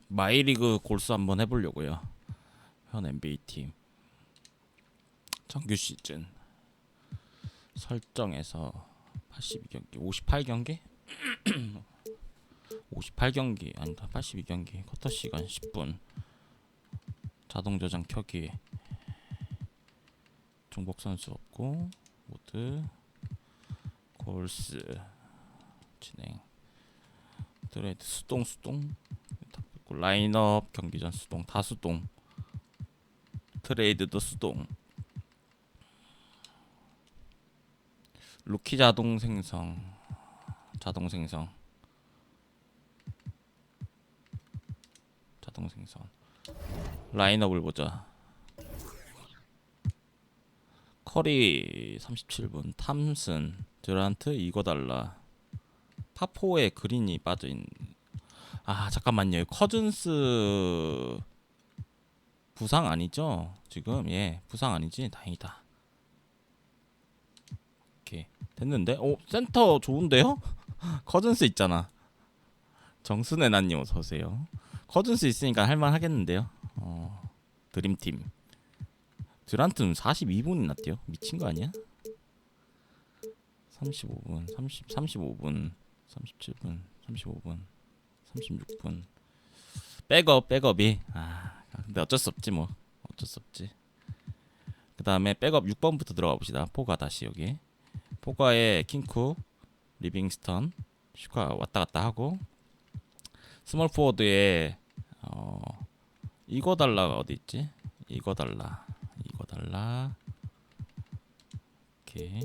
마이리그 골수 한번 해보려고요. 현 NBA 팀 정규 시즌 설정에서 82경기 58경기 58경기 아니다 82경기 쿼터 시간 10분 자동 저장 켜기 중복 선수 없고 모드 골스 진행 트레이드 수동 라인업 경기 전 수동 다 수동 트레이드도 수동 루키 자동 생성 라인업을 보자. 커리 37분 탐슨 듀란트 이거달라 파포에 그린이 빠져있는. 아 잠깐만요. 커즌스 부상 아니죠? 지금 예 부상 아니지? 다행이다. 오케이 됐는데? 오 센터 좋은데요? 커즌스 있잖아. 정순애나님 어서오세요. 커즌스 있으니까 할만 하겠는데요. 드림팀 듀란트는 42분이나 뛰어? 미친 거 아니야? 35분 35분 37분 35분 36분 백업이 근데 어쩔 수 없지 뭐. 어쩔 수 없지. 그 다음에 백업 6번부터 들어가 봅시다. 포가 다시 여기 포가에 킹쿠 리빙스턴 슈카 왔다 갔다 하고 스몰 포워드에 이거 달라가 어디 있지? 이거 달라 오케이.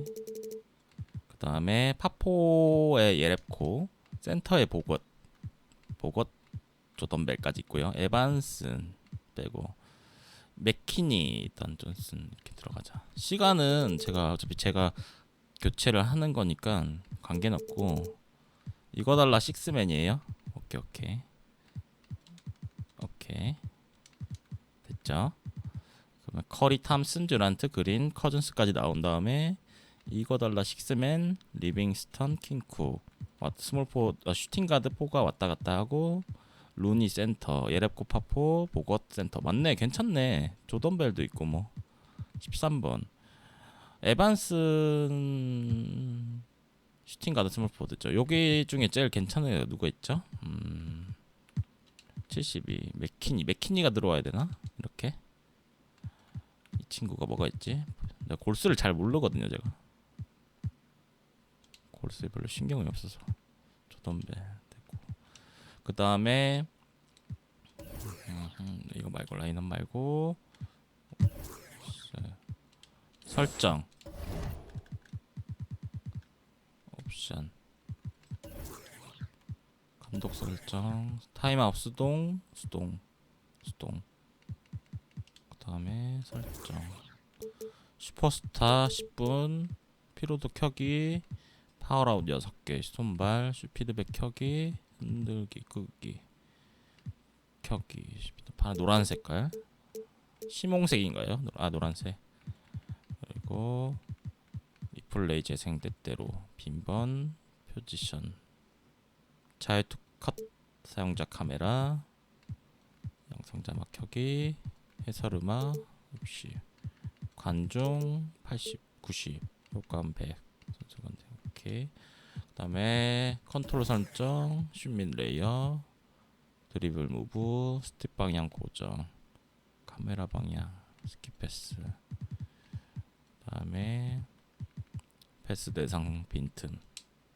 그 다음에 파포의 예랩코 센터의 보got 조던벨까지 있고요. 에반슨 빼고 맥키니 일단 존슨 이렇게 들어가자. 시간은 어차피 제가 교체를 하는 거니까 관계는 없고 이거 달라 식스맨이에요. 오케이 됐죠. 그러면 커리 탐슨 듀란트 그린 커즌스까지 나온 다음에 이거 달라 식스맨 리빙스턴 킹쿠 스몰 포 슈팅 가드 포가 왔다 갔다 하고 루니 센터 예랩코 파포 보것 센터 맞네. 괜찮네. 조던벨도 있고 뭐 13번 에반슨 슈팅 가드 스몰 포드죠. 여기 중에 제일 괜찮은 애가 누가 있죠? 72 맥키니가 들어와야 되나? 이렇게 이 친구가 뭐가 있지? 내가 골스를 잘 모르거든요. 제가 골스에 별로 신경이 없어서 조던벨 됐고 그 다음에 이거 말고 라인업 말고 설정 옵션 감독 설정 타임아웃 수동 그 다음에 설정 슈퍼스타 10분 피로도 켜기 파워아웃 6개 손발 슈피드백 켜기 흔들기 끄기 켜기 노란 색깔 심홍색인가요? 노란색. 그리고 리플레이 재생 때때로 빈번 포지션 자유투 컷 사용자 카메라 영상 자막 켜기 해설음악 없이 관중 80 90 효과음 100 선수건데 오케이. 그 다음에 컨트롤 설정 슛민 레이어 드리블 무브 스틱 방향 고정 카메라 방향 스킵 패스 그 다음에 패스 대상 빈틈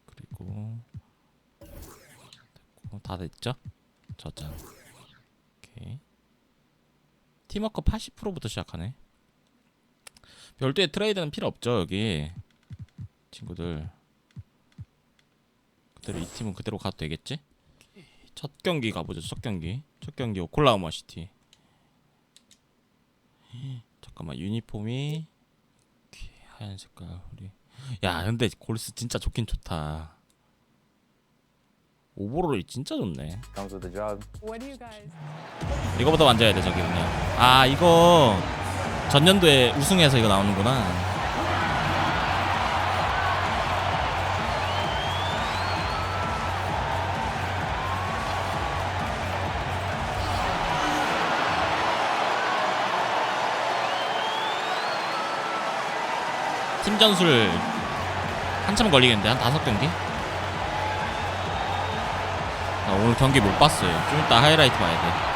그리고 됐고 다 됐죠? 저장 오케이. 팀워크 80%부터 시작하네. 별도의 트레이드는 필요 없죠. 여기 친구들 그대로 이 팀은 그대로 가도 되겠지? 첫 경기 가보죠. 첫 경기 오클라호마 시티. 잠깐만 유니폼이 하얀 색깔 우리. 야 근데 골스 진짜 좋긴 좋다. 오버롤이 진짜 좋네. 이거보다 만져야 돼 저기 그냥. 이거 전년도에 우승해서 이거 나오는구나. 팀 전술 한참 걸리겠는데 한 5경기? 아, 오늘 경기 못 봤어요. 좀 이따 하이라이트 봐야 돼.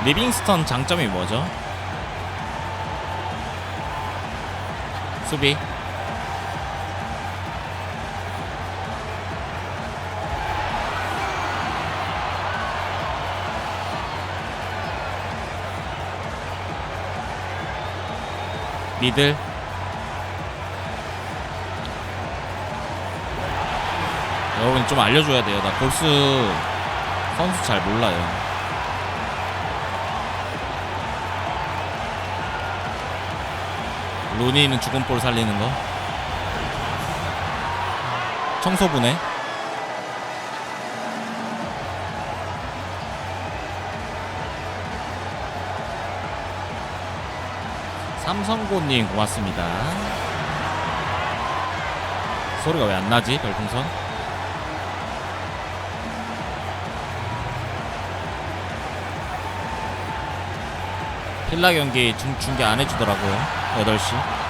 리빙스턴 장점이 뭐죠? 수비. 미들. 여러분 좀 알려줘야 돼요. 나 골스 선수 잘 몰라요. 루니는 죽은 볼 살리는 거. 청소부네. 삼성고님 고맙습니다. 소리가 왜 안 나지? 별풍선. 필라 경기 중계 안 해주더라고요. 8시.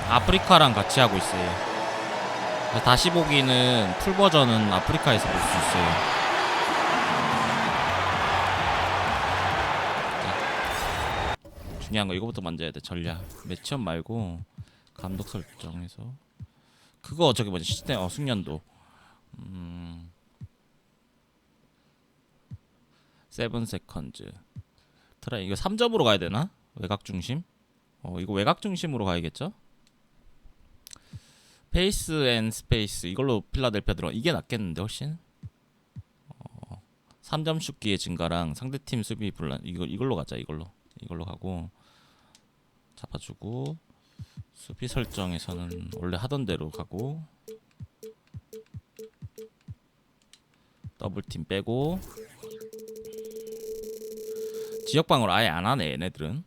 아프리카랑 같이 하고 있어요. 다시 보기는 풀 버전은 아프리카에서 볼 수 있어요. 자, 중요한 거 이거부터 만져야 돼. 전략. 매치업 말고 감독 설정에서 그거 저기 뭐지 시스템 숙련도. 세븐 세컨즈 트라이. 이거 3점으로 가야 되나? 외곽 중심? 이거 외곽 중심으로 가야겠죠? 페이스 앤 스페이스 이걸로 필라델피아 들어. 이게 낫겠는데 훨씬. 3점 슛기의 증가랑 상대팀 수비 분란. 이걸로 가자. 이걸로 가고 잡아주고 수비 설정에서는 원래 하던 대로 가고 더블팀 빼고 지역방어를 아예 안 하네 얘네들은.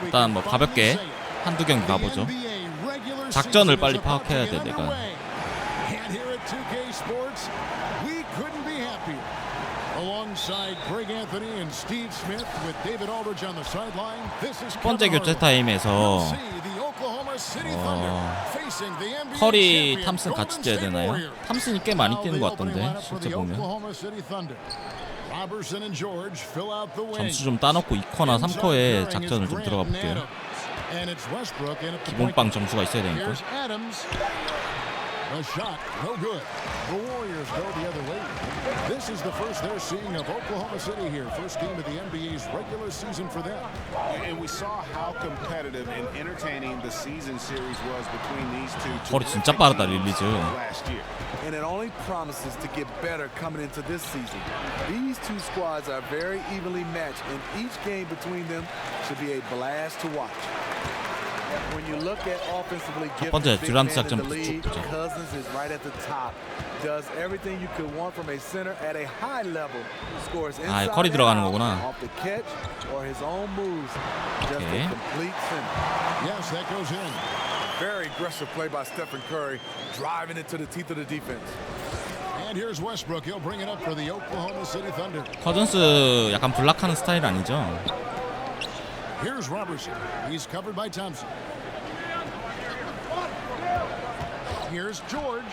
일단 뭐 가볍게 한두 경기 가보죠. 작전을 빨리 파악해야 돼 내가. 첫 번째 교체 타임에서 커리 탐슨 같이 뛰어야 되나요? 탐슨이 꽤 많이 뛰는 것 같던데 실제 보면. 점수 좀 따놓고 2쿼나 3쿼에 작전을 좀 들어가 볼게요. 기본빵 점수가 있어야 되니까. A shot, no good. The Warriors go the other way. This is the first they're seeing of Oklahoma City here. First game of the NBA's regular season for them. And we saw how competitive and entertaining the season series was between these two. 거리 진짜 빠르다 릴리즈. And it only promises to get better coming into this season. These two squads are very evenly matched, and each game between them should be a blast to watch. When you look at offensively, 첫 번째 듀란트 작전부터 쭉 보자. Cousins is right at the top. Does everything you could want from a center at a high level. Scores inside 커리 들어가는 거구나. off the catch or his own moves. Just a complete center. Yes, that goes in. Very aggressive play by Stephen Curry, driving into the teeth of the defense. And here's Westbrook. He'll bring it up for the Oklahoma City Thunder. 커즌스 약간 블락하는 스타일 아니죠? Here's Robertson. He's covered by Thompson. Here's George.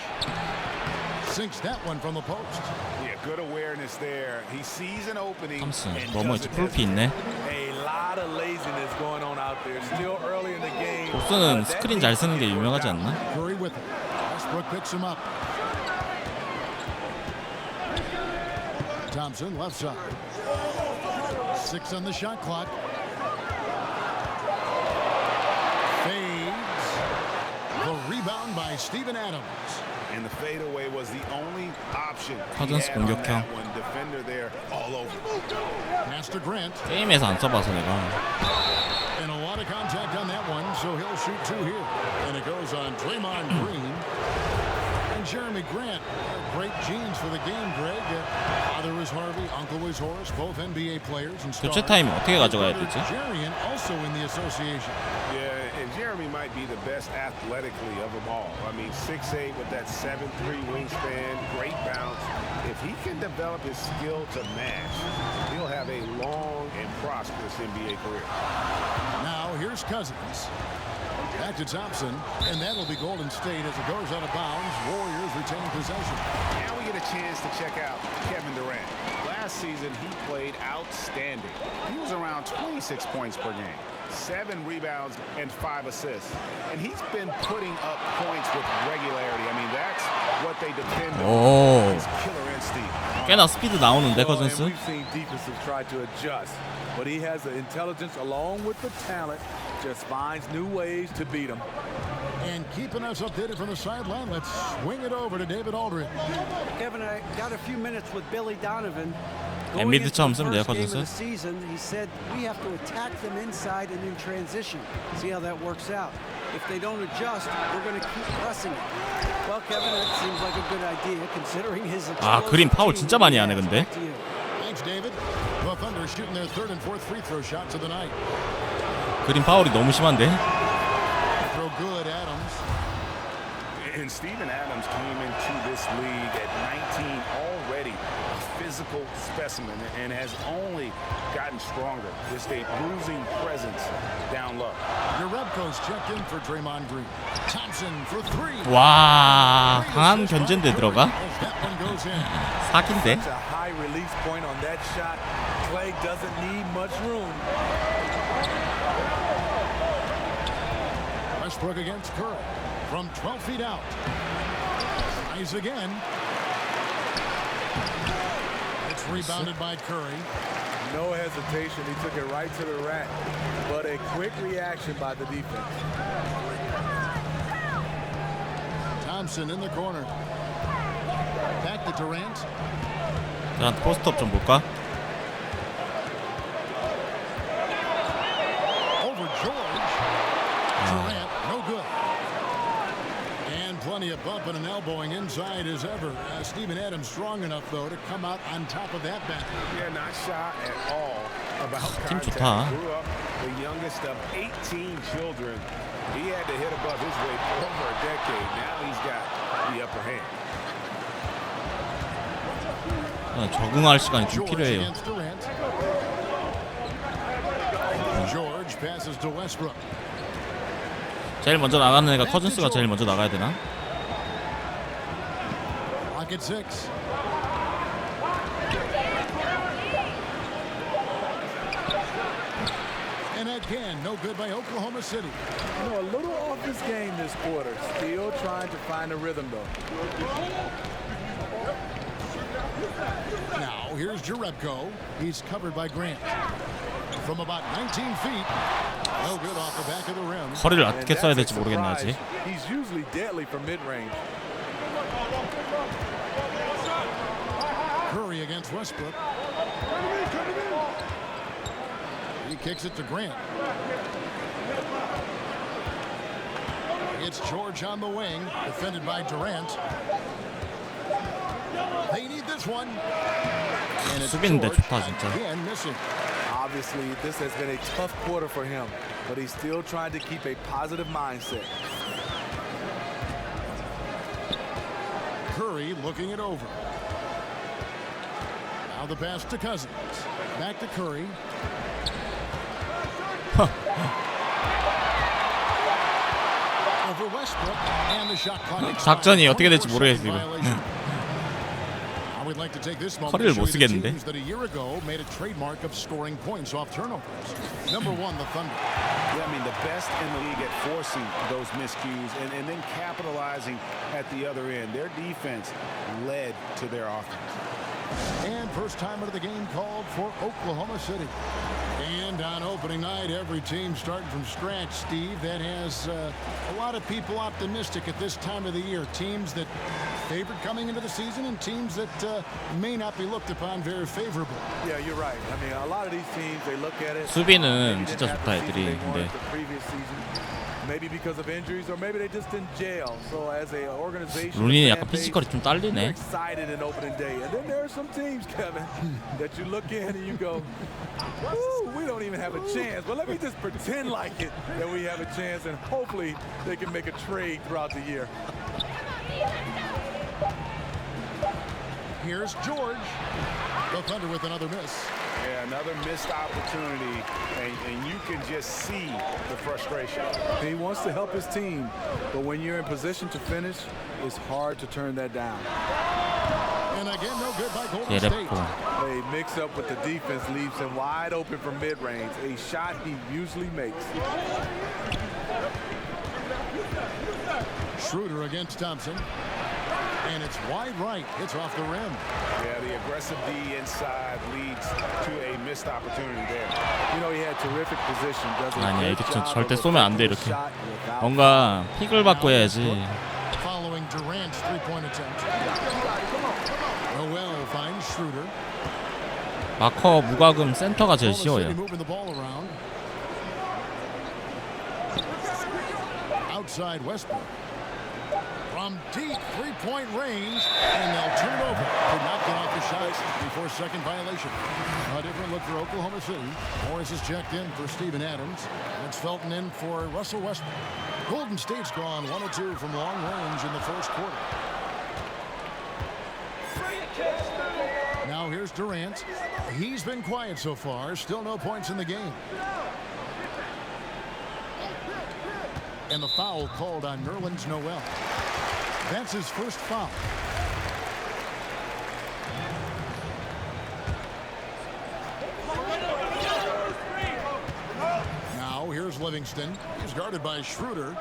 Sinks that one from the post. Yeah, good awareness there. He sees an opening. 탐슨 뭐뭐 있지? 풀피 있네. A lot of laziness going on out there. Still early in the game. 보스는 스크린 잘 쓰는 게 유명하지 않나? Curry with it. Westbrook picks him up. Thompson left side. 6 on the shot clock. Fades. The rebound by Steven Adams. And the fadeaway was the only option. 커즌스 공격형. Defender there all over. Pass to Grant. 게임에서 안 써봐서 내가. And a lot of contact on that one. so he'll shoot 2 here. And it goes on Draymond Green. And Jeremy Grant, great genes for the game, Greg. Father was Harvey, uncle was Horace, both NBA players and stars. 교체 타임 어떻게 가져가야 되지? Jerry also in the association. Yeah, and Jeremy might be the best athletically of them all. I mean, 6'8" with that 7'3" wingspan, great bounce. If he can develop his skill to match, he'll have a long and prosperous NBA career. Now here's Cousins. Back to Thompson, and that'll be Golden State as it goes out of bounds. Warriors retain possession. Now we get a chance to check out Kevin Durant. Last season, he played outstanding. He was around 26 points per game, 7 rebounds, and 5 assists. And he's been putting up points with regularity. I mean, that's what they depend on. His killer instinct. 꽤나 스피드 나오는데 커즌스. We've seen defenses try to adjust, but he has the intelligence along with the talent. Just finds new ways to beat him. And keeping us updated from the sideline, let's swing it over to David Aldridge. Kevin, I got a few minutes with Billy Donovan. 엔비드 처음 쓰면 돼요, Game of 커즌스. the season, he said we have to attack them inside and in transition. See how that works out. If they don't adjust, we're going to keep pressing it. Well, Kevin, that seems like a good idea considering his. 아, 그린 파울 진짜 많이 하네 근데. Thanks, David. The Thunder shooting their 3rd and 4th free throw shots of the night. 그린 파울이 너무 심한데. Throw good, Adams. And Steven Adams came into this league at 19 already. A physical specimen and has only gotten stronger. Just a bruising presence down low. Jerebko's checked in for Draymond Green. Thompson for 3. 와, 강한 견제인데 들어가? That one goes in. 사기인데. Such a high release point on that shot. Clay doesn't need much room. Westbrook against Curry from 12 feet out. Tries again. It's rebounded by Curry. No hesitation. He took it right to the rack. But a quick reaction by the defense. Thompson in the corner. Back to Durant. 저한테 포스트업 좀 볼까? Over George. Durant, no good. And plenty of bumping and elbowing inside as ever. Steven Adams strong enough, though, to come out on top of that back. Yeah, not shy at all about 팀 contact. 좋다. Grew up the youngest of 18 children. He had to hit above his weight for over a decade. Now he's got the upper hand. 적응할 시간이 좀 George 필요해요. against Durant. George passes to Westbrook. 제일 먼저 나가는 애가 커즌스가 제일 먼저 나가야 되나? Lock at 6. And again, no good by Oklahoma City. You know, a little off his game this quarter. Still trying to find a rhythm, though. Now, here's Jerebko. He's covered by Grant. From about 19 feet. No good off the back of the rim. 허리를 어떻게 써야 될지 모르겠네 아직. He's usually deadly from mid-range. Curry against Westbrook. He kicks it to Grant. It's George on the wing, defended by Durant. They need this one. And it's 수비인데 George 좋다 진짜. again missing. Obviously, this has been a tough quarter for him, but he's still trying to keep a positive mindset. Curry looking it over. Now the pass to Cousins. Back to Curry. Over Westbrook and the shot clock expires. 작전이 어떻게 될지 모르겠어 지금. We'd like to take this moment 허리를 to 못 show you the 쓰겠는데. teams that a year ago made a trademark of scoring points off turnovers. Number 1, the Thunder. Yeah, I mean, the best in the league at forcing those miscues and then capitalizing at the other end. Their defense led to their offense. And first time out of the game called for Oklahoma City. And on opening night, every team starting from scratch, Steve. That has a lot of people optimistic at this time of the year. Teams that favored coming into the season and teams that may not be looked upon very favorable. Yeah, you're right. I mean, a lot of these teams, they look at it. 수비는 진짜 좋다 애들이. 근데 The previous season. Maybe because of injuries, or maybe they just in jail. So as a organization, 루니 약간 피지컬이 좀 they're 딸리네. excited in opening day. And then there are some teams, Kevin, that you look in and you go, "Woo, we don't even have a chance." But let me just pretend like it that we have a chance, and hopefully they can make a trade throughout the year. Here's George. The Thunder with another miss. Yeah, another missed opportunity, and you can just see the frustration. He wants to help his team, but when you're in position to finish, it's hard to turn that down. And again, no good by Golden State. 예레코. A mix-up with the defense leaves him wide open from mid-range, a shot he usually makes. Schroeder against Thompson. And it's wide right. It's off the rim. Yeah, the aggressive D inside leads to a missed opportunity there. You know, he had terrific position. Does a 아니야, good 이렇게 job 절대 of 쏘면 안 돼, 이렇게. shot without 뭔가 픽을 받고 해야지. Following Durant's three-point attempt. Noel finds Schroeder. 마커 무과금 센터가 제일 Oklahoma City 쉬워요. moving the ball around. Outside Westbrook. From deep three-point range, and they'll turn over. Could not get off the shots before second violation. A different look for Oklahoma City. Morris is checked in for Steven Adams. It's Felton in for Russell Westbrook. Golden State's gone 1 of 2 from long range in the first quarter. Now here's Durant. He's been quiet so far. Still no points in the game. And the foul called on Nerlens Noel. That's his first foul. Now here's Livingston. He's guarded by Schroeder.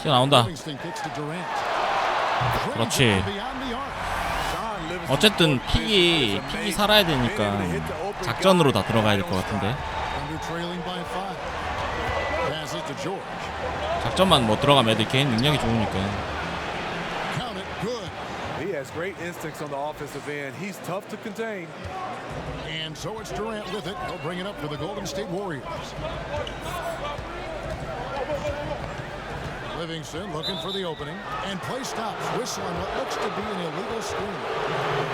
튀어나온다. Livingston kicks to Durant. 그렇지. Beyond the arc. 어쨌든 픽이 살아야 되니까 작전으로 다 들어가야 될 것 같은데. Under trailing by 5. Pass it to George. 작전만 뭐 들어가면 애들 개인 능력이 좋으니까. Count it. Good. He has great instincts on the offensive end. He's tough to contain. And so it's Durant with it. He'll bring it up for the Golden State Warriors. Livingston looking for the opening. And play stops. Whistling what looks to be an illegal screen.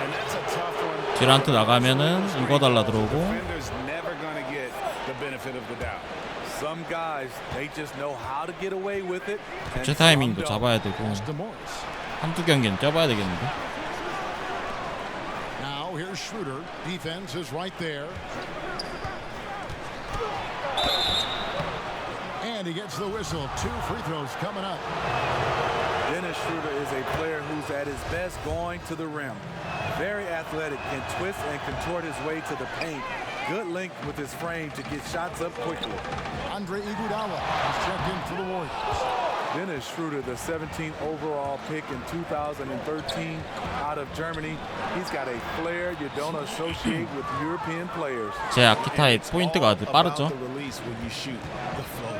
And that's a tough one. 듀란트 나가면은 이거 달라 들어오고. Defender's never going to get the benefit of the doubt. Some guys, they just know how to get away with it. and 제 some 타이밍도 don't. 잡아야 되고 To Morris. 한두 경기는 뛰어봐야 되겠는데. Now here's Schroeder. Defense is right there. And he gets the whistle. 2 free throws coming up. Dennis Schroeder is a player who's at his best going to the rim. Very athletic, can twist and contort his way to the paint. Good length with his frame to get shots up quickly. Andre Iguodala is checked in for the Warriors. Dennis Schroeder, the 17th overall pick in 2013 out of Germany. He's got a flair you don't associate with European players. 제 아키타의 포인트가 아주 빠르죠. The release when you shoot the flow.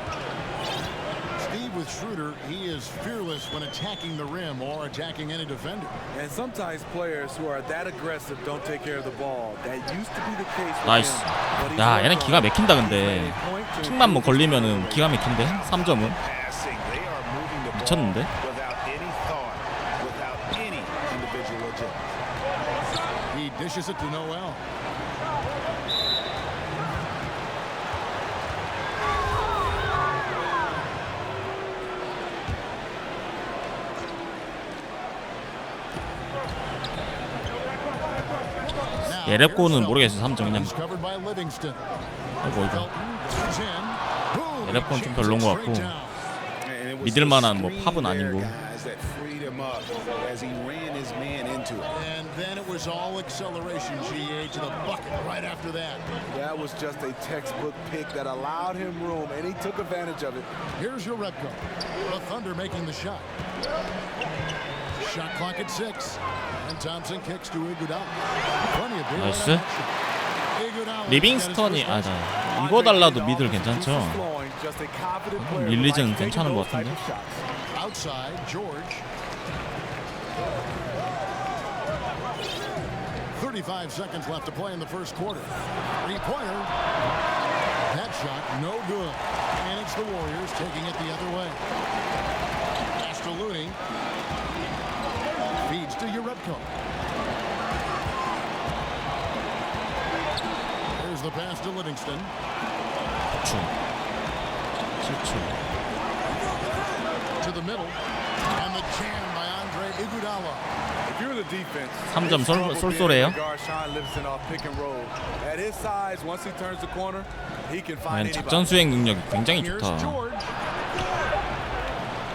Steve with Schroeder, he is fearless when attacking the rim or attacking any defender. And sometimes players who are that aggressive don't take care of the ball. That used to be the case with 나이스. him. But he's 야, worked 얘는 on 기가 it. 막힌다 He's 근데. made a point to 킥만 뭐 improve 걸리면은 기가 막힌데. 3점은 Passing, they are moving the ball 미쳤는데. without any thought, without any individual agenda. He dishes it to Noel. 예랩고는 모르겠어. 3점 그냥. He's covered by Livingston. 아이고 이거. Goes in. Boom. 예랩고는 좀 별로인 것 같고. And it was 믿을 the 만한 뭐 screen 팝은 there, 아니고. guys, that freed him up as he ran his man into it. And then it was all acceleration, GA, to the bucket right after that. That was just a textbook pick that allowed him room, and he took advantage of it. Here's your Repco. The Thunder making the shot. Shot clock at 6. And Thompson kicks to Iguodala. Plenty of daylight 나이스. on that shot. Iguodala 리빙스턴이 got his first 아자. 이거 달라도 미들 괜찮죠. 릴리즈는 괜찮은 것 같은데. Outside, George. 35 seconds left to play in the first quarter. Three-pointer. That shot, no good. And it's the Warriors taking it the other way. Pass to Looney. Feeds to Urepko. Here's the pass to Livingston. 7초. To the middle. And the jam by Andre Iguodala. If you're the defense, 3점 쏠쏠해요. Sean Livingston off pick and roll. At his size, once he turns the corner, he can find anybody. 작전 수행 능력이 굉장히 Here's 좋다. George.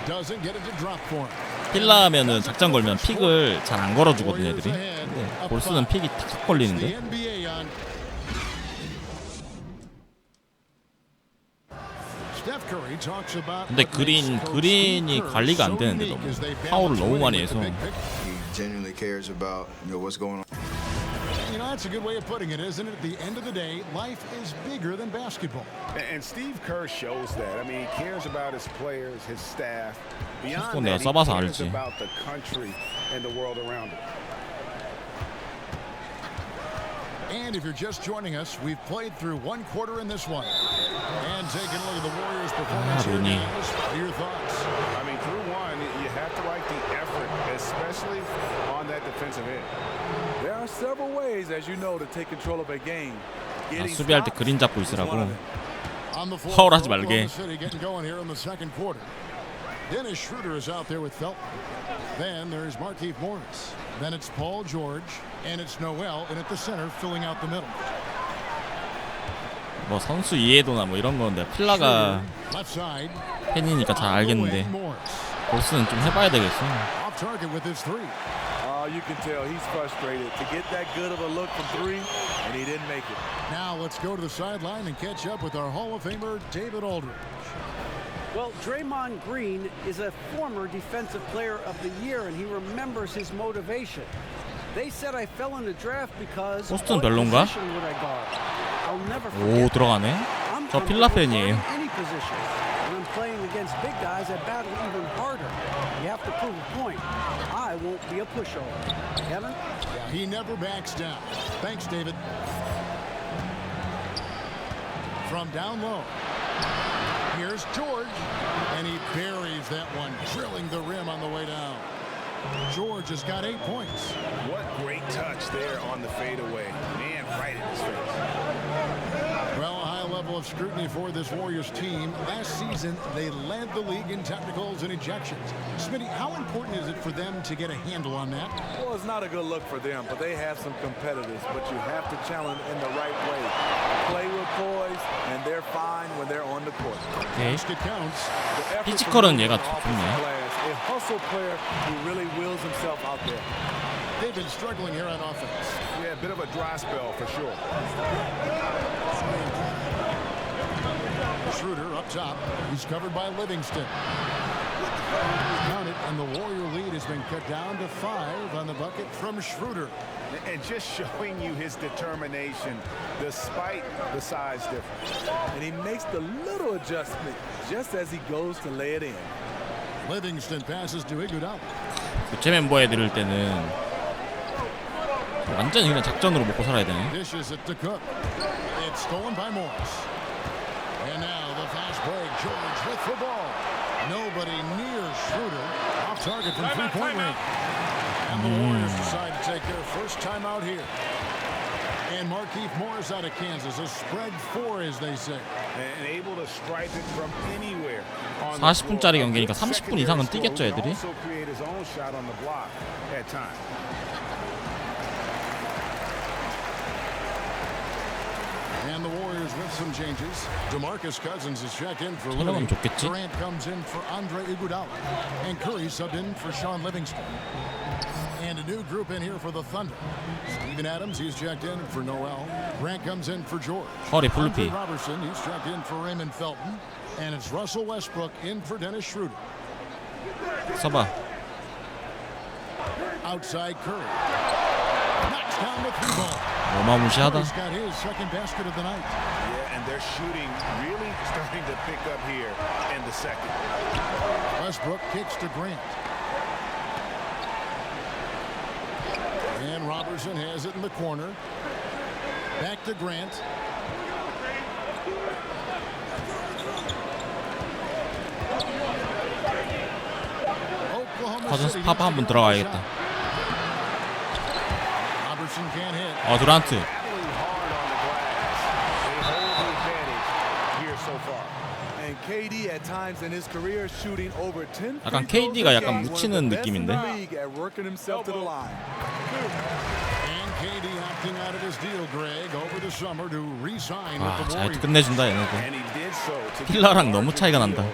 Doesn't get it to drop for him. 필라하면은 작전 걸면 픽을 잘 안 걸어주거든 애들이. 근데 볼스는 픽이 탁탁 걸리는데. 근데 그린이 관리가 안 되는데 너무 파울을 너무 많이 해서. Genuinely cares about what's going on. You know, that's a good way of putting it, isn't it? At the end of the day, life is bigger than basketball. And Steve Kerr shows that. I mean, he cares about his players, his staff. Beyond 내가 that, he 써봐서 cares 알지. about the country and the world around it. And if you're just joining us, we've played through one quarter in this one. And taking a look at the Warriors' performance here. Looney. What are your thoughts? I mean, through one, you have to like the effort, especially on that defensive end. There are several ways, as you know, to take control of a game. 수비할 때 그린 잡고 있으라고. On the floor, 파울하지 말게. Oklahoma City getting going here in the second quarter. Dennis Schroeder is out there with Felton. Then there's Markieff Morris. Then it's Paul George, and it's Noel, and at the center, filling out the middle. 뭐 선수 이해도나 뭐 이런 건데 필라가 Left side. 팬이니까 잘 알겠는데 보스는 좀 해봐야 되겠어. Off target with his three. You can tell he's frustrated to get that good of a look from three, and he didn't make it. Now let's go to the sideline and catch up with our Hall of Famer, David Aldridge. Well, Draymond Green is a former Defensive Player of the Year, and he remembers his motivation. They said I fell in the draft because 보스턴 what 별론가? position would I guard? I'll never 오 forget. 들어가네. I'm 저 필라 팬이에요. any position. When I'm playing against big guys, I battle even harder. You have to prove a point. I won't be a pushover. Kevin? Yeah, he never backs down. Thanks, David. From down low. Here's George, and he buries that one, drilling the rim on the way down. George has got 8 points. What great touch there on the fadeaway. Man, right in his face. Well, a high level of scrutiny for this Warriors team. Last season, they led the league in technicals and ejections. Smitty, how important is it for them to get a handle on that? Well, it's not a good look for them, but they have some competitors, but you have to challenge in the right way. Play with poise, and they're fine when they're on the court. 오케이. It counts. 피지컬은 얘가 좋네. A hustle player who really wills himself out there. They've been struggling here on offense. Yeah, a bit of a dry spell for sure. Schroeder up top. He's covered by Livingston. Count it, and the Warrior lead has been cut down to 5 on the bucket from Schroeder. And just showing you his determination despite the size difference. And he makes the little adjustment just as he goes to lay it in. Livingston passes to Iguodala. 교체 멤버에 들을 때는 완전히 그냥 작전으로 먹고 살아야 되네. Dishes it to Cook. It's stolen by Morris. And now the fast break. George with the ball. Nobody near Schroeder. Off target from three-point range. And the Warriors decide to take their first time out here. And Markieff Morris out of Kansas. A spread 4, as they say. And able to strike it from anywhere. 40분짜리 경기니까 30분 이상은 뛰겠죠, 애들이? Also create his own shot on the block at times. And the Warriors with some changes. DeMarcus Cousins is checked in for 체력은 Looney. 좋겠지? Durant comes in for Andre Iguodala. And Curry subbed in for Sean Livingston. And a new group in here for the Thunder. Steven Adams, he's checked in for Noel. Grant comes in for George. 허리 풀루피. Andre Robertson, he's checked in for Raymond Felton. And it's Russell Westbrook in for Dennis Schroeder. 써봐. Outside Curry. Knocks down the three ball. 어마무시하다. He's got his second basket of the night. Yeah, and their shooting really starting to pick up here in the second. Westbrook kicks to Grant. And Robertson has it in the corner. Back to Grant. 커즌스 파파 한번 들어가야겠다. 두란트. 약간 KD가 약간 묻히는 느낌인데. 아, 잘 끝내준다 얘네들. 힐러랑 너무 차이가 난다.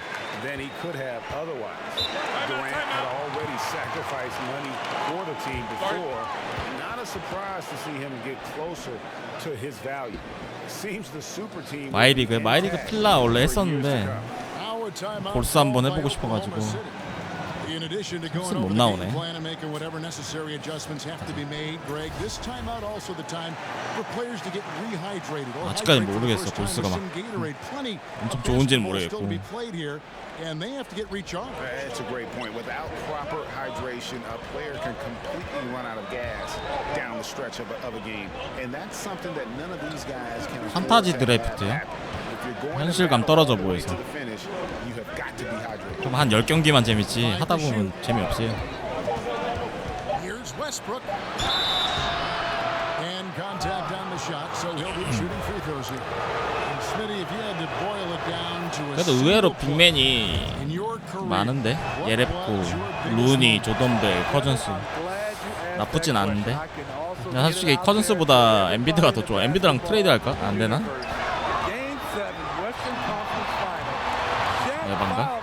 마이리그 필라 원래 했었는데 볼스 한번 해보고 싶어가지고 볼스 못 나오네. 아직까지 모르겠어. 볼스가 막 엄청 좋은지는 모르겠고. And they have to get recharged. That's a great point. Without proper hydration, a player can completely run out of gas down the stretch of a game. And that's something that none of these guys can afford. 판타지 드래프트요? 현실감 떨어져 보여서. 좀 한 10경기만 재밌지 하다 보면 재미없어요. Here's Westbrook. And contact on the shot, so he'll be shooting free throws here. 그래도 의외로 빅맨이 많은데 예랩고 루니, 조던벨, 커즌스 나쁘진 않은데 솔직히 커즌스보다 엔비드가 더 좋아. 엔비드랑 트레이드 할까? 안 되나? 에반가?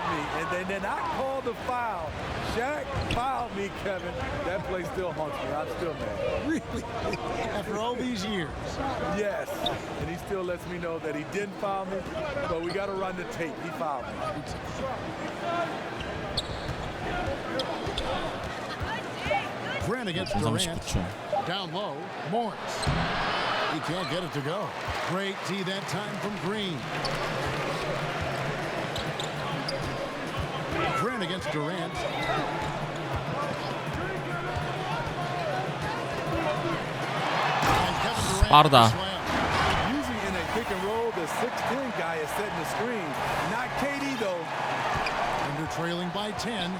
Kevin, that play still haunts me. I'm still mad. Really? After all these years? Yes. And he still lets me know that he didn't foul me, but we got to run the tape. He fouled me. Grant against Durant. Down low, Morris. He can't get it to go. Great tee that time from Green. Grant against Durant. 빠르다. Usually in a pick and roll, the 6'10" guy is setting the screen. Not KD though. And they're trailing by 10.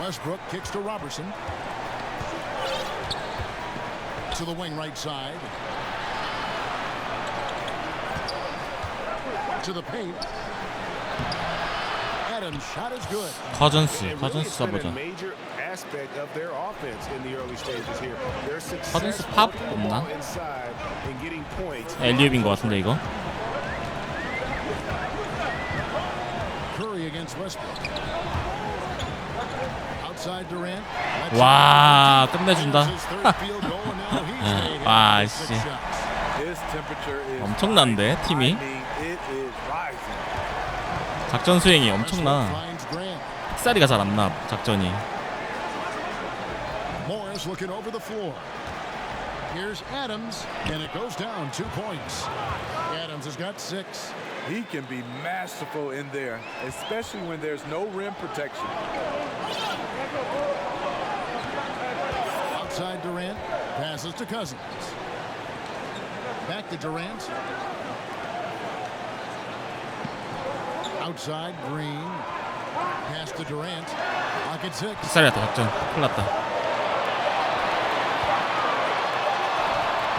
Westbrook kicks to Robertson. To the wing right side. To the paint. Adams shot is good. 커즌스 써보자. 커즌스 팝 없나? 엘리웁인 것 같은데 이거. 와 끝내준다. 와 씨. 엄청난데 팀이. 작전 수행이 엄청나. 픽사리가 잘 안 나 작전이. Morris looking over the floor. Here's Adams, and it goes down 2 points. Adams has got 6. He can be masterful in there, especially when there's no rim protection. Outside Durant, passes to Cousins. Back to Durant. Outside Green. Pass to Durant. Pocket 6. 픽사리였다 작전. 큰일 났다.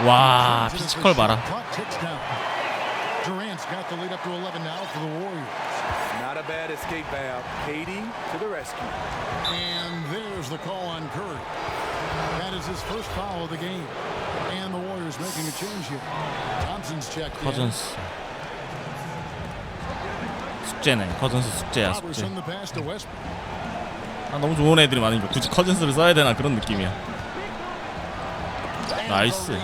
와 피지컬 봐라. Durant's got the lead up to 11 now for the Warriors. Not a bad escape valve. KD to the rescue. And there's the call on Curry. That is his first foul of the game. And the Warriors making a change here. Thompson's checked in. 커즌스. 숙제네. 커즌스 숙제야 숙제. 아, 너무 좋은 애들이 많으니까 굳이 커즌스를 써야 되나 그런 느낌이야. 나이스.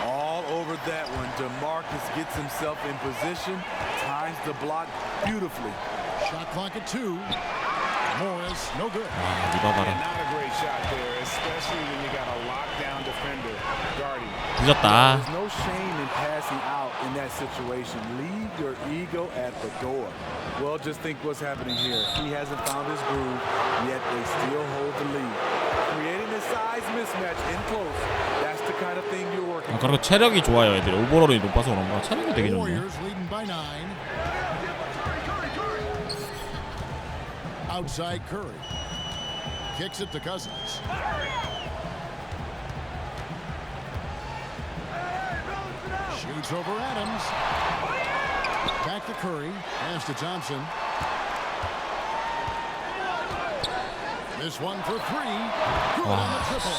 All over that one. DeMarcus gets himself in position, times the block beautifully. Shot clock at 2. Morris, no good. 아, 리바 봐라. 늦었다. There's no shame in passing out in that situation. Leave your ego at the door. Well, just think what's happening here. He hasn't found his groove, yet they still hold the lead. Creating a size mismatch in close. That's the kind of thing you're working. 그리고 체력이 좋아요 애들이. 오버롤이 높아서 그런가 체력이 되게 좋네. Outside Curry. Kicks it to Cousins. Shoots over Adams. Back to Curry. Pass to Thompson. This one for three. Good on the triple.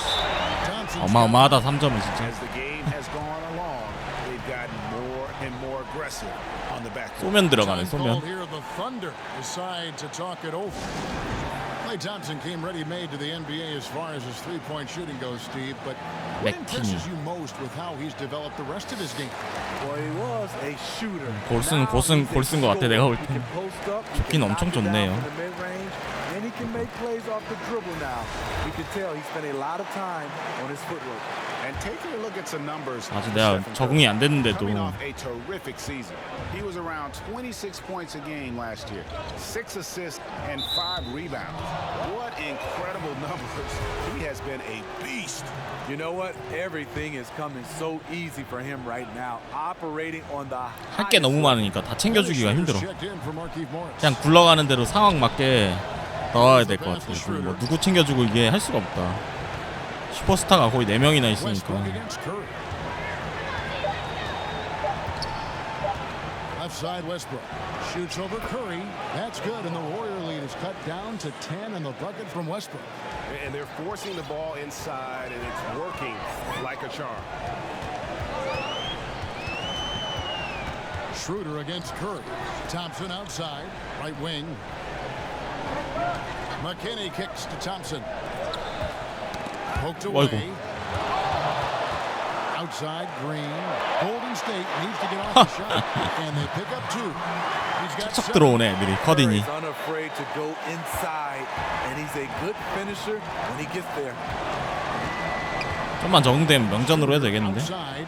Thompson's 어마어마하다 3점은 진짜. As the game has gone along, they've gotten more and more aggressive on the back. 쏘면 들어가네. Time 쏘면. called here. The Thunder decide to talk it over. Klay Thompson came ready-made to the NBA as far as his three-point shooting goes, Steve. But what impresses you most with how he's developed the rest of his game? Well, he was a shooter. 골 쓴 것 같아 내가 볼 때. 좋긴 엄청 좋네요. And he can make plays off the dribble now. You can tell he spent a lot of time on his footwork. And taking a look at some numbers. 아직 내가 적응이 안 됐는데도. Coming off a terrific season. He was around 26 points a game last year, 6 assists and 5 rebounds. What incredible numbers. He has been a beast. You know what? Everything is coming so easy for him right now. Operating on the 할 게 너무 많으니까 다 챙겨주기가 힘들어. 그냥 굴러가는 대로 상황 맞게 넣어야 될 것 같아. 뭐 누구 챙겨주고 이게 할 수가 없다. 슈퍼스타가 거의 4명이나 있으니까. Outside Westbrook shoots over Curry. That's good, and the Warrior lead is cut down to 10 in the bucket from Westbrook. And they're forcing the ball inside, and it's working like a charm. Schroeder against Curry. Thompson outside, right wing. McKinney kicks to Thompson. Poked away. Outside Green. Golden State needs to get off the shot, and they pick up 2. He's got 척 들어오네 애들이 커딘이. He's unafraid to go inside, and he's a good finisher when he gets there. 좀만 적응되면 명전으로 해도 되겠는데. Outside.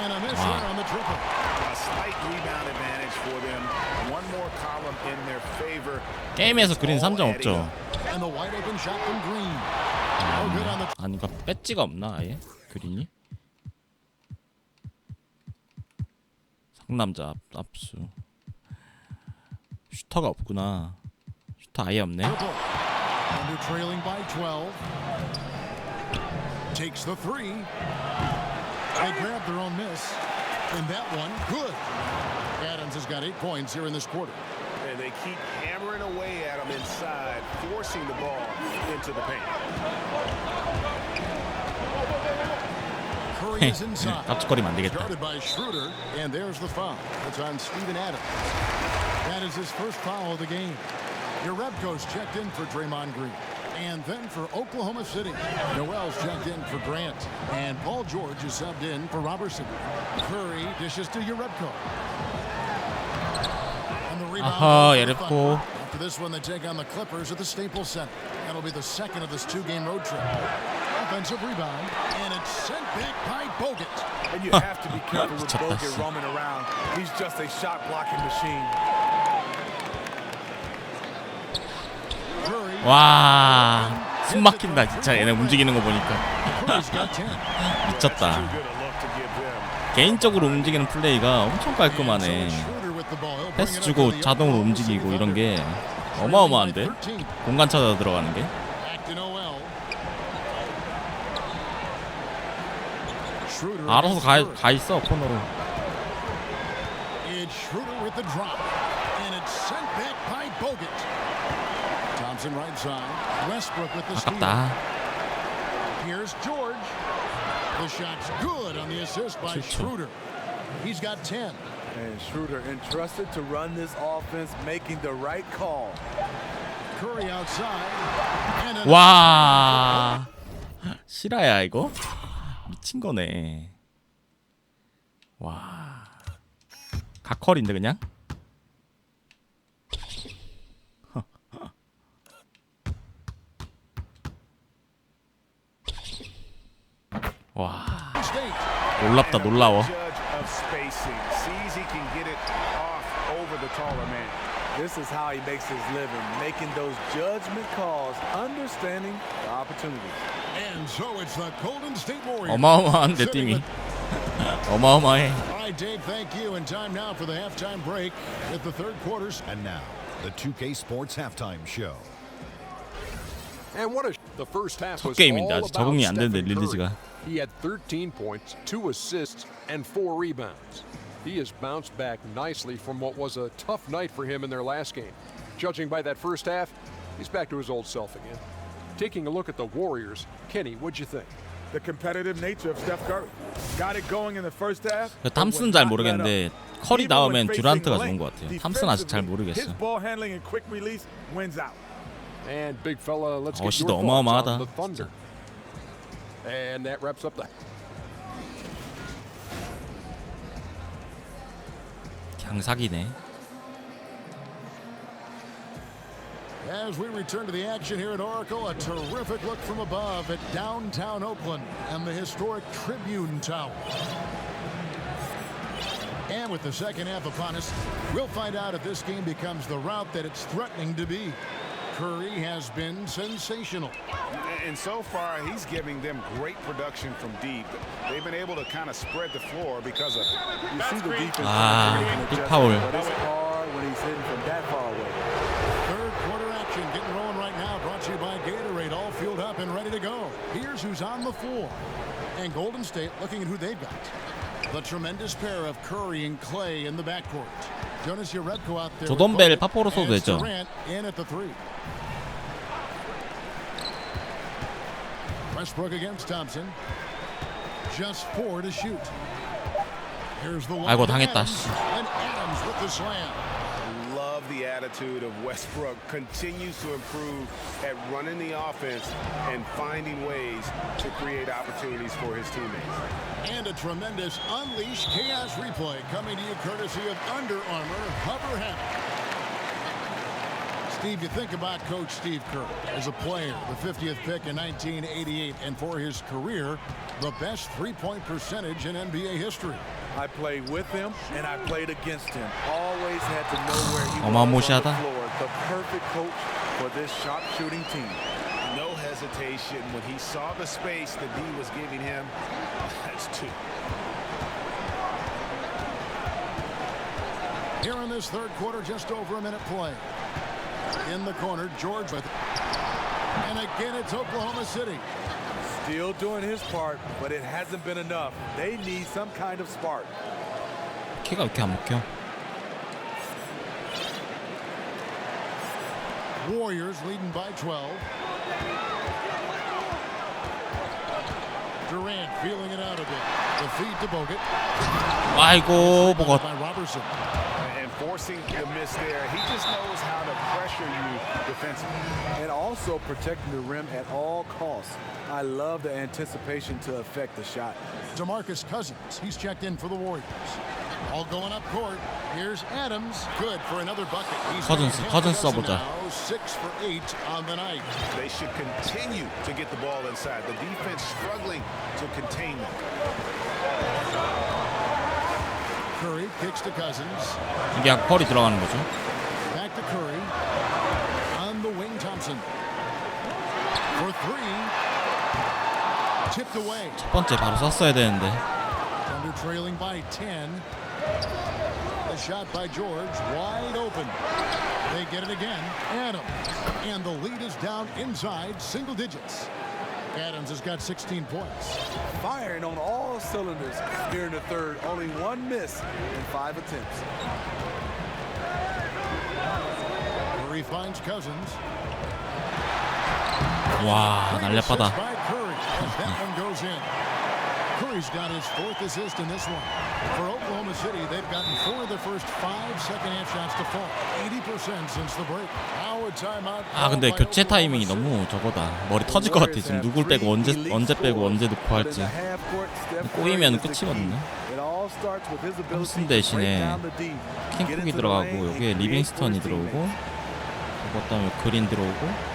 And a miss here on the triple. A slight rebound advantage for them. One more column in their favor. 게임에서 그린 3점 없죠. And the wide open shot from Green. 아니 그러니까 배지가 없나 아예 그린이? 상남자 압수. 슈터가 없구나. 슈터 아예 없네. Under trailing by 12. Takes the 3. They grab their own miss. And that one, good. Adams has got 8 points here in this quarter. And they keep hammering away at him inside, forcing the ball into the paint. Curry is inside. 깝죽거리면 안 되겠다. Started by Schroeder, and there's the foul. It's on Steven Adams. That is his first foul of the game. Jerebko's checked in for Draymond Green. And then for Oklahoma City, Noel's checked in for Grant. And Paul George is subbed in for Robertson. Curry dishes to Jerebko. 아하, 예rebko. After this one, they take on the Clippers at the Staples Center. That'll be the second of this 2-game road trip. Offensive rebound, and it's sent back by Bogut. And you have to be careful with Bogut roaming around. He's just a shot blocking machine. 와, 숨 막힌다 진짜 얘네 움직이는 거 보니까. 미쳤다. 개인적으로 움직이는 플레이가 엄청 깔끔하네. 패스 주고 자동으로 움직이고 이런 게 어마어마한데? 공간 찾아 들어가는 게. 알아서 가 있어 코너로. 아깝다. Here's George. The shot's good on the assist by Schroeder. He's got 10. And Schroeder entrusted to run this offense, making the right call. Curry outside. 와, 실화야 이거? 미친 거네. 와, 각컬인데 그냥? 와, 놀랍다 놀라워. This is how he makes his living, making those judgment calls, understanding the opportunities. And so it's the Golden State Warriors. 어마어마한데 팀이. 어마어마해. All right, Dave, thank you. And time now for the halftime break at the third quarters. And now The 2K Sports halftime show. And what the first half was 게임인데 all 아직 적응이 안 about 되는데 Stephen Curry. 릴리즈가. He had 13 points, 2 assists, and 4 rebounds. He has bounced back nicely from what was a tough night for him in their last game. Judging by that first half, he's back to his old self again. Taking a look at the Warriors, Kenny, what'd you think? The competitive nature of Steph Curry. Got it going in the first half. 탐슨 잘 모르겠는데 커리 나오면 듀란트가 좋은 것 같아요. 탐슨 아직 잘 모르겠어. His ball handling and quick release wins out. And big fella, let's get 어시도 your thoughts 어마어마하다. on the Thunder. And that wraps up the 강사기네. As we return to the action here at Oracle, a terrific look from above at downtown Oakland and the historic Tribune Tower. And with the second half upon us, we'll find out if this game becomes the route that it's threatening to be. Curry has been sensational. And so far, he's giving them great production from deep. They've been able to kind of spread the floor because of it. You see the defense. 빅 파울. But it's hard when he's hitting from that far away. Third quarter action getting rolling right now, brought to you by Gatorade, all fueled up and ready to go. Here's who's on the floor. And Golden State looking at who they've got. The tremendous pair of Curry and Clay in the backcourt. Jonas Jerebko out there. 조던벨 파포로 써도 되죠. Durant in at the 3. Westbrook against Thompson. Just 4 to shoot. Here's the one. 아이고 당했다. And Adams with the slam. Love the attitude of Westbrook. Continues to improve at running the offense and finding ways to create opportunities for his teammates. And a tremendous Unleash Chaos replay coming to you courtesy of Under Armour Hover Hammock. Steve, you think about Coach Steve Kerr as a player, the 50th pick in 1988, and for his career, the best three-point percentage in NBA history. I played with him and I played against him. Always had to know where he was on the 어마무시하다. floor. The perfect coach for this sharpshooting team. No hesitation when he saw the space that D was giving him. That's 2. Here in this third quarter, just over a minute play. In the corner, George with, and again it's Oklahoma City. Still doing his part, but it hasn't been enough. They need some kind of spark. 키가 왜 이렇게 안 먹혀? Warriors leading by 12. Durant feeling it out a bit. The feed to Bogut. 아이고 보고. By Robertson. And forcing the miss there. He just knows how to pressure you defensively. And also protecting the rim at all costs. I love the anticipation to affect the shot. DeMarcus Cousins, he's checked in for the Warriors. All going up court. Here's Adams, good for another bucket. He's 커즌스 써보자. now 6 for 8 on the night. They should continue to get the ball inside. The defense struggling to contain them. Curry kicks to Cousins. 이게 펄이 들어가는 거죠. Back to Curry. On the wing, Thompson. For 3. Tipped away. 첫 번째 바로 쐈어야 되는데. Thunder trailing by 10. The shot by George, wide open. They get it again. Adams. And the lead is down inside single digits. Adams has got 16 points. Firing on all cylinders here in the third. Only one miss in 5 attempts. Curry finds Cousins. 와 날렵하다. By Curry. That one goes in. Curry's got his 4th assist in this one. For Oklahoma City, they've gotten 4 of the first 5 second-half shots to fall. 80% since the break. Now a timeout. 아 근데 교체 타이밍이 너무 저거다. 머리 터질 것 같아 지금. 누굴 빼고 언제 빼고 언제 넣고 할지. 꼬이면 끝이거든요. 톰슨 대신에 킹쿡이 들어가고 여기에 리빙스턴이 들어오고 그다음에 그린 들어오고.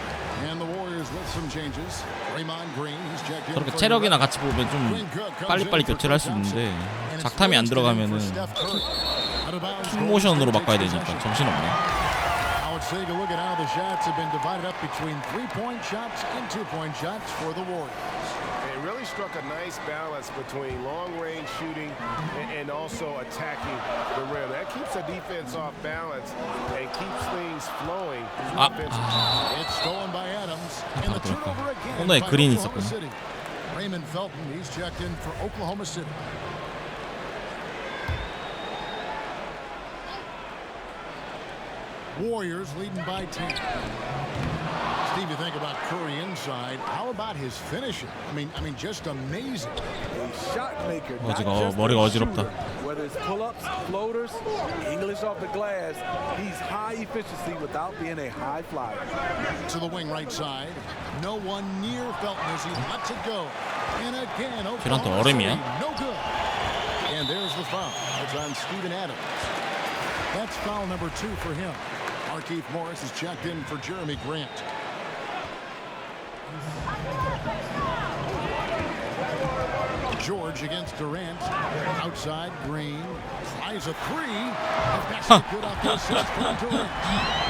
그렇게 체력이나 같이 보면 좀 빨리빨리 교체를 할 수 있는데 작탐이 안 들어가면은 킥 모션으로 바꿔야 되니까 정신없네. Let's take a look at how the shots have been divided up between 3-point shots and 2-point shots for the Warriors. It really struck a nice balance between long-range shooting and also attacking the rim. That keeps the defense off balance and keeps things flowing. It's stolen by Adams, and the turnover again 오늘 by 그린이 Oklahoma 있었거든. City. Raymond Felton, he's checked in for Oklahoma City. Warriors leading by 10. Steve, you think about Curry inside. How about his finishing? I mean, just amazing. A shot maker, not 어지가 just 머리가 a 어지럽다. shooter. Whether it's pull-ups, floaters, English off the glass, he's high efficiency without being a high flyer. To the wing right side. No one near Felton as he lets it go. And again, 걔한테 Oklahoma 얼음이야? City, no good. And there's the foul. It's on Steven Adams. That's foul number 2 for him. Markieff Morris is checked in for Jeremy Grant. George against Durant. Outside, Green. Tries a 3. That's good off the assist from Durant.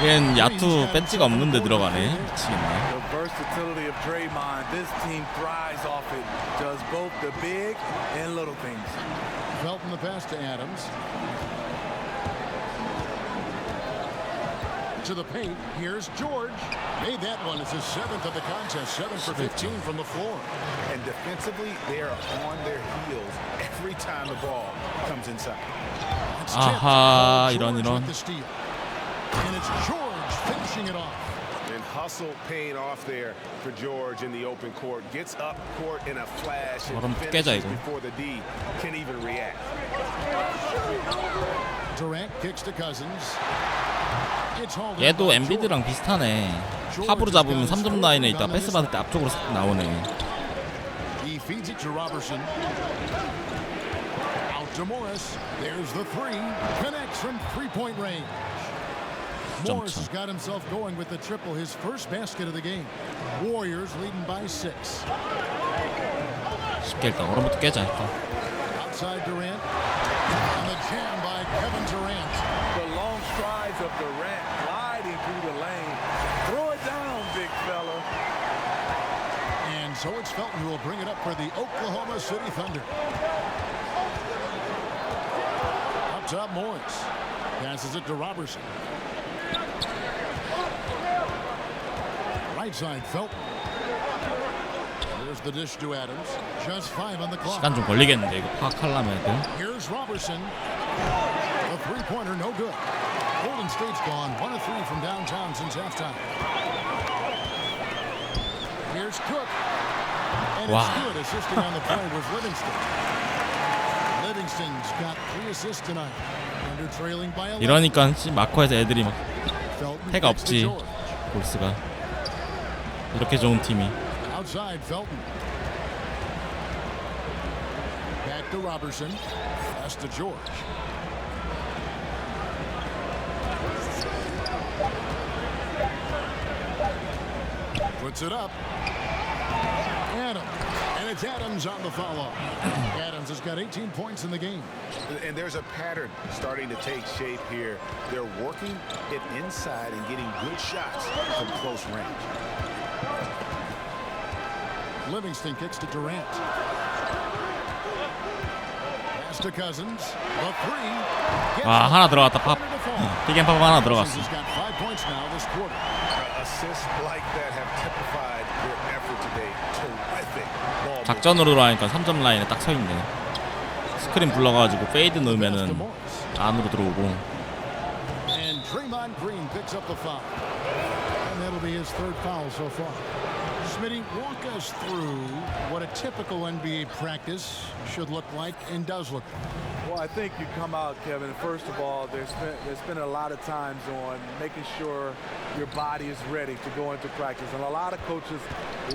얘는 야투 배지가 없는데 들어가네. 미치겠네. The versatility of Draymond, this team thrives off it. Does both the big and little things. Felton the pass to Adams. To the paint. Here's George. Made that one. It's his 7th of the contest. 7 for 15 from the floor. And defensively, they are on their heels every time the ball comes inside. 아하, George 이런. with the steal. And it's George finishing it off. And hustle paying off there for George in the open court. Gets up court in a flash and 얼음 깨자, finishes 이거. before the D can even react. Durant kicks to Cousins. 얘도 엔비드랑 비슷하네. 탑으로 잡으면 3점 라인에 있다 패스 받을 때 앞쪽으로 싹 나오네. He feeds it to Robertson. Out to Morris. There's the 3. Connects from 3-point range. Morris has got himself going with the triple, his first basket of the game. Warriors leading by 6. 쉽게 일단 얼음부터 깨자. 일단. Outside Durant. And the jam by Kevin Durant. The long strides of Durant gliding through the lane. Throw it down, big fella. And so it's Felton who will bring it up for the Oklahoma City Thunder. Up top, Morris. Passes it to Robertson. Right side, Felton. There's the dish to Adams. Just 5 on the clock. 시간 좀 걸리겠는데 이거 파악하려면 애들. Here's Robertson. The three-pointer, no good. Golden State's gone 1 of 3 from downtown since halftime. Here's Cook. And Wow. it's good. Assisting on the play was Livingston. Livingston's got 3 assists tonight. Under trailing by 11. 이러니까 마커에서 애들이 막 Felton 해가 kicks to 없지. George. 골스가 이렇게 좋은 팀이. Outside, Felton. Back to Robertson. Pass to George. Puts it up. Adams. And it's Adams on the follow. Adams has got 18 points in the game. And there's a pattern starting to take shape here. They're working it inside and getting good shots from close range. Livingston kicks to Durant. Pass to Cousins. The 3. 와 하나 들어갔다 팝. 픽앤팝 하나 들어갔어. Cousins has got 5 points now this quarter. Assists like that have typified their effort today. Terrific ball. 작전으로 하니까 3점 라인에 딱 서 있네. 스크린 불러가지고 페이드 넣으면은 안으로 들어오고. And Draymond Green picks up the foul. And that'll be his 3rd foul so far. Smitty, walk us through what a typical NBA practice should look like and does look like. Well, I think you come out, Kevin. First of all, there's been a lot of times on making sure your body is ready to go into practice. And a lot of coaches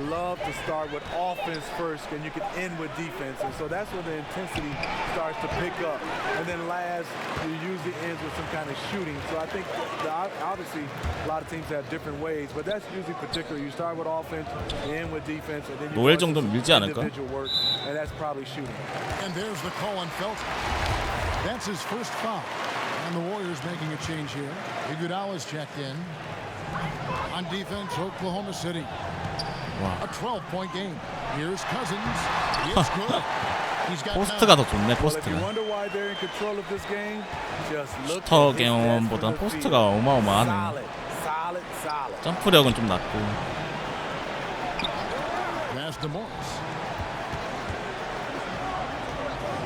love to start with offense first, and you can end with defense. And so that's where the intensity starts to pick up. And then last, you usually ends with some kind of shooting. So I think obviously a lot of teams have different ways, but that's usually particular. You start with offense, you end with defense, and then you 노엘 정도는 밀지 않을까? individual work, and that's probably shooting. And there's the call on Felton. That's his first foul. And the Warriors making a change here. Iguodala's checked in. On defense, Oklahoma City. 와. A 12-point game. Here's Cousins. It's good. He's got 포스트가 더 좋네. Well, if you 포스트가. wonder why they're in control of this game, just look 슈터 at his 경험보다 stats from the 포스트가 field. 어마어마하네. Solid. 점프력은 좀 낮고. pass to Morris.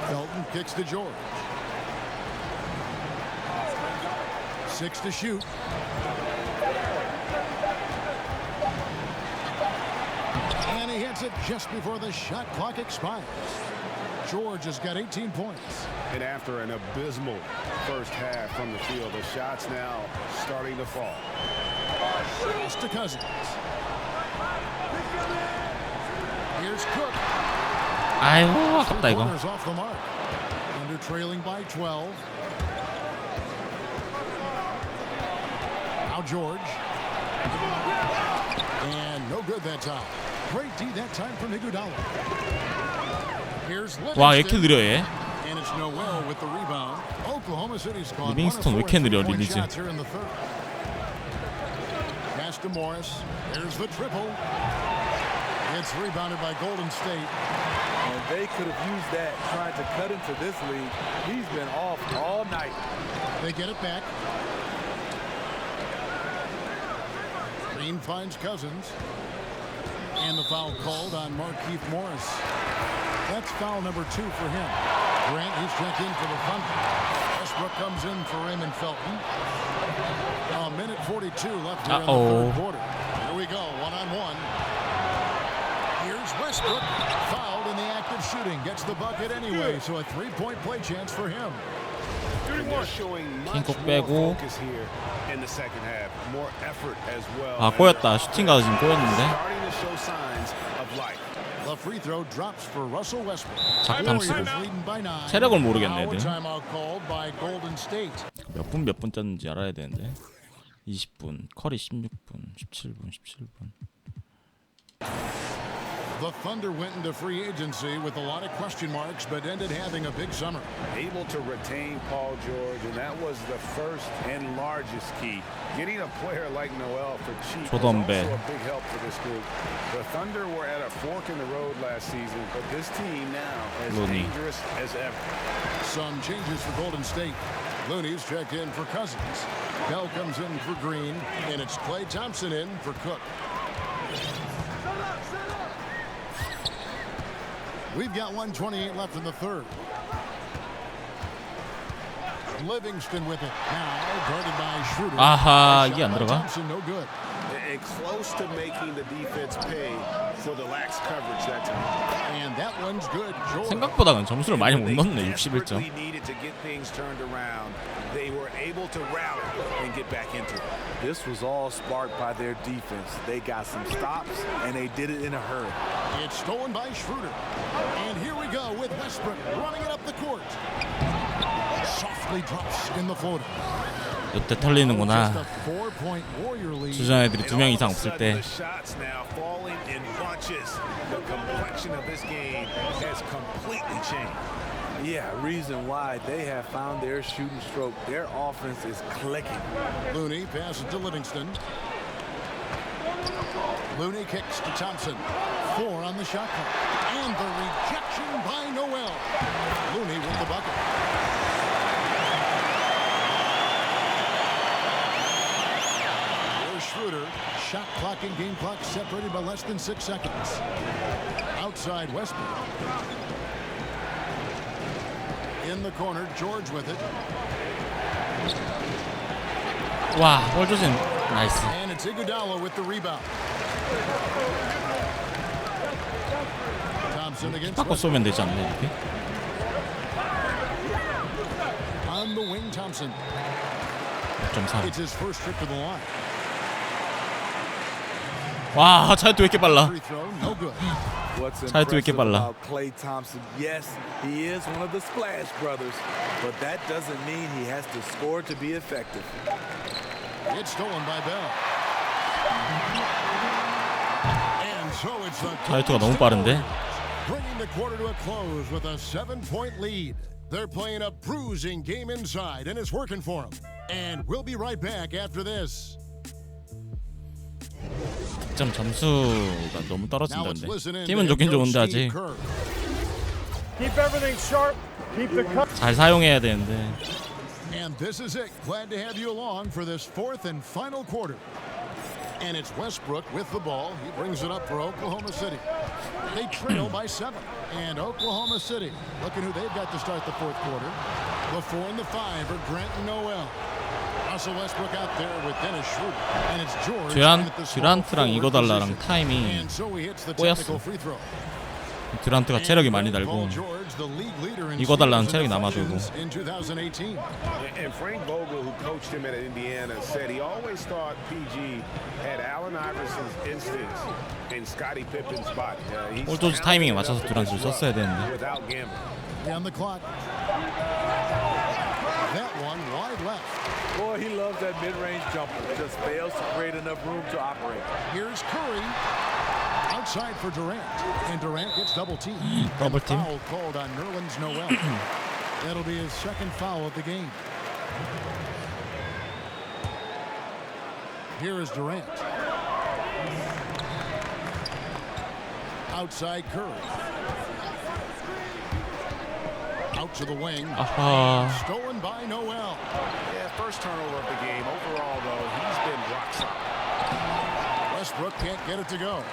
Felton kicks to George. 6 to shoot. And he hits it just before the shot clock expires. George has got 18 points. And after an abysmal first half from the field, the shots now starting to fall. Pass to Cousins. Here's Cook. 아이고 아깝다 이거. Corners off the mark. Under trailing by 12. Now George. And no good that time. Great D that time from Iguodala. Here's 와 왜 이렇게 Livingston. 느려 얘? And it's Noel with the rebound. Oklahoma City's gone 리빙스턴 왜 이렇게 느려 릴리즈? shots here in the third. Pass to Morris. There's the triple. It's rebounded by Golden State. And they could have used that trying to cut into this lead. He's been off all night. They get it back. Green finds Cousins. And the foul called on Markieff Morris. That's foul number 2 for him. Grant, he's checked in for the Thunder. Westbrook comes in for Raymond Felton. A minute 42 left here in the third quarter. Here we go, one-on-one. Here's Westbrook, fouled in the act of shooting. Gets the bucket anyway, so a 3-point play chance for him. They're showing much 킹콕 more 빼고. focus here in the second half. More effort as well. 아 꼬였다. 슈팅 가서 지금 꼬였는데. Starting to show signs of life. The free throw drops for Russell Westbrook. 작담 쓰고. Warriors leading by 9. 체력을 모르겠네 Now a 애들. timeout called by Golden State. 몇 분 짰는지 알아야 되는데. 20분, 커리 16분, 17분, 17분. The Thunder went into free agency with a lot of question marks, but ended having a big summer. Able to retain Paul George, and that was the first and largest key. Getting a player like Noel for cheap was also 조던배. a big help for this group. The Thunder were at a fork in the road last season, but this team now as 로니. dangerous as ever. Some changes for Golden State. Looney's checked in for Cousins. Bell comes in for Green, and it's Klay Thompson in for Cook. We've got 1:28 left in the third. Livingston with it. Now guarded by Schroeder. 아하, Shot 이게 안 by 들어가? Thompson, no good. And close to making the defense pay for the lax coverage that time. And that one's good. George. 생각보다는 점수를 많이 못 They 넣네. desperately 61점. needed to get things turned around. They were able to rally and get back into it. This was all sparked by their defense. They got some stops, and they did it in a hurry. It's stolen by Schroeder. And here we go with Westbrook running it up the court. Softly drops in the floater. 이때 Just 털리는구나. a 4-point Warrior lead. 주전 애들이 2명 이상 없을 때. The shots now falling in bunches. The complexion of this game has completely changed. Yeah, reason why they have found their shooting stroke. Their offense is clicking. Looney passes to Livingston. Looney kicks to Thompson. 4 on the shot clock. And the rejection by Noel. Looney with the bucket. There's Schroeder. Shot clock and game clock separated by less than 6 seconds. Outside Westbrook. In the corner, George with it. 와, 볼 조심. 나이스. And it's Iguodala with the rebound. Thompson against 바꿔 쏘면 되지 않나 이렇게? on the wing. Thompson. 6.3. It's his first trip to the line. 와, 차이도 왜 이렇게 빨라? Free throw, no good. What's 차이도 왜 이렇게 impressive 빨라? about Klay Thompson? Yes, he is one of the Splash Brothers, but that doesn't mean he has to score to be effective. It's stolen by Bell. And so it's the 차이트가 너무 빠른데? bringing the quarter to a close with a 7-point lead. They're playing a bruising game inside, and it's working for them. And we'll be right back after this. 득점 점수가 너무 떨어진다는데. 팀은 좋긴 좋은데 아직 Keep everything sharp. Keep the cut. 잘 사용해야 되는데. And this is it. Glad to have you along for this fourth and final quarter. And it's Westbrook with the ball. He brings it up for Oklahoma City. They trail by 7. And Oklahoma City, looking who they've got to start the fourth quarter. The 4 and the 5 are Grant and Noel. Russell Westbrook out there with Dennis Schroeder. And it's George. 듀란트랑 이거달라랑 타임이 꼬였어. 듀란트가 체력이 많이 달고 이거달라는 체력이 남아들고. And Frank Vogel, who coached him at Indiana, said he always thought PG had Allen Iverson's instincts and Scottie Pippen's body. 폴 조지 타이밍에 맞춰서 듀란트를 썼어야 되는데. Without gambling. On the clock. That one wide left. Boy, he loves that mid-range jumper. Just fails to create enough room to operate. Here's Curry. Outside for Durant. And Durant gets double teamed. Double team. Foul called on Nerlens Noel. That'll be his second foul of the game. Here is Durant. Outside Curry. Out to the wing. Stolen by Noel. Yeah, first turnover of the game. Overall, though, he's been rock solid. Westbrook can't get it to go.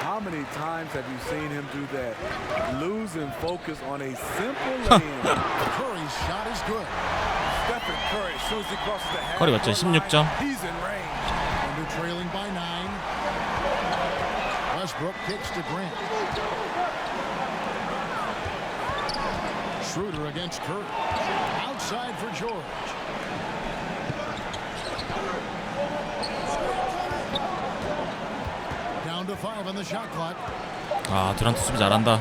How many times have you seen him do that? Losing focus on a simple lane. Curry's shot is good. Stephen Curry, as soon as he crosses the half 커리 맞죠? 16점. he's in range. And they're trailing by 9. Westbrook kicks to Grant. Schroeder against Curry. Outside for George. Down to 5 on the shot clock. 아, 듀란트 수비 잘한다.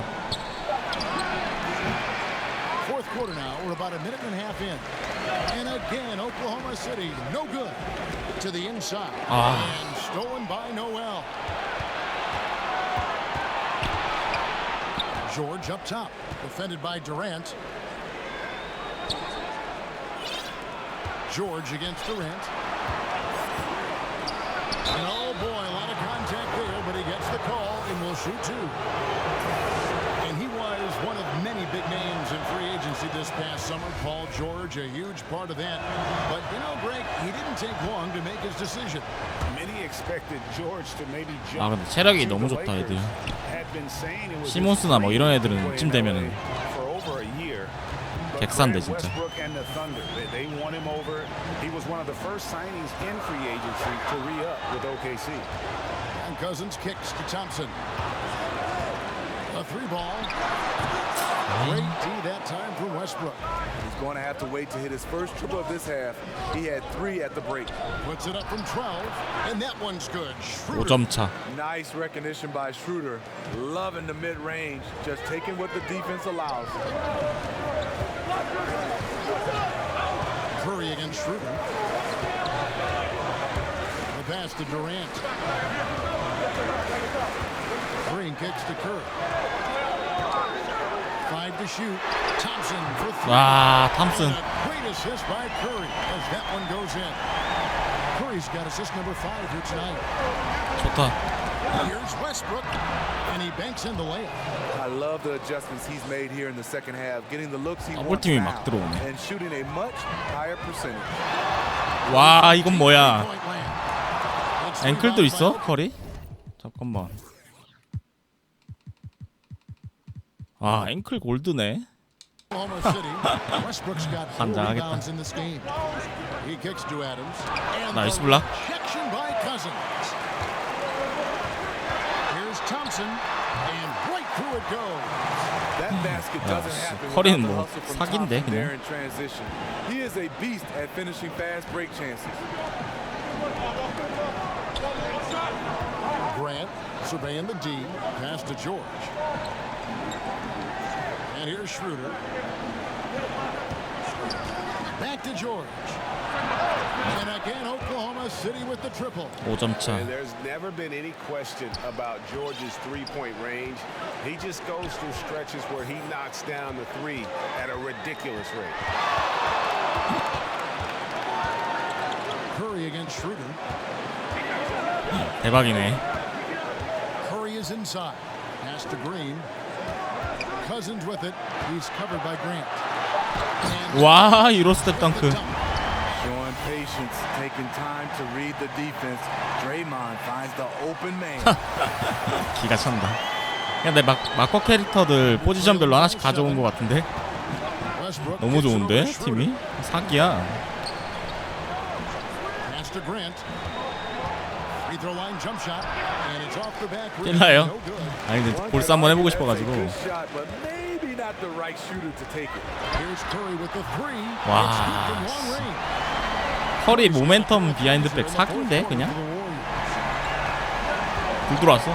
Fourth quarter now. We're about a minute and a half in. And again, Oklahoma City, no good. To the inside. And stolen by Noel. George up top. Defended by Durant. George against Durant. And oh boy, a lot of contact there, but he gets the call and will shoot 2. And he was one of many big names in free agency this past summer. Paul George, a huge part of that. But you know, Greg, he didn't take long to make his decision. Many expected George to maybe jump. 아, 근데 체력이 너무 좋다 애들. 시몬스나 뭐 이런 애들은 이쯤 되면은 객산데 진짜. They won him over. He was one of the first signings in free agency to re-up with OKC. And Cousins kicks to Thompson. A 3-ball. Great D that time from Westbrook. He's going to have to wait to hit his first triple of this half. He had 3 at the break. Puts it up from 12, and that one's good. 5점 차. Nice recognition by Schroeder. Loving the mid-range, just taking what the defense allows. Curry against Schroeder. The pass to Durant. Green kicks to Curry. 5 to shoot. Thompson for 3. 와, 탐슨. Great assist by Curry as that one goes in. Curry's got assist number 5 here tonight. 좋다. Here's Westbrook, and he banks in the layup. I love the adjustments he's made here in the second half, getting the looks he wants 더블팀이 now, 막 들어오네. and shooting a much higher percentage. 와, 이건 뭐야? 앵클도 있어? 커리? 잠깐만. 아, 앵클 골드네. 환장하겠다. 나이스 블락. That basket doesn't happen 커리는 without the 뭐 hustle from 사기인데 Thompson there 그냥. in transition. He is a beast at finishing fast break chances. Grant surveying the D, pass to George. And here's Schroeder. Back to George. And again, Oklahoma City with the triple. 5점 차. And there's never been any question about George's three-point range. He just goes through stretches where he knocks down the three at a ridiculous rate. Curry against Schroeder. 대박이네. Curry is inside. Pass to Green. Cousins with it. He's covered by Grant. 와, 유로 스텝 덩크. Showing patience, taking time to read the defense. Draymond finds the open man. 기가 찬다. 그냥 내 마커 캐릭터들 포지션별로 하나씩 가져온 것 같은데. 너무 좋은데 팀이? 사기야. Pass to Grant. Free throw line jump shot, and it's off the back. 찔러요. No good. 아니 근데 볼스 한번 해보고 싶어가지고. Not the right shooter to take it. Here's Curry with the three. 와. It's deep from long range. 커리 모멘텀 비하인드백 사기인데 그냥. 불 들어왔어.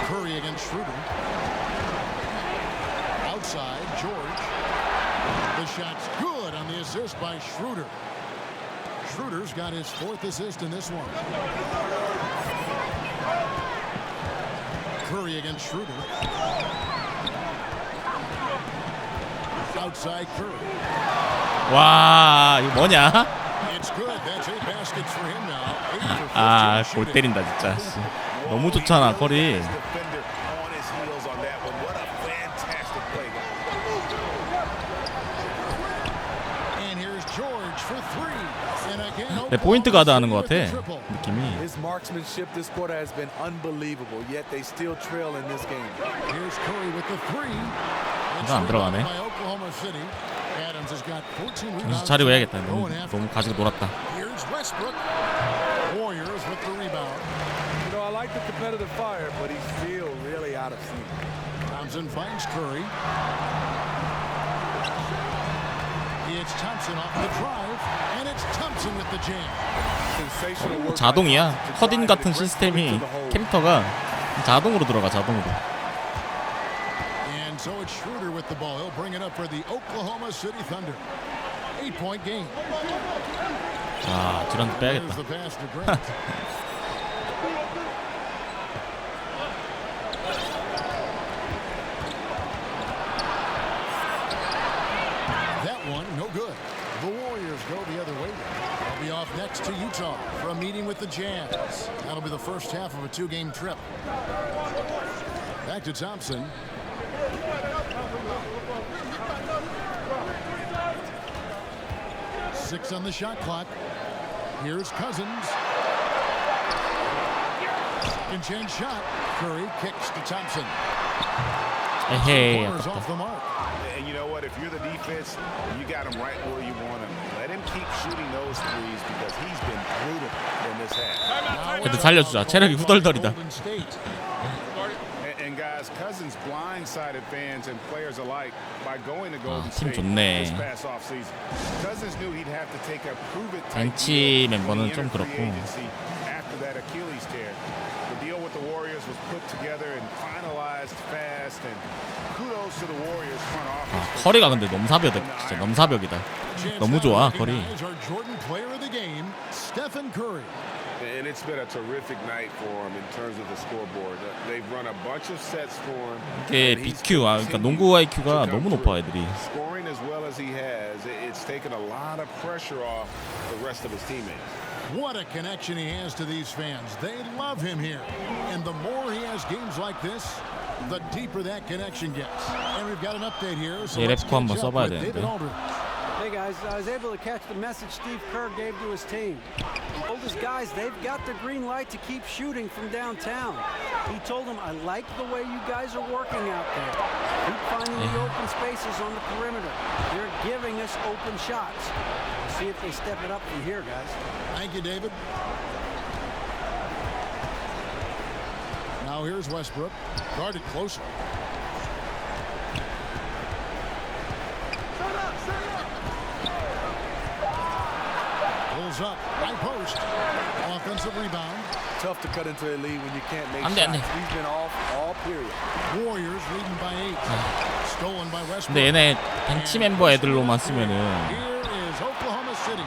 Curry against Schroeder. Outside, George. The shot's good on the assist by Schroeder. Schroeder's got his 4th assist in this one. Curry against Schroeder. Outside Curry. 와, 이거 뭐냐? It's good. That's 8 baskets for him now. 8 for 15 아, 골 shooting. 때린다 진짜. 씨. 너무 좋잖아 커리. Defender on his heels on that one. What a fantastic play. And here's George for 3. And again, 네, 포인트 가드 하는 것 같아. Oklahoma City with the triple. 느낌이. His marksmanship this quarter has been unbelievable, yet they still trail in this game. Here's Curry with the 3. 이거 안 들어가네. By Oklahoma City. Adams has got 14 정신 rebounds. 차리고 해야겠다. 너무 Going after. 가지고 놀았다. Here's Westbrook. Warriors with the rebound. You know, I like the competitive fire, but he's still really out of sync. Thompson finds Curry. It's Thompson off the drive, and it's Thompson with the jam. Sensational work. 자동이야. 커딘 같은 시스템이 캐릭터가 자동으로 들어가 자동으로. And so it's Schroeder with the ball. He'll bring it up for the Oklahoma City Thunder. 8-point game. 아, 듀란트 There's 빼야겠다. the pass to Grant. That one, no good. The Warriors go the other way. They'll be off next to Utah for a meeting with the Jazz. That'll be the first half of a 2-game trip. Back to Thompson. Six on the shot clock. Here's Cousins. Second chance shot. Curry kicks to Thompson. 에헤이, Corners off 아깝다. the mark. And you know what? If you're the defense, you got him right where you want him. Let him keep shooting those threes because he's been brutal in this half. 애들 살려주자. 체력이 후덜덜이다. Golden State. And guys, Cousins blindsided fans and players alike by going to Golden 팀 State 좋네. this past offseason. Cousins knew he'd have to take a prove-it type 벤치 deal 멤버는 when he 좀 entered free 그렇고. agency after that Achilles tear. The deal with the Warriors was put together and finalized fast, and kudos to the Warriors front office. 아, 커리가 근데 넘사벽이다. 진짜 넘사벽이다. 너무 좋아 커리. Our Jordan player of the game, Stephen Curry. And it's been a terrific night for him in terms of the scoreboard. They've run a bunch of sets for him. 이게 BQ, 그러니까 농구 IQ가 너무 높아 애들이. Scoring as well as he has, it's taken a lot of pressure off the rest of his teammates. What a connection he has to these fans. They love him here. And the more he has games like this, the deeper that connection gets. And we've got an update here. So let's 예레프코 한번 catch up 써봐야 with David 되는데. Aldridge. Hey guys, I was able to catch the message Steve Kerr gave to his team. He told his guys they've got the green light to keep shooting from downtown. He told them, I like the way you guys are working out there. Keep finding the open spaces on the perimeter. They're giving us open shots. We'll see if they step it up from here, guys. Thank you, David. Now here's Westbrook, guarded closer. Pulls up, high post, offensive rebound. tough to cut into a lead when you can't make 안 돼, 안 돼. shots. He's been off all period. Warriors leading by 8. Stolen by Westbrook. 근데 얘네 벤치 멤버 애들로만 쓰면은 Here is Oklahoma City.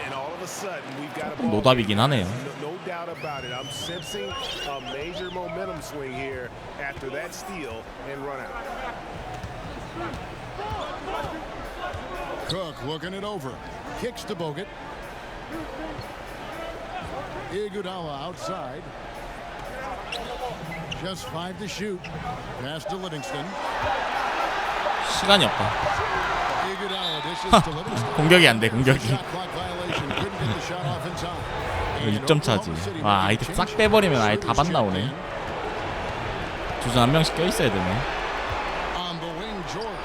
And all of a sudden, we've got a 조금 ball 노답이긴 game. 하네요. No doubt about it. I'm sensing a major momentum swing here after that steal and run out. Cook looking it over. Kicks to Bogut. Iguodala outside. Just 5 to shoot. Pass to Livingston. 시간이 없다. Iguodala dishes to Livingston. 공격이 안 돼, 공격이. Shot clock violation. Couldn't get the shot off in time. And 6점 차지. Oklahoma City 와, making 아이들 싹 changes 빼버리면 to 아예 the 다 반 나오네. champion. 주전 한 명씩 껴 있어야 되네. On the wing, George.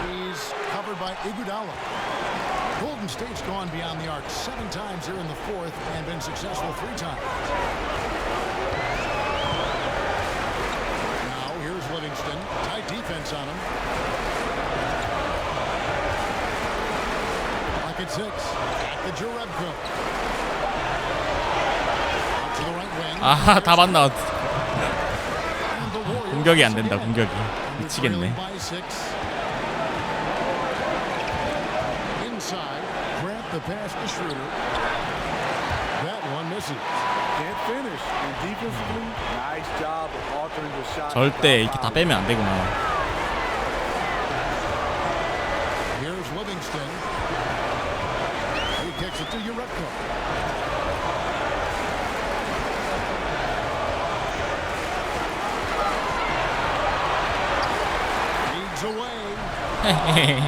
He's covered by Iguodala. Golden State's gone beyond the arc 7 times here in the fourth and been successful 3 times. Now here's Livingston. Tight defense on him. Pocket 6. At the Jerebko. Out to the right wing. 아, 다 반 나왔어. And the Warriors 공격이 안 된다, 공격이. trailing 미치겠네. by 6. Inside, grab the pass to Schroeder. That one misses. Can't finish. And defensively, nice job of altering the shot. 절대 이렇게 다 빼면 안 되구나. Here's Livingston. He kicks it to Jerebko. Leads away.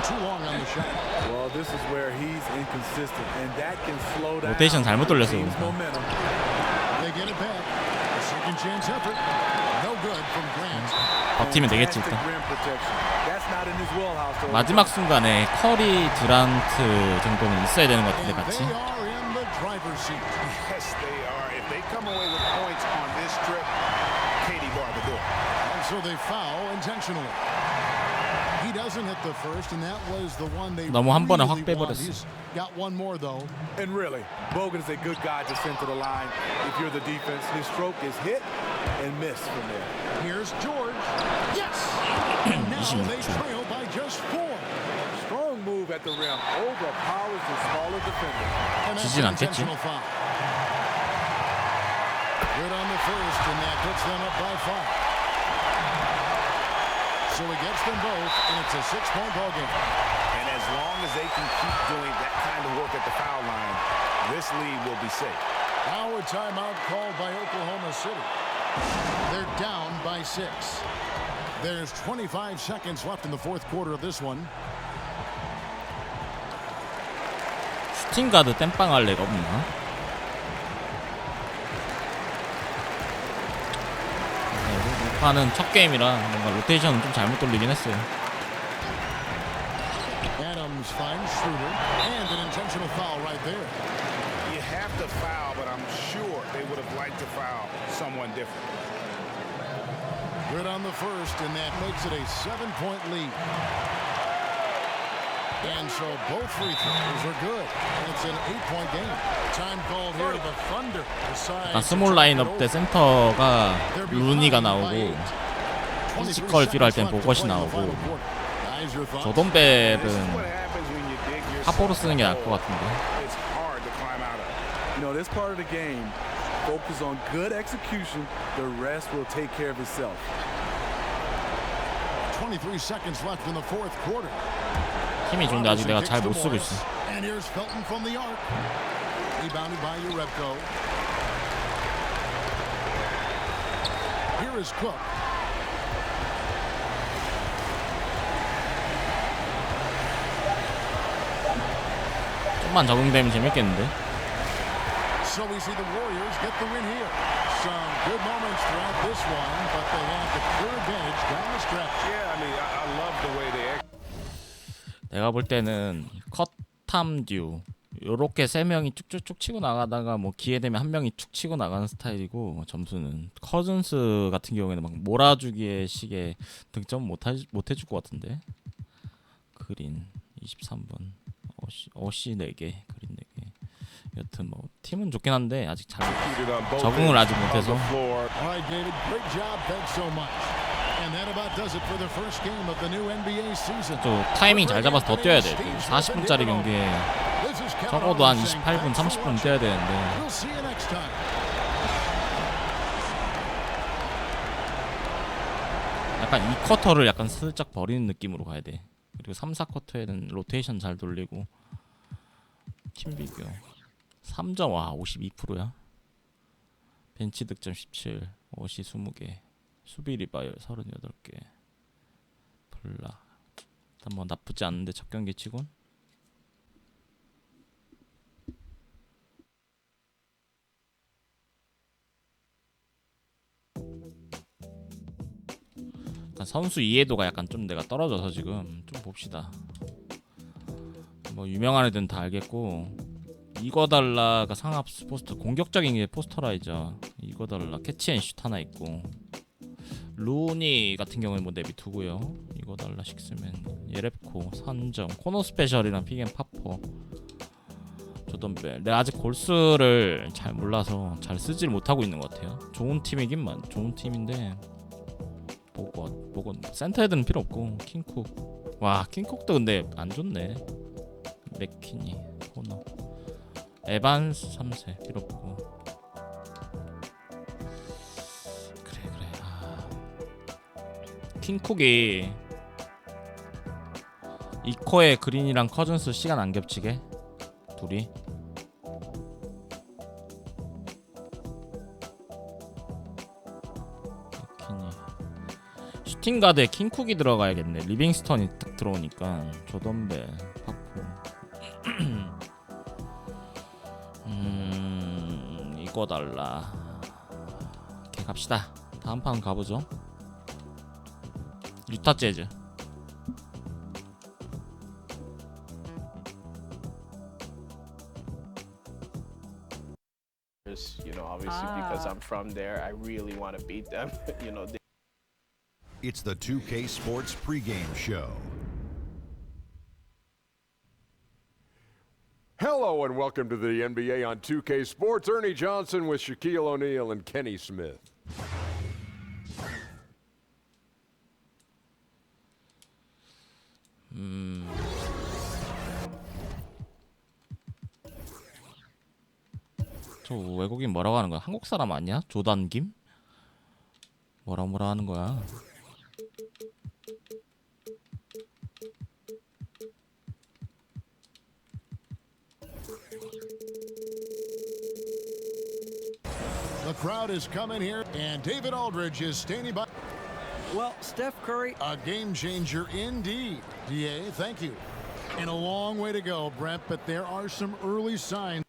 Too long on the shot. Well, this is where he's inconsistent, and that can slow down 로테이션 잘못 돌렸어. the team's momentum. They get it back. A second chance effort. No good from Grant. 버티면 되겠지 Fantastic 일단. rim protection. That's not in his wheelhouse, though. 마지막 순간에 커리, 듀란트 정도는 있어야 되는 것 같은데 And 같이. they are in the driver's seat. Yes, they are. If they come away with points on this trip, Katie barred the door. And so they foul intentionally. He doesn't hit the first, and that was the one they 너무 한 번에 really 확 빼버렸어. want. He's got one more though. And really, Bogut is a good guy to send to the line. If you're the defense, his stroke is hit and miss from there. Here's George. Yes. And now they 26초. trail by just 4. Strong move at the rim. Overpowers the smaller defender. And that's 지진 an 않겠지? intentional foul. Good on the first, and that puts them up by 5. So he gets them both, and it's a 6-point ball game. And as long as they can keep doing that kind of work at the foul line, this lead will be safe. Now a timeout called by Oklahoma City. They're down by 6. There's 25 seconds left in the fourth quarter of this one. 슈팅 가드 땜빵 할 애가 없나? 루카는 첫 게임이라 뭔가 로테이션은 좀 잘못 돌리긴 했어요. Adams finds Schroeder, and an intentional foul right there. You have to foul, but I'm sure they would have liked to foul someone different. Good on the first, and that makes it a 7-point lead. And so both free throws are good. And it's an 8-point game. Time called here. The Thunder decide. 아까 스몰 라인업 때 센터가 루니가 나오고 피지컬 필요할 땐 보것이 나오고 조던벨은 하포로 쓰는 게 나을 것 같은데. It's hard to climb out of. You know, this part of the game, focus on good execution. The rest will take care of itself. 23 seconds left in the fourth quarter. 힘이 좋은데 아직 내가 잘 못 쓰고 있어. And here's Felton from the arc. Rebounded by Jerebko. Here is Cook. 좀만 적응되면 재밌겠는데. So we see the Warriors get the win here. Some good moments throughout this one, but they have the clear advantage down the stretch. Yeah, I mean, I love the way they 내가 볼 때는 컷탐듀 요렇게 세 명이 쭉쭉쭉 치고 나가다가 뭐 기회 되면 한 명이 쭉 치고 나가는 스타일이고 점수는 커즌스 같은 경우에는 막 몰아주기의 식의 득점 못 해줄 것 같은데. 그린 23번 어시 4개 그린 4개 여튼 뭐 팀은 좋긴 한데 아직 잘 적응을 아직 못해서. All right, David, great job. Thanks so much. And that about does it for the first game of the new NBA season. 또 타이밍 잘 잡아서 더 뛰어야 돼. 40분짜리 경기에 적어도 한 28분, 30분 뛰어야 되는데. We'll see you next time. 약간 2쿼터를 약간 슬쩍 버리는 느낌으로 가야 돼. 그리고 3, 4쿼터에는 로테이션 잘 돌리고. 팀 비교 3점 와 52%야. 벤치 득점 17, 어시 20개, 수비 리바이어 38개. 블락. 일단 뭐 나쁘지 않은데 첫 경기 치곤. 선수 이해도가 약간 좀 내가 떨어져서 지금 좀 봅시다. 뭐 유명한 애들은 다 알겠고, 이거달라가 상합 포스터, 공격적인 게 포스터라이저. 이거달라 캐치앤슛 하나 있고, 루니 같은 경우는 뭐 내비두고요. 이거달라 식스맨, 예랩코, 선점, 코너 스페셜이랑 픽앤 파퍼, 조던벨. 내가 아직 골스를 잘 몰라서 잘 쓰질 못하고 있는 것 같아요. 좋은 팀이긴만 좋은 팀인데 보건 센터 헤드는 필요 없고. 킹쿡, 와 킹쿡도 근데 안 좋네. 맥키니, 코너, 에반스 3세 필요 없고. 그래. 킹쿡이 이코에 그린이랑 커즌스 시간 안 겹치게 둘이. 슈팅가드에 킹쿡이 들어가야겠네. 리빙스턴이 딱 들어오니까. 조던벨, 파포. 이거 달라. 오케이, 갑시다. 다음 판 가보죠. 유타 재즈. You know, obviously because I'm from there, I really want to beat them. You know. It's the 2K Sports pregame show. Hello and welcome to the NBA on 2K Sports. Ernie Johnson with Shaquille O'Neal and Kenny Smith. 저 외국인 뭐라고 하는 거야? 한국 사람 아니야? 조단김? 뭐라 하는 거야? The crowd is coming here, and David Aldridge is standing by. Well, Steph Curry, A game changer indeed. DA, thank you. And a long way to go, Brent, but there are some early signs.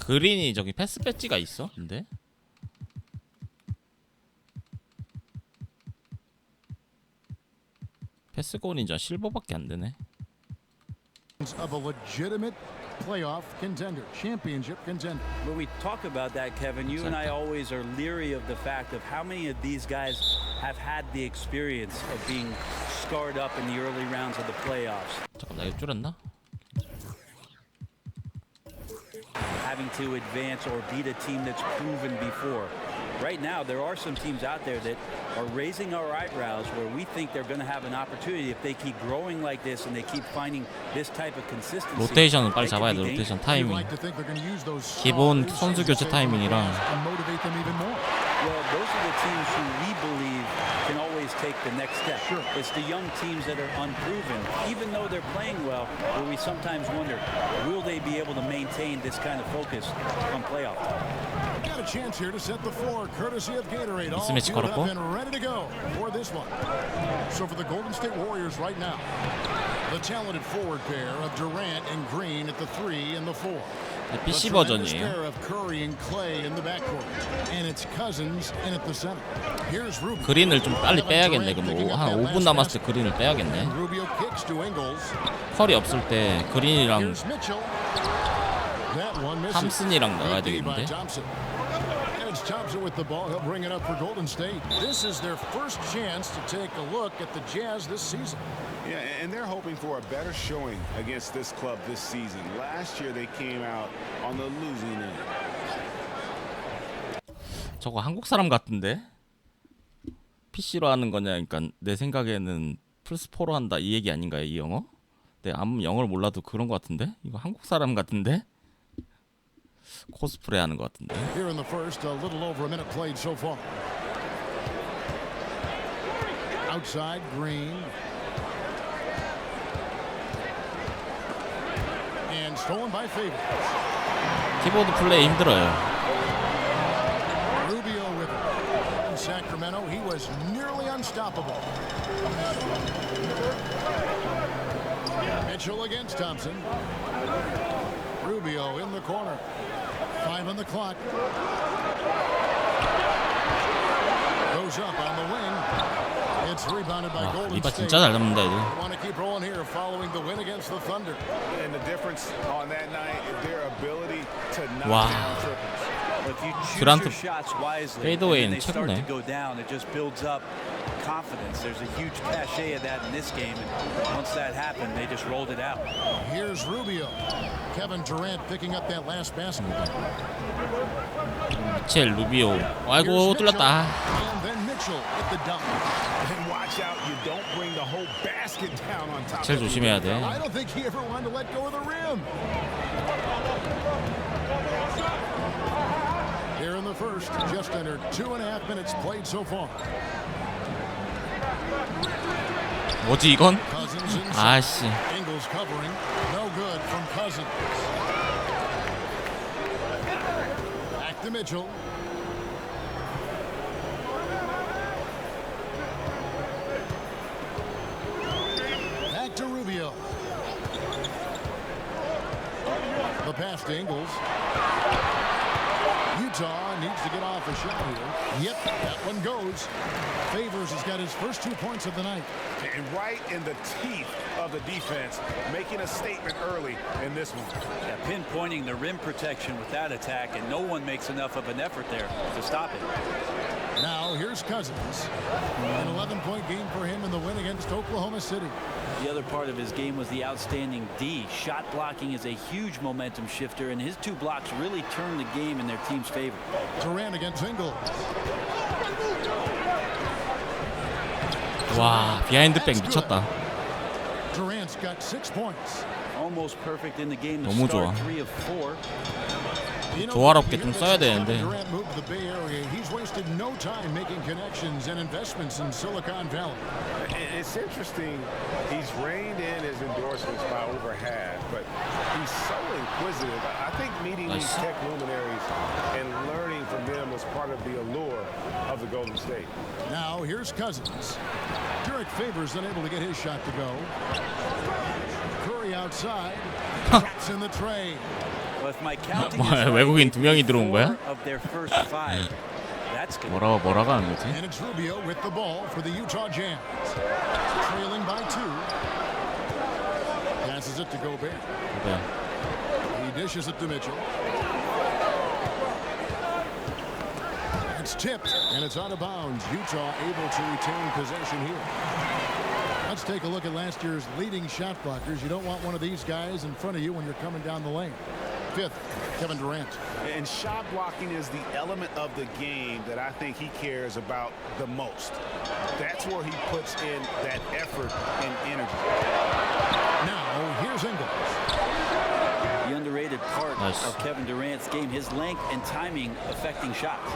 그린이 저기 패스 배지가 있어? 근데 패스골인자 실버밖에 안 되네. Of a legitimate playoff contender, championship contender. When we talk about that, Kevin, you and I always are leery of the fact of how many of these guys have had the experience of being scarred up in the early rounds of the playoffs. 잠깐 나 이거 줄였나? Having to advance or beat a team that's proven before. Right now, there are some teams out there that are raising our eyebrows where we think they're going to have an opportunity if they keep growing like this and they keep finding this type of consistency. 로테이션은 빨리 잡아야 돼. 로테이션 타이밍. 기본 선수 교체 타이밍이랑. Well, those are the teams who we believe can always take the next step. Sure. It's the young teams that are unproven, even though they're playing well, where we sometimes wonder, will they be able to maintain this kind of focus on playoff time? Got a chance here to set the floor, courtesy of Gatorade. All 미스매치 queued up 걸었고. and ready to go for this one. So for the Golden State Warriors right now, the talented forward pair of Durant and Green at the 3 and the 4. PC 버전이에요. 그린을 좀 빨리 빼야겠네. 그럼 한 5분 남았을 때 그린을 빼야겠네. 컬이 없을 때 그린이랑 탐슨이랑 나가야 되겠는데. It's Thompson with the ball. He'll bring it up for Golden State. This is their first chance to take a look at the Jazz this season. Yeah, and they're hoping for a better showing against this club this season. Last year they came out on the losing end. 저거 한국 사람 같은데? PC로 하는 거냐? 그러니까 내 생각에는 플스4로 한다 이 얘기 아닌가요? 이 영어? 내가 아무 영어를 몰라도 그런 거 같은데? 이거 한국 사람 같은데? 코스프레 하는 거 같은데. Here in the first, a little over a minute played so far. Outside, Green. And stolen by Favors. 키보드 플레이 힘들어요. Rubio with it. In Sacramento, he was nearly unstoppable. Mitchell against Thompson. Rubio in the corner. 5 on the clock. Goes up on the wing. It's rebounded by Golden 리바 State. 진짜 잘 잡는다 얘들. Want to keep rolling here following the win against the Thunder. And the difference on that night is their ability to knock Wow. down triples. If you choose 듀란트 your shots wisely, and 페이드웨이는 then they start 최고네. to go down, it just builds up confidence. There's a huge cachet of that in this game, and once that happened, they just rolled it out. Here's Rubio. Kevin Durant picking up that last basket. 미첼 루비오. 아이고 Here's Mitchell. 뚫렸다. And then Mitchell with the dunk. And watch out, you don't bring the whole basket down on top. 미첼 조심해야 돼. I don't think he ever wanted to let go of the rim. Here in the first, just under 2.5 minutes played so far. 뭐지 이건? Cousins inside. 아씨. Ingles covering. No good from Cousins. Back to Mitchell. Back to Rubio. The pass to Ingles. Utah needs to get off a shot here. Yep, that one goes. Favors has got his first 2 points of the night. And right in the teeth of the defense, making a statement early in this one. Yeah, pinpointing the rim protection with that attack, and no one makes enough of an effort there to stop it. Now here's Cousins. An 11-point game for him in the win against Oklahoma City. The other part of his game was the outstanding D. Shot blocking is a huge momentum shifter, and his 2 blocks really turned the game in their team's favor. Durant against Ingles. 와 비하인드백 미쳤다. Durant's got 6 points. Almost perfect in the game to 너무 start 좋아. 3 of 4. 조화롭게 좀 써야 되는데. Durant moved to the Bay Area. He's wasted no time making connections and investments in Silicon Valley. It's interesting. He's reined in his endorsements by over half, but he's so inquisitive. I think meeting these tech luminaries and learning from them was part of the allure of the Golden State. Now here's Cousins. Derek Favors unable to get his shot to go. Curry outside. Traps in the tray. Well, if my counting 뭐야, is 외국인 right, 2명이 들어온 거야? of their first 5. That's good. 뭐라고 하는 거지? And it's Rubio with the ball for the Utah Jazz. Trailing by 2. Passes it to Gobert. 네. He dishes it to Mitchell. It's tipped, and it's out of bounds. Utah able to retain possession here. Let's take a look at last year's leading shot blockers. You don't want one of these guys in front of you when you're coming down the lane. 5th, Kevin Durant. And shot blocking is the element of the game that I think he cares about the most. That's where he puts in that effort and energy. Now, here's Ingles. The underrated part of Kevin Durant's game, his length and timing affecting shots.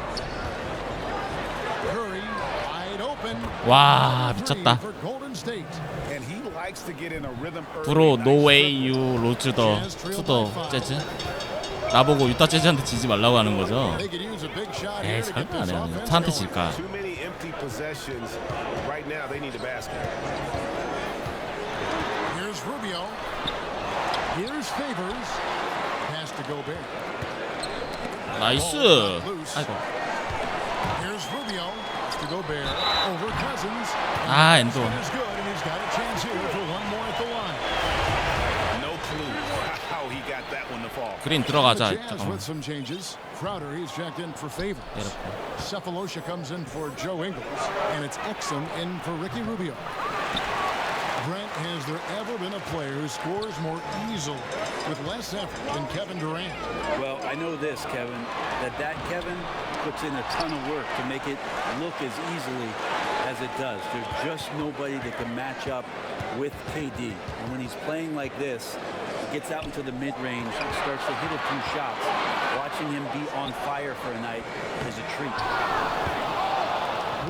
Curry wide open. 와 미쳤다. For Golden State. And he likes to get in a rhythm early. 브로 노웨이 유 로즈 더 투더 재즈. 나보고 유타 재즈한테 지지 말라고 하는 거죠. 에이 설마 안 해요. 유타한테 질까. Too many empty possessions. Right now they need a basket. Here's Rubio. Here's Favors. Pass to Gobert. 나이스. 아이고. Here's Rubio. To Gobert. Over Cousins. 아 엔도. Is good, and he's got a chance here for one more at the line. No clue how he got that one to fall. 스크린 들어가자. Jazz 잠깐만. with some changes. Crowder, he's checked in for Favors. Cephalosha comes in for Joe Ingles, and it's Exum in for Ricky Rubio. Brent, has there ever been a player who scores more easily with less effort than Kevin Durant? Well, I know this, Kevin, that Kevin puts in a ton of work to make it look as easily as it does. There's just nobody that can match up with KD. And when he's playing like this, he gets out into the mid-range and starts to hit a few shots. Watching him be on fire for a night is a treat.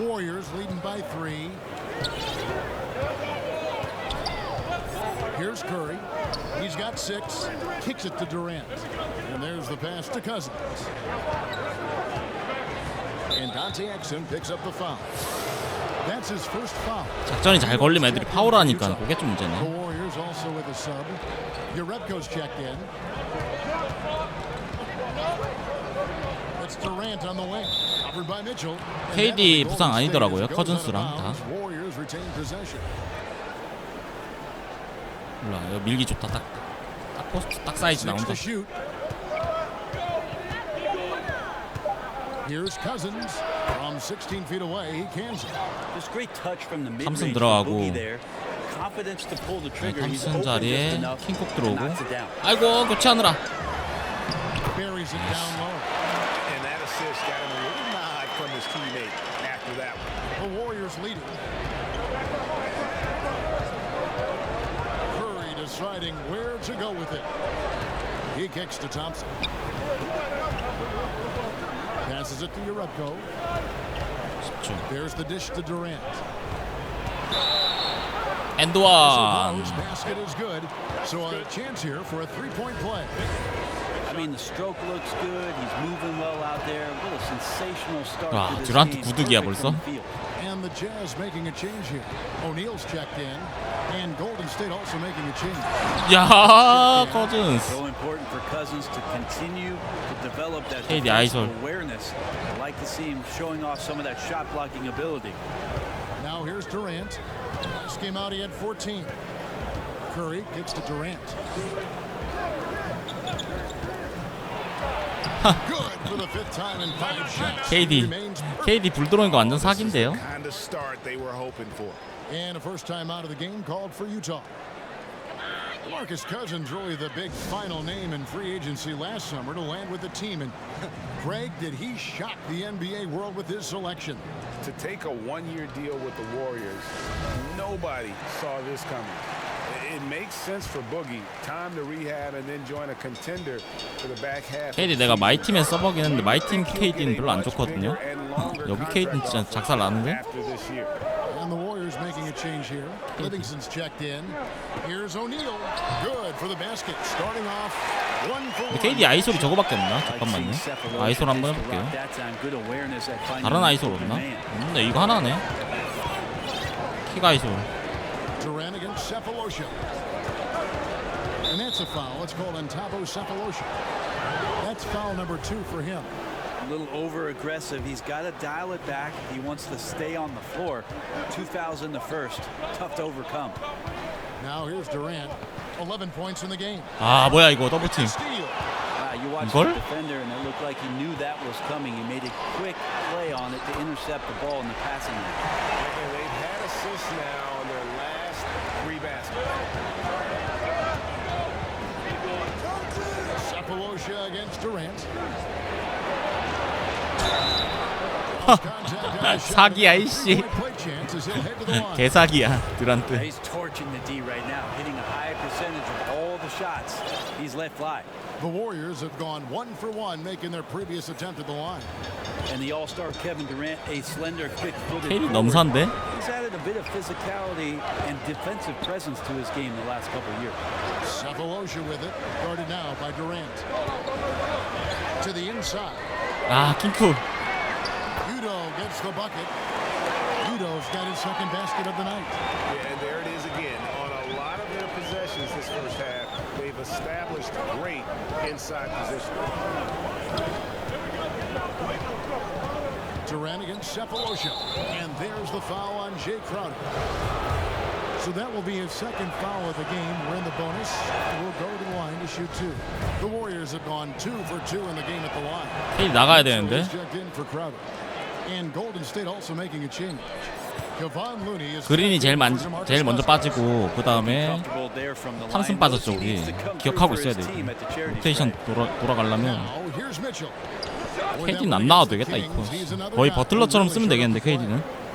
Warriors leading by 3. Here's Curry. He's got 6. Kicks it to Durant. And there's the pass to Cousins. And Dante Exum picks up the foul. That's his first foul. 작전이 잘 걸리면 애들이 파울하니까 그게 좀 The 문제네. Warriors also with a sub. Urebko's checked in. It's Durant on the wing. Covered by Mitchell. KD 부상 아니더라고요. 커즌스랑 다. Warriors retain possession. 몰라. 이거 밀기 좋다. 딱 포스트 딱 사이즈 나온다. Here's Cousins from 16 feet away. He cans it. Just great touch from the 탐슨 mid-range 들어가고. there. Confidence to pull the trigger. He's 탐슨 open 자리에 just enough 킹콕 and 들어오고. knocks it down. 아이고 교체하느라. Buries it down low. And that assist got him a little nod from his teammate after that one. The Warriors leading. Curry deciding where to go with it. He kicks to Thompson. Passes it to Urebko. There's the dish to Durant. And one. Basket is good. So a chance here for a three-point play. I mean, the stroke looks good. He's moving well out there. What a sensational start 와, to this 듀란트 game. 구득이야 Perfect 벌써. from the field. And the Jazz making a change here. O'Neal's checked in. And Golden State also making a change. 야, 커즌스. So important for Cousins to continue to develop that KD defensive 아이솔. awareness. I'd like to see him showing off some of that shot blocking ability. Now here's Durant. Last game out he had 14. Curry gets to Durant. Good for the 5th time in 5 shots. KD 불 들어오는 거 완전 사기인데요. Kind of start they were hoping for. And a first time out of the game called for Utah. Marcus Cousins really the big final name in free agency last summer to land with the team. And Craig, did he shock the NBA world with his selection? To take a one-year deal with the Warriors, nobody saw this coming. It makes sense for Boogie. Time to rehab and then join a contender for the back half. KD 내가 마이 팀에 써보긴 했는데 마이 팀 KD는 별로 안 좋거든요. 여기 KD는 진짜 작살 나는데. And the Warriors making a change here. Livingston's checked in. Here's O'Neal. Good for the basket. Starting off 1 for 1. KD 아이솔이 저거밖에 없나? 잠깐만요. 아이솔 한번 해볼게요. 다른 아이솔 없나? 없네. 이거 하나네. 키가 아이솔. Durant against Cephalosha. And that's a foul. It's called on Tabo Cephalosha. That's foul number 2 for him. A little over aggressive. He's got to dial it back. He wants to stay on the floor. 2 fouls in the first. Tough to overcome. Now here's Durant. 11 points in the game. 아 뭐야 이거 더블팀. You watch 이걸? the defender and it looked like he knew that was coming. He made a quick play on it to intercept the ball in the passing lane. And they've had assists now on their last 3 baskets. Cephalosha against Durant. 사기야 이씨. 개사기야 듀란트. He's torching the D right now, hitting a high percentage of all the shots he's let fly. The Warriors have gone 1 for 1, making their previous attempt at the line. And the all-star Kevin Durant, a slender, quick-footed KD forward. 넘사인데? He's added a bit of physicality and defensive presence to his game the last couple of years. Cephalosha with it, guarded now by Durant. To the inside. 아 킹크. Udo gets the bucket. Udo's got his second basket of the night. Yeah, and there it is again. On a lot of their possessions this first half, they've established great inside position. Durant against Cephalosha. And there's the foul on Jay Crowder. So that will be his second foul of the game. We're in the bonus. We'll go to the line to shoot 2. The Warriors have gone 2 for 2 in the game at the line. 케이디 나가야 되는데. And Golden State also making a change. 그린이 제일 먼저 빠지고 그 다음에 탐슨 빠졌죠 우리. 기억하고 있어야 돼. 로테이션 돌아가려면 KD는 안 나와도 되겠다 이거. 거의 버틀러처럼 쓰면 되겠는데 KD는.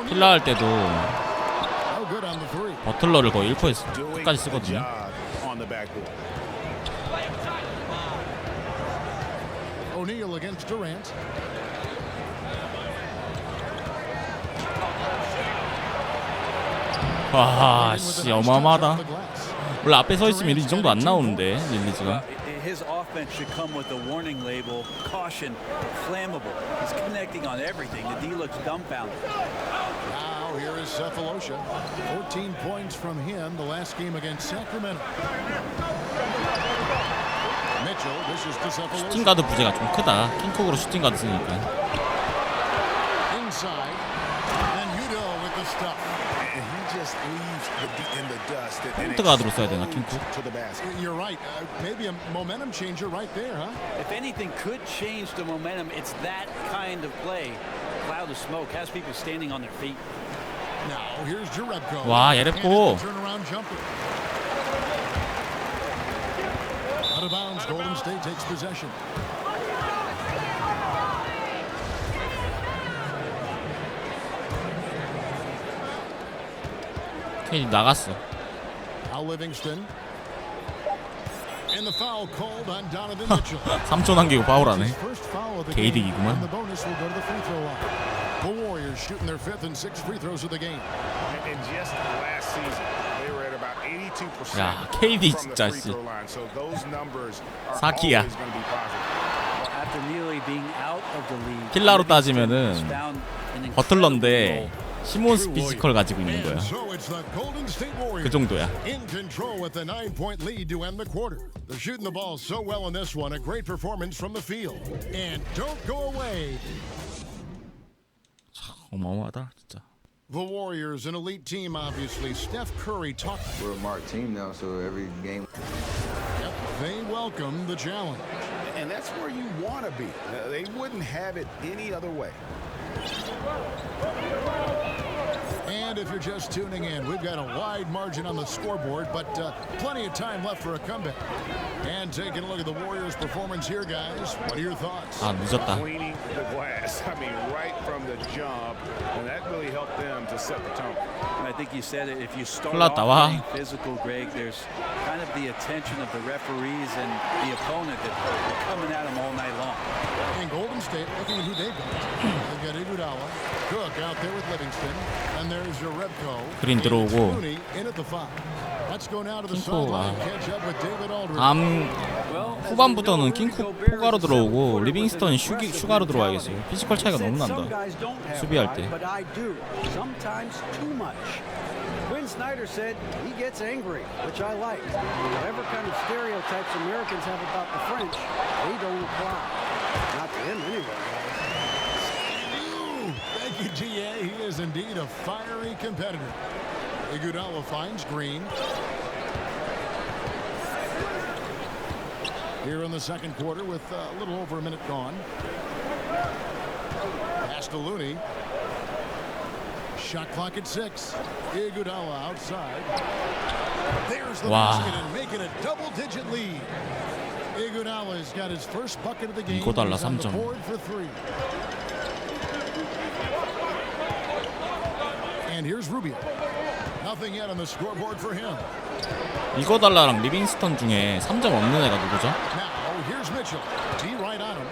힐라 할 때도 버틀러를 거의 1%까지 쓰거든요. O'Neal against Durant. 와, 씨 어마어마하다. 원래 앞에 서 있으면 이 정도 안 나오는데 릴리즈가. His offense should come with a warning label, caution, flammable. He's connecting on everything. The D looks dumbfounded. Now here is Cephalosha. 14 points from him the last game against Sacramento. Mitchell, this is to Cephalosha. 슈팅 가드 부재가 좀 크다. 킹콕으로 슈팅 가드 쓰니까. Inside. And Udo with the stuff. And he just leaves in the dust. 포인트 가드로 써야 되나 킹콕? You're right. Maybe a momentum changer right there, huh? If anything could change the momentum, it's that kind of play. Cloud of smoke has people standing on their feet. Now here's Jerebko. 와, 예레코. Turnaround jumper. Out of bounds. Golden State takes possession. 케이디 나갔어. Al Livingston. And the foul called on Donovan Mitchell. 3초 남기고 파울하네. First foul of the 개이득이구만. game. And the bonus will go to the free throw line. The Warriors shooting their 5th and 6th free throws of the game. And just last season, they were at about 82% 야, KD from the 진짜 free 씨. throw line. So those numbers are 사기야. always going to be positive. After nearly being out of the league, 킬라로 따지면은 버틀러인데 시몬스 피지컬 가지고 있는 거야. 그 정도야. In control with a 9-point lead to end the quarter. They're shooting the ball so well in this one. A great performance from the field. And don't go away. 어마어마하다 진짜. The Warriors, an elite team, obviously. Steph Curry talked. We're a marked team now, so every game. Yep, they welcome the challenge. And that's where you want to be. They wouldn't have it any other way. And if you're just tuning in, we've got a wide margin on the scoreboard, but plenty of time left for a comeback. And taking a look at the Warriors' performance here, guys. What are your thoughts? 아, 늦었다. Cleaning the glass. I mean, right from the jump, and that really helped them to set the tone. I think you said it. If you start 흘렀다, off 와. being physical, Greg, there's kind of the attention of the referees and the opponent that are coming at them all night long. And Golden State, looking at who they've got. They've got Iguodala, Cook out there with Livingston, and there's Jerebko. 그린 들어오고. In at the 5. Let's go now to the 킹코, sideline. Catch up with David Aldridge. 다음 후반부터는 킹콕 포가로 들어오고 리빙스턴이 슈가로 들어와야겠어요. 피지컬 차이가 너무 난다. 수비할 때. But I do. Sometimes too much. Quinn Snyder said he gets angry, which I like. Whatever kind of stereotypes Americans have about the French, they don't apply. Not to him anyway. Thank you, G.A. He is indeed a fiery competitor. Iguodala finds Green. Here in the second quarter with a little over a minute gone. Pass to Looney. Shot clock at 6. Iguodala outside. There's the basket and making a double-digit lead. Iguodala's got his first bucket of the game. 이거달라 He's on the 3점. board for 3. And here's Rubio. Nothing yet on the scoreboard for him. 이거달라랑 리빙스턴 중에 3점 없는 애가 누구죠? Now here's Mitchell. T right on him.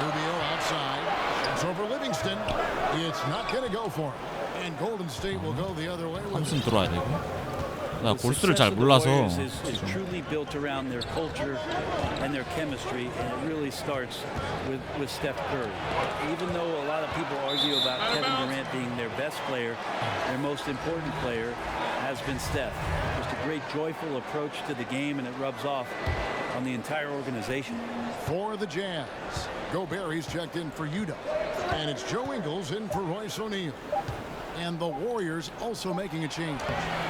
Rubio outside. It's over Livingston. It's not going to go for him. And Golden State will go the other way. 탐슨 들어와야 되고. 나 골수를 잘 몰라서. is truly built around their culture and their chemistry, and it really starts with Steph Curry. Even though a lot of people argue about Kevin Durant being their best player, their most important player has been Steph. Just a great joyful approach to the game, and it rubs off on the entire organization. For the Jazz, Gobert's checked in for Utah, and it's Joe Ingles in for Royce O'Neal. And the Warriors also making a change.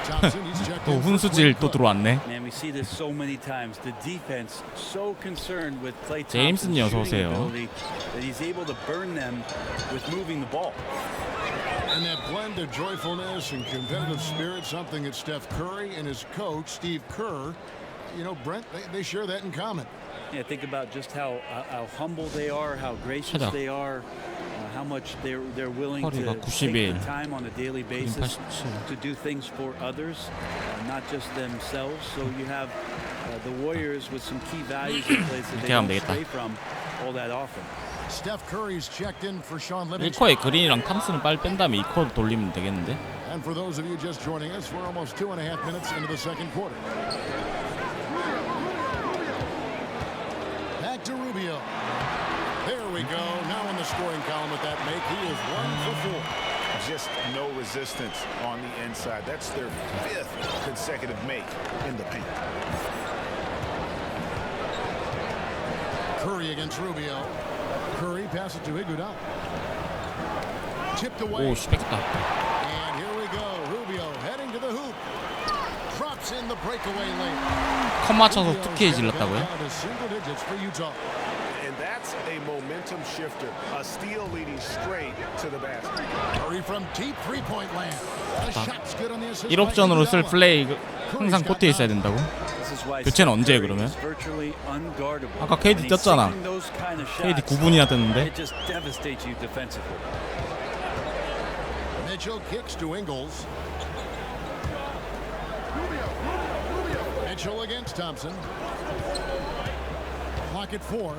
Thompson, he's checked 또 in for 훈수질 또 Quinn Cook. 들어왔네. Man, we see this so many times. The defense so concerned with Klay 제임스님 Thompson's 어서 shooting 오세요. ability that he's able to burn them with moving the ball. And that blend of joyfulness and competitive spirit, something that Steph Curry and his coach, Steve Kerr, you know, Brent, they share that in common. Yeah, think about just how humble they are, how gracious 찾아. they are, how much they're willing to 허리가 take 91, the time on a daily basis 87. to do things for others, not just themselves. So you have the Warriors with some key values in place that they 이렇게 하면 don't 되겠다. stray from all that often. Steph Curry's checked in for Sean Livingston. 1쿼에 그린이랑 탐슨을 빨리 뺀 다음에 2쿼 돌리면 되겠는데? And for those of you just joining us, we're almost 2.5 minutes into the second quarter. Back to Rubio. There we go. Now in the scoring column with that make, he is 1 for 4. Just no resistance on the inside. That's their 5th consecutive make in the paint. Curry against Rubio. Curry passes to Iguodala. Tipped away. 오, 씨, 뺏겼다. And here we go. Rubio heading to the hoop. Drops in the breakaway lane. 컷 맞춰서 2K 질렀다고요? Down to single digits for Utah. And that's a momentum shifter. A steal leading straight to the basket. Curry from deep three-point land. The shot's good on the assist. 1옵션으로 쓸 플레이 항상 코트에 있어야 된다고? 교체는 언제 해 그러면? 아까 KD 떴잖아. KD 9분이나 떴는데. Mitchell kicks to Ingles. Mitchell against Thompson. Clock at 4.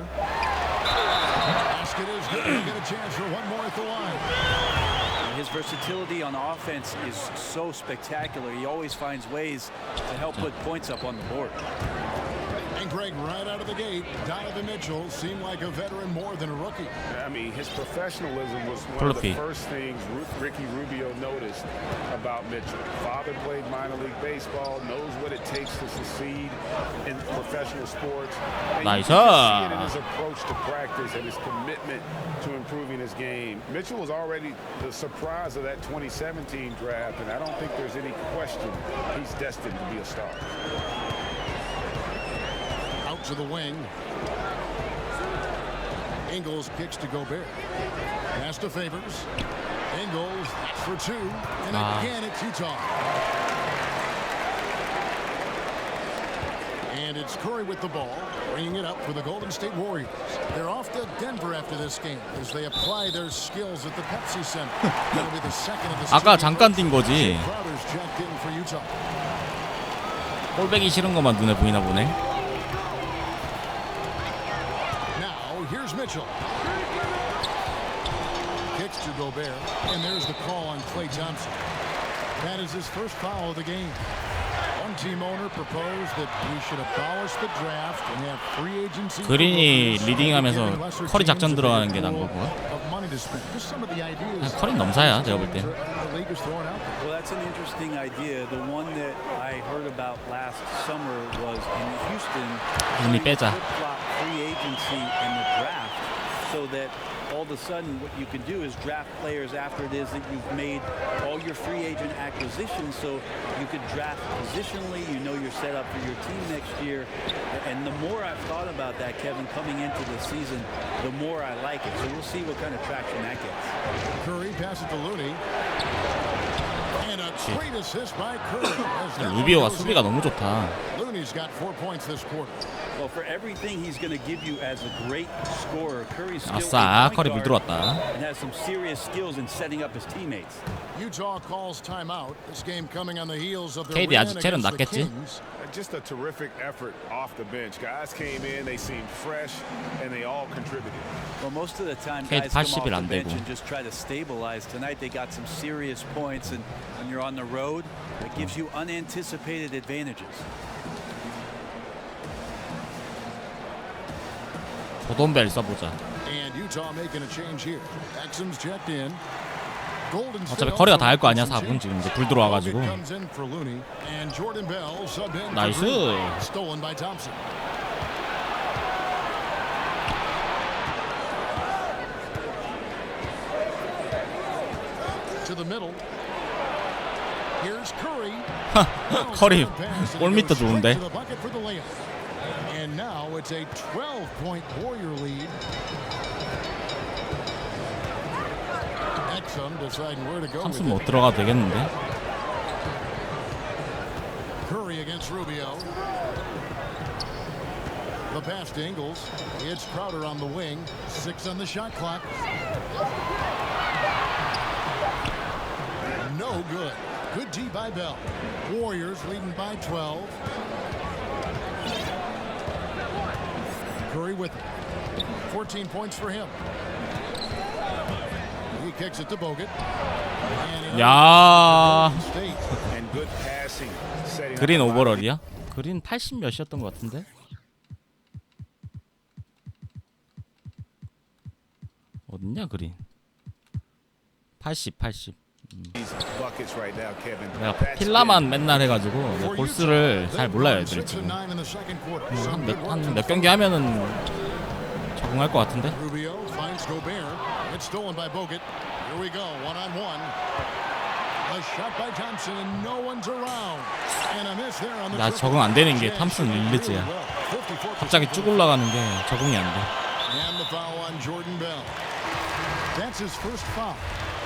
Basket is good. He'll get a chance for one more at the line. His versatility on offense is so spectacular. He always finds ways to help put points up on the board. And Greg, right out of the gate, Donovan Mitchell seemed like a veteran more than a rookie. I mean, his professionalism was one of the first things Ricky Rubio noticed about Mitchell. Father played minor league baseball, knows what it takes to succeed in professional sports. And you can see it in his approach to practice and his commitment to improving his game. Mitchell was already the surprise of that 2017 draft, and I don't think there's any question he's destined to be a star. Out to the wing. Ingles kicks to Gobert. Pass to Favors. Ingles for 2. And again it's Utah. And it's Curry with the ball, bringing it up for the Golden State Warriors. They're off to Denver after this game as they apply their skills at the Pepsi Center. That'll be the second of the 아까 잠깐 뛴 거지. Crowder's checked in for Utah. 홀백이 싫은 것만 눈에 보이나 보네. Now here's Mitchell. Kicks to Gobert, and there's the call on Klay Thompson. That is his first foul of the game. One team owner proposed that we should abolish the draft and have free agency. 그린이 리딩하면서 커리 작전 들어가는 게 난 거고. 커리 넘사야 제가 볼 때. Well, that's an interesting idea. The one that I heard about last summer was in Houston. 이미 빼자. Flip-flop free agency in the draft, so that all of a sudden what you can do is draft players after it is that you've made all your free agent acquisitions, so you could draft positionally, you know you're set up for your team next year. And the more I've thought about that, Kevin, coming into the season, the more I like it. So we'll see what kind of traction that gets. Curry passes to Looney. And a great assist by Curry. 루비오가 수비가 너무 좋다. Looney's got 4 points this quarter. Well, for everything he's going to give you as a great scorer, Curry's still 아싸, 커리 물 들어왔다. and has some serious skills in setting up his teammates. Utah calls timeout. This game coming on the heels of the KD win 아직 체력 against the 낮겠지? Kings. Just a terrific effort off the bench. Guys came in, they seemed fresh, and they all contributed. Well, most of the time, KD guys come off 80일 the 안 bench 되고. and just try to stabilize. Tonight, they got some serious points, and when you're on the road, it gives you unanticipated advantages. 조던벨 써보자. And Utah making a change here. Exum's checked in. 어차피 커리가 다 할 거 아니야 4분 지금 이제 불 들어와가지고. 나이스. the middle. Here's Curry. 커리 골밑도 좋은데. And now it's a 12-point Warrior lead. Exum deciding where to go. 탐슨 못 들어가도 되겠는데. Curry against Rubio. The pass to Ingles. It's Crowder on the wing. 6 on the shot clock. No good. Good D by Bell. Warriors leading by 12. Curry with it. 14 points for him. He kicks it to Bogut. 야. And good passing. 그린 오버럴이야? 그린 80 몇이었던 것 같은데. 어딨냐 그린? 80. 내가 필라만 맨날 해가지고 볼스를 잘 몰라요 애들이 지금. 한 몇 경기 하면은 적응할 것 같은데. 나 적응 안 되는 게 탐슨 릴리즈야. 갑자기 쭉 올라가는 게 적응이 안 돼. That's his first foul.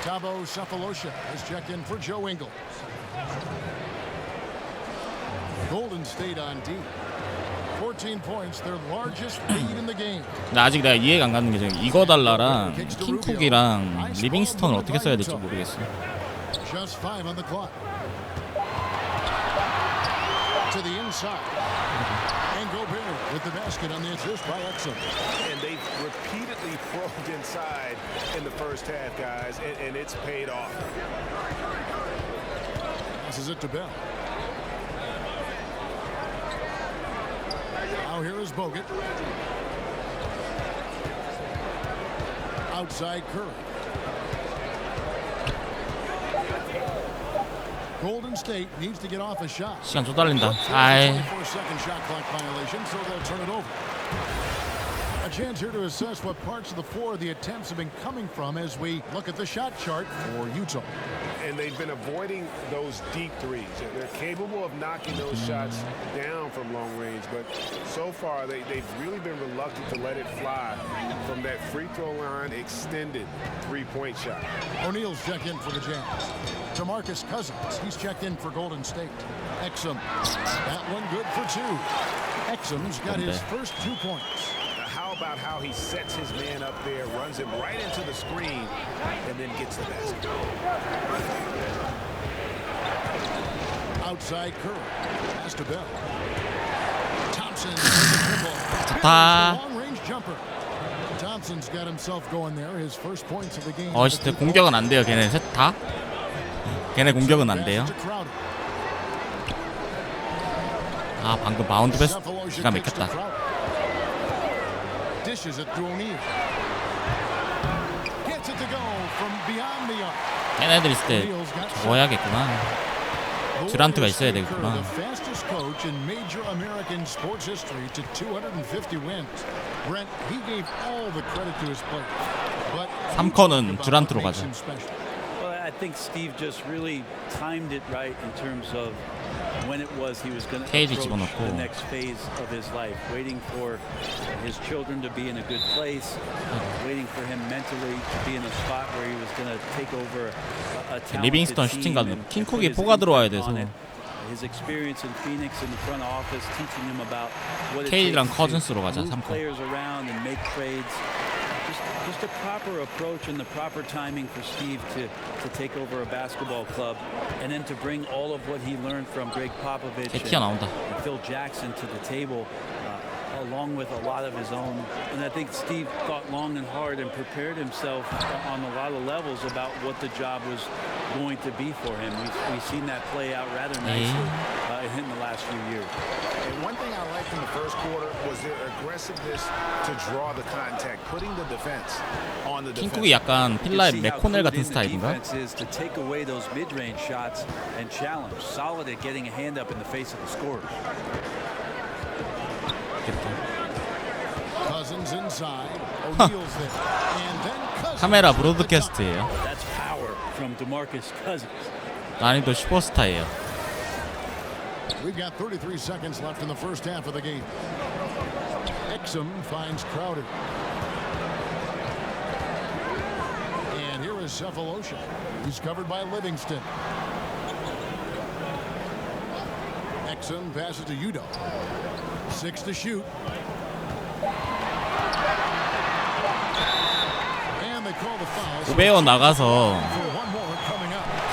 Thabo Cephalosha has checked in for Joe Ingles. Golden State on D. 14 points, their largest lead in the game. 나 아직 내가 이해가 안 가는 게 이거 달라랑 킹쿡이랑 리빙스턴을 어떻게 써야 될지 모르겠어. Just 5 on the clock. To the inside. And Gobert with the basket on the assist by Exum. And they've repeatedly probed inside in the first half, guys, and it's paid off. Passes it to Bell. Now here is Bogut. Outside Curry. Golden State needs to get off a shot. 시간 좀 달린다. 아이. 24-second shot clock violation, so they'll turn it over. A chance here to assess what parts of the floor the attempts have been coming from as we look at the shot chart for Utah. And they've been avoiding those deep threes. They're capable of knocking those shots down from long range, but so far they've really been reluctant to let it fly from that free throw line extended three-point shot. O'Neal's checked in for the Jazz. DeMarcus Cousins, he's checked in for Golden State. Exum, that one good for 2. Exum's got his first 2 points. How about how he sets his man up there, runs him right into the screen, and then gets the basket. Outside Curry, pass to Bell. Thompson, long-range jumper. Thompson's got himself going there. His first points of the game. 진짜 공격은 안 돼요. 걔네 셋 다. 걔네 공격은 안 돼요. 아 방금 바운드 패스 기가 막혔다. Dishes it to O'Neal. Gets it to go from beyond the arc. 걔네들 있을 때 저거 해야겠구나. 듀란트가 있어야 되겠구나. The fastest coach in major American sports history to 250 wins. Brent, he gave all the credit to his players. But 3쿼는 듀란트로 가자. I think Steve just really timed it right in terms of when it was he was going to approach the next phase of his life, waiting for his children to be in a good place, waiting for him mentally to be in a spot where he was going to take over a 리빙스턴 슈팅 가는 킹쿡이 포가 들어와야 돼서. His experience in Phoenix in the front office, teaching him about what it 케이랑 takes 커즌스로 to 가자. move 3쿼. players around and make trades. Just a proper approach and the proper timing for Steve to take over a basketball club, and then to bring all of what he learned from Greg Popovich and Phil Jackson to the table, along with a lot of his own. And I think Steve thought long and hard and prepared himself on a lot of levels about what the job was going to be for him. We've seen that play out rather nicely in the last few years. And one thing I liked in the first quarter was their aggressiveness to draw the contact, putting the defense on the defense. 킹쿡이 약간 필라의 맥코넬 같은 스타일인가? To take away those mid-range shots and challenge, solid at getting a hand up in the face of the scorers. Cousins inside. O'Neal's there. And then Cousins. 카메라 브로드캐스트예요. That's power. from DeMarcus Cousins. 난이도 슈퍼스타예요. We've got 33 seconds left in the first half of the game. Exum finds Crowder. And here is Cephalosha. He's covered by Livingston. Exum passes to Udo. 6 to shoot. And they call the foul. 오베어 나가서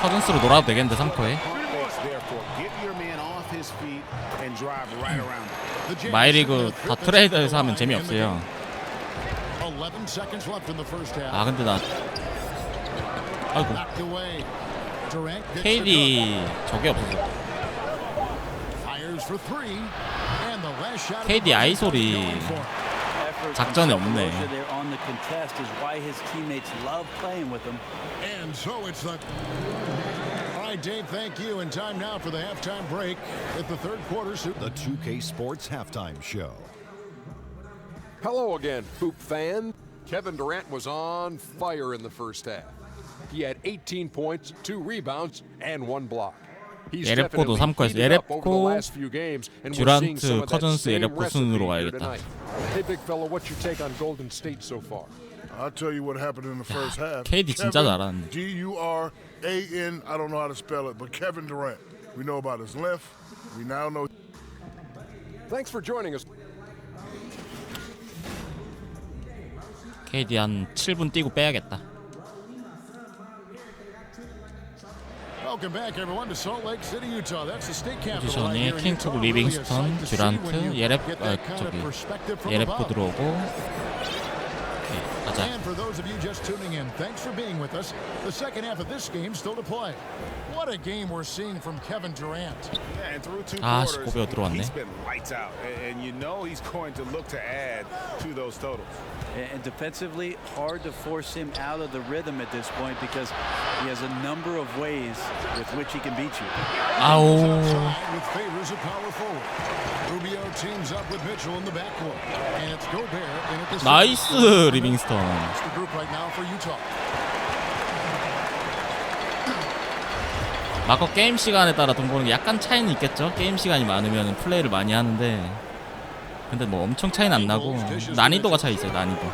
커즌스로 놀아도 되겠는데 3쿼에. 마이리그 다 트레이드에서 하면 재미없어요. 아 근데 나 아이고 KD 저게 없어서 KD 아이솔이 작전에 없네. Dave, thank you. And time now for the halftime break at the third quarter. The 2K Sports Halftime Show. Hello again, Hoop fan. Kevin Durant was on fire in the first half. He had 18 points, 2 rebounds, and 1 block. 예랩코도 3쿼에서 예랩코, 듀란트, 커즌스, 예랩코 순으로 가야겠다. Hey, big fella, what's your take on Golden State so far? I'll tell you what happened in the first half. KD 진짜 잘하는데. Duran, I don't know how to spell it, but Kevin Durant. We know about his length. We now know. Thanks for joining us. KD 한 7분 뛰고 빼야겠다. Welcome back, everyone, to Salt Lake City, Utah. That's the state capital. 포지션이 킹투, 리빙스턴, 듀란트, 예랩코 들어오고. And for those of you just tuning in, thanks for being with us. The second half of this game still to play. What a game we're seeing from Kevin Durant. Yeah, and through 2 아, quarters, 19秒들어왔네. he's been lights out, and you know he's going to look to add to those totals. And defensively, hard to force him out of the rhythm at this point because he has a number of ways with which he can beat you. 아우. With favors of power forward. Rubio teams up with Mitchell in the backcourt. And it's Gobert in at the 나이스 리빙스턴. That's the group right now for Utah. 마커 게임 시간에 따라 돈 버는 게 약간 차이는 있겠죠. 게임 시간이 많으면 플레이를 많이 하는데 근데 뭐 엄청 차이는 안 나고 난이도가 차이 있어요. 난이도.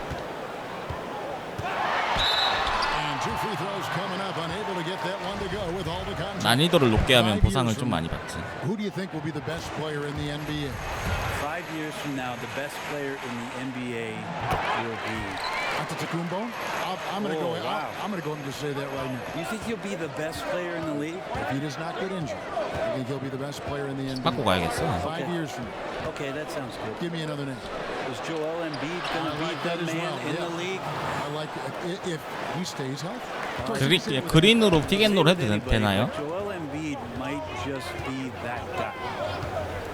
난이도를 높게 하면 보상을 좀 많이 받지. Who do you think will be the best player in the NBA? 5 years from now, the best player in the NBA will be Antetokounmpo? I'm going to go. Wow. I'm going to go and just say that right now. You think he'll be the best player in the league? If he does not get injured, I think he'll be the best player in the NBA. 바꾸고 가야겠어. 5 years from now. Okay, that sounds good. Give me another name. Is Joel Embiid going to be the man in the league? I like it if he stays healthy. 그린으로 픽앤롤 해도 되나요? Joel Embiid might just be that guy.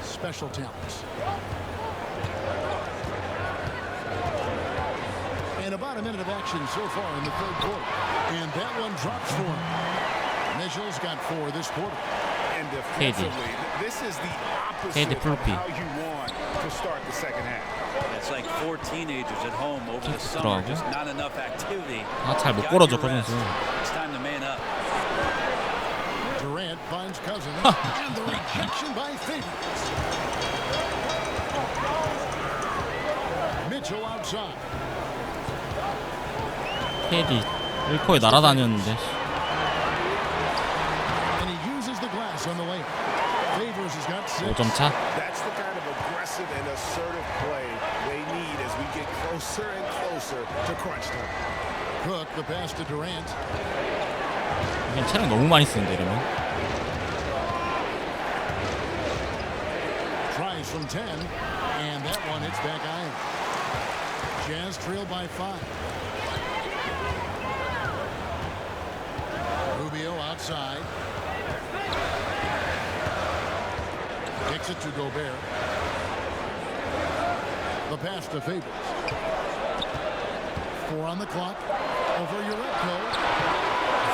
Special talents. And about a minute of action so far in the third quarter. And that one drops for him. Mitchell's got 4 this quarter. And defensively, this is the opposite of how you want to start the second half. It's like 4 teenagers at home over the summer, just not enough activity. 아, 잘 못 걸어줘 커즌스. It's time to man up. Durant finds Cousins and the rejection by Favors. Mitchell outside. KD 1쿼에 날아다녔는데. And he uses the glass on the layup. Favors has got 6. 5점 차. That's the kind of aggressive and assertive play they need as we get closer and closer to crunch time. Cook the pass to Durant. 이건 체력 너무 많이 쓰는데 이러면. Tries from 10, and that one hits back iron. Jazz trail by 5. Rubio outside. Takes it to Gobert. The pass to Favors. 4 on the clock. Over Ureco.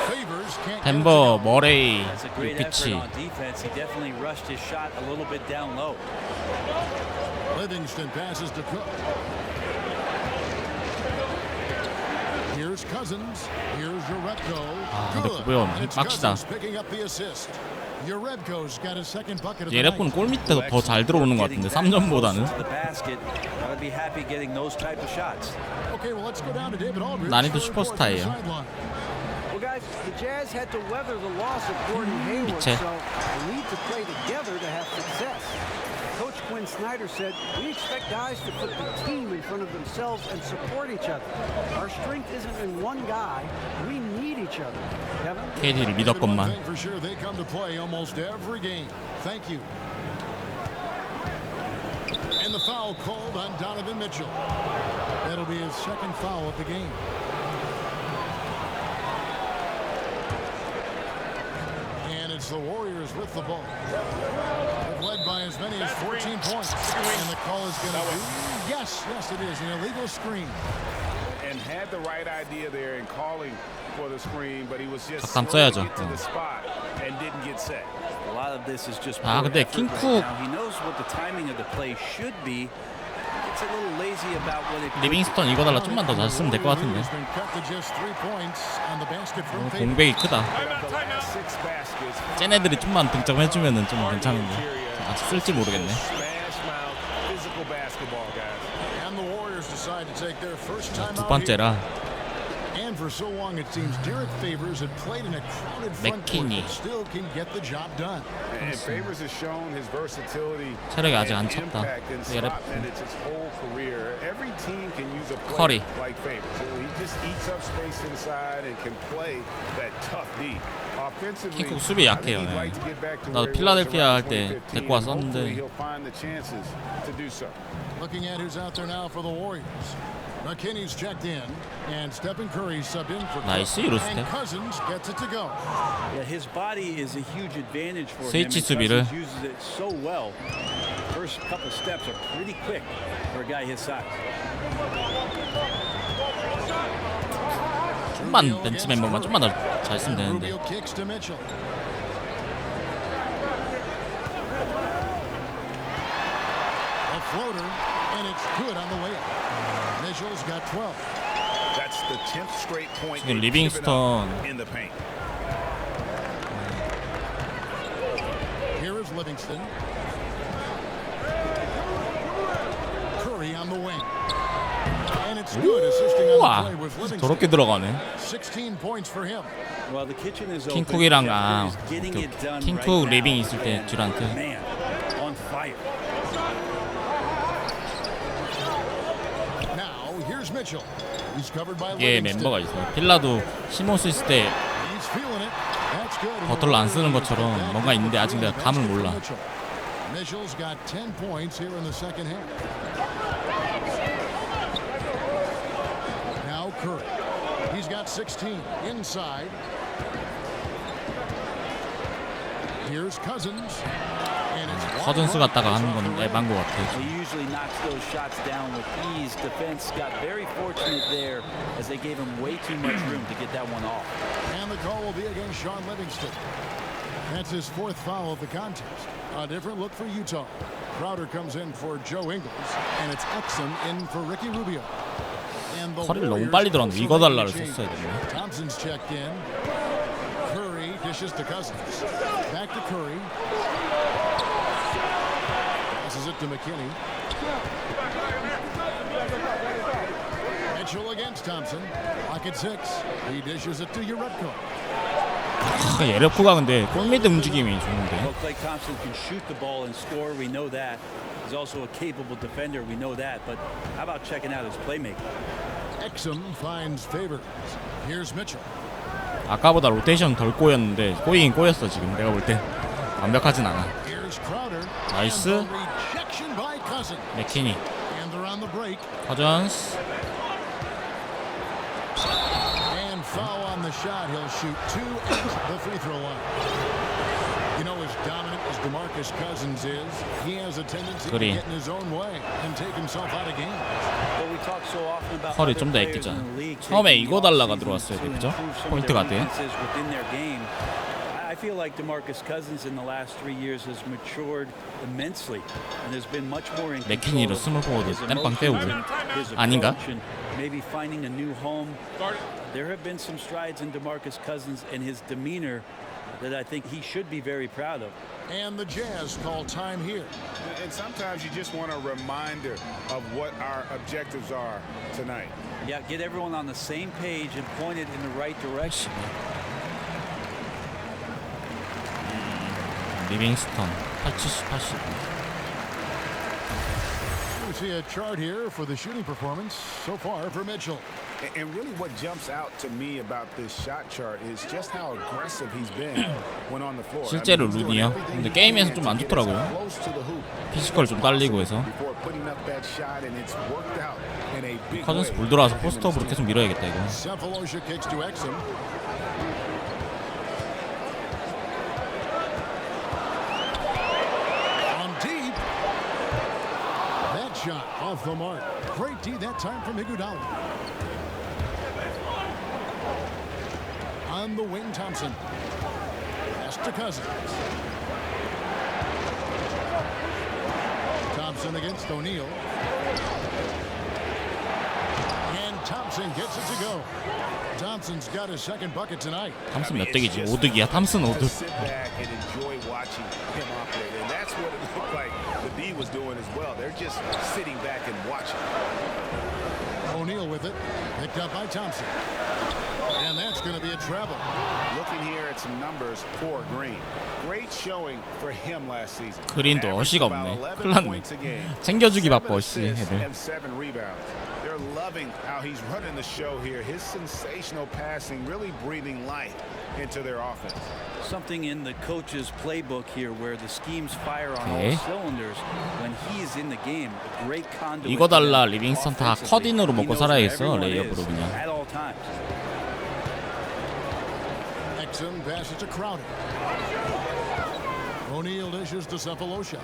Favors can't. 덴버 머레이 That's a great effort 피치. on defense. He definitely rushed his shot a little bit down low. Livingston passes to Cook. Here's Cousins. Here's Urebko. 아, 근데 Good. 고배원 And it's 빡시다. Cousins picking up the assist. Urebko's got his second bucket of the 예레콘 night. 골 밑에서 더 잘 들어오는 것 같은데 3점보다는. Okay, well, let's go down to David Aldridge. 난이도 슈퍼스타예요. Well, guys, the Jazz had to weather the loss of Gordon Hayward, 미체. so they need to play together to have success. Coach Quinn Snyder said, we expect guys to put the team in front of themselves and support each other. Our strength isn't in one guy. We need each other. Kevin? KD를 믿었건만. For sure, they come to play almost every game. Thank you. And the foul called on Donovan Mitchell. That'll be his second foul of the game. And it's the Warriors with the ball. They've led by as many as 14 points. And the call is going to be, yes, it is, an illegal screen. And had the right idea there in calling for the screen, but he was just 잠깐 slow to 써야죠. get to the spot and didn't get set. A lot of this is just 아, 근데 킹쿡 he knows what the timing of the play should be. It's a little lazy about what it 리빙스턴 이거 달라 좀만 더 잘 쓰면 될 것 같은데. 공백이 크다. 쟤네들이 좀만 등장해주면은 좀 괜찮은데 아직 쓸지 모르겠네. 두 번째라. And for so long, it seems Derek Favors had played in a crowded front court, but still can get the job done. And Favors has shown his versatility 체력이 아직 안 and 찼다. impact in spot minutes his whole career. Every team can use a 커리. player like Favors. He just eats up space inside and can play that tough D. Offensively, 킹쿡 수비 약해요. 네. 나도 필라델피아 할 때 데리고 왔었는데. he'll find the chances to do so. Looking at who's out there now for the Warriors. McKinney's checked in, and Stephen Curry subbed in for 나이스 Cook, 이로스텝. and Cousins gets it to go. Yeah, his body is a huge advantage for him. 스위치 and 수비를. Cousins uses it so well. First couple steps are pretty quick for a guy his size. 좀만 벤치 멤버만 좀만 더 잘 쓰면 되는데. Rubio kicks to Mitchell. A floater, and it's good on the way up. Mitchell's got 12. That's the 10th straight point 지금 they've given up 리빙스턴 in the paint. Here is Livingston. Curry on the wing. And it's good, assisting on the 우와, play with Livingston. 저렇게 들어가네. 16 points for him. Well, the kitchen is open. 킹쿡이랑 아 Getting it done 킹쿡 right 리빙 now. 있을 때 듀란트. Man, on fire. Now, here's Mitchell. He's covered by 예 Livingston. 멤버가 있어요. 필라도 시몬스 있을 때 He's feeling it. That's good. 버틀러 안 쓰는 것처럼 뭔가 있는데 아직 내가 감을 몰라. Mitchell's got 10 points here in the second half. Now Curry. He's got 16 inside. Here's Cousins. And it's 커즌스 갔다가 하는 건 에반 것 같아. He usually knocks those shots down with ease. Defense got very fortunate there as they gave him way too much room to get that one off. And the call will be against Sean Livingston. That's his fourth foul of the contest. A different look for Utah. Crowder comes in for Joe Ingles, and it's Exum in for Ricky Rubio. And the 커리를 너무 Warriors 빨리 들어왔는데 also 이거 달라를 make the 썼어야 change. 됐네. Thompson's checked in. Curry dishes to Cousins. Back to Curry. Passes it to McKinney. Mitchell against Thompson. Pocket six. He dishes it to Urebko. 예레코가 근데 골미드 움직임이 좋은데. Well, Klay Thompson can shoot the ball and score. We know that. He's also a capable defender. We know that. But how about checking out his playmaking? Exum finds Favors. Here's Mitchell. 아까보다 로테이션 덜 꼬였는데 꼬이긴 꼬였어 지금 내가 볼 때 완벽하진 않아. Here's Crowder. 나이스. And the rejection by Cousins. 맥키니. And they're on the break. 커전스. And foul on the shot. He'll shoot two at the free throw line. You know, as dominant as DeMarcus Cousins is, he has a tendency to get in his own way and take himself out of games. Well, we talk so often about 커리 좀 더 애기잖아. 처음에 이거 달라가 들어왔어야 돼, 그죠? 포인트 가드에. within their game. I feel like DeMarcus Cousins in the last 3 years has matured immensely, and there's been much more in 맥키니로 스몰 포워드 his 땜빵 emotions 때우고 and his 아닌가? approach, and maybe finding a new home. There have been some strides in DeMarcus Cousins and his demeanor that I think he should be very proud of. And the Jazz call time here. And sometimes you just want a reminder of what our objectives are tonight. Yeah, get everyone on the same page and point it in the right direction. 리빙스턴 80. We see a chart here for the shooting performance so far for Mitchell. And really what jumps out to me about this shot chart is just how aggressive he's been when on the floor. 실제로 루니요. 근데 게임에서 좀 안 좋더라고요. 피지컬 좀 딸리고 해서. 커즌스 볼 들어와서 포스트업으로 계속 밀어야겠다 이거. Cephalosha kicks to Exum. On deep. That shot off the mark. Great D that time from Iguodala. On the wing, Thompson. Pass to Cousins. Thompson against O'Neal. And Thompson gets it to go. Thompson's got his second bucket tonight. 탐슨 몇 득이지? 5득이야. 탐슨 5득. Sit back and enjoy watching him operate. And that's what it looked like the D was doing as well. They're just sitting back and watching. O'Neal with it. Picked up by Thompson. And that's going to be a travel. Looking here at some numbers for Green. Great showing for him last season. 그린도 어시가 없네. 큰일 났네. 챙겨주기 바빠 어시 애들. And 7 rebounds. They're loving how he's running the show here. His sensational passing really breathing life into their offense. Something in the coach's playbook here where the schemes fire on all cylinders when he's in the game. A great conduit. 이거 달라. 리빙스턴 다 컷인으로 먹고 살아야겠어. 레이업으로 그냥. At all times. Exum passes to Crowder. O'Neal dishes to Cephalosha.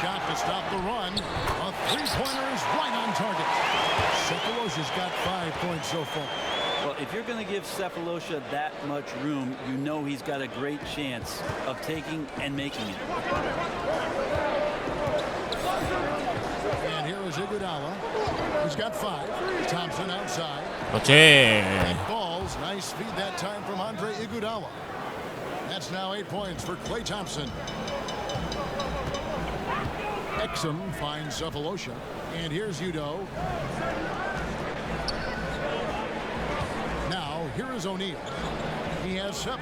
Shot to stop the run. A three-pointer is right on target. Cephalosha's got 5 points so far. Well, if you're going to give Cephalosha that much room, you know he's got a great chance of taking and making it. And here is Iguodala. He's got 5. Thompson outside. 그렇지. Balls. Nice feed that time from Andre Iguodala. That's now 8 points for Klay Thompson. Exum finds Cephalosha. And here's Udo. Now, here is O'Neal. He has 7.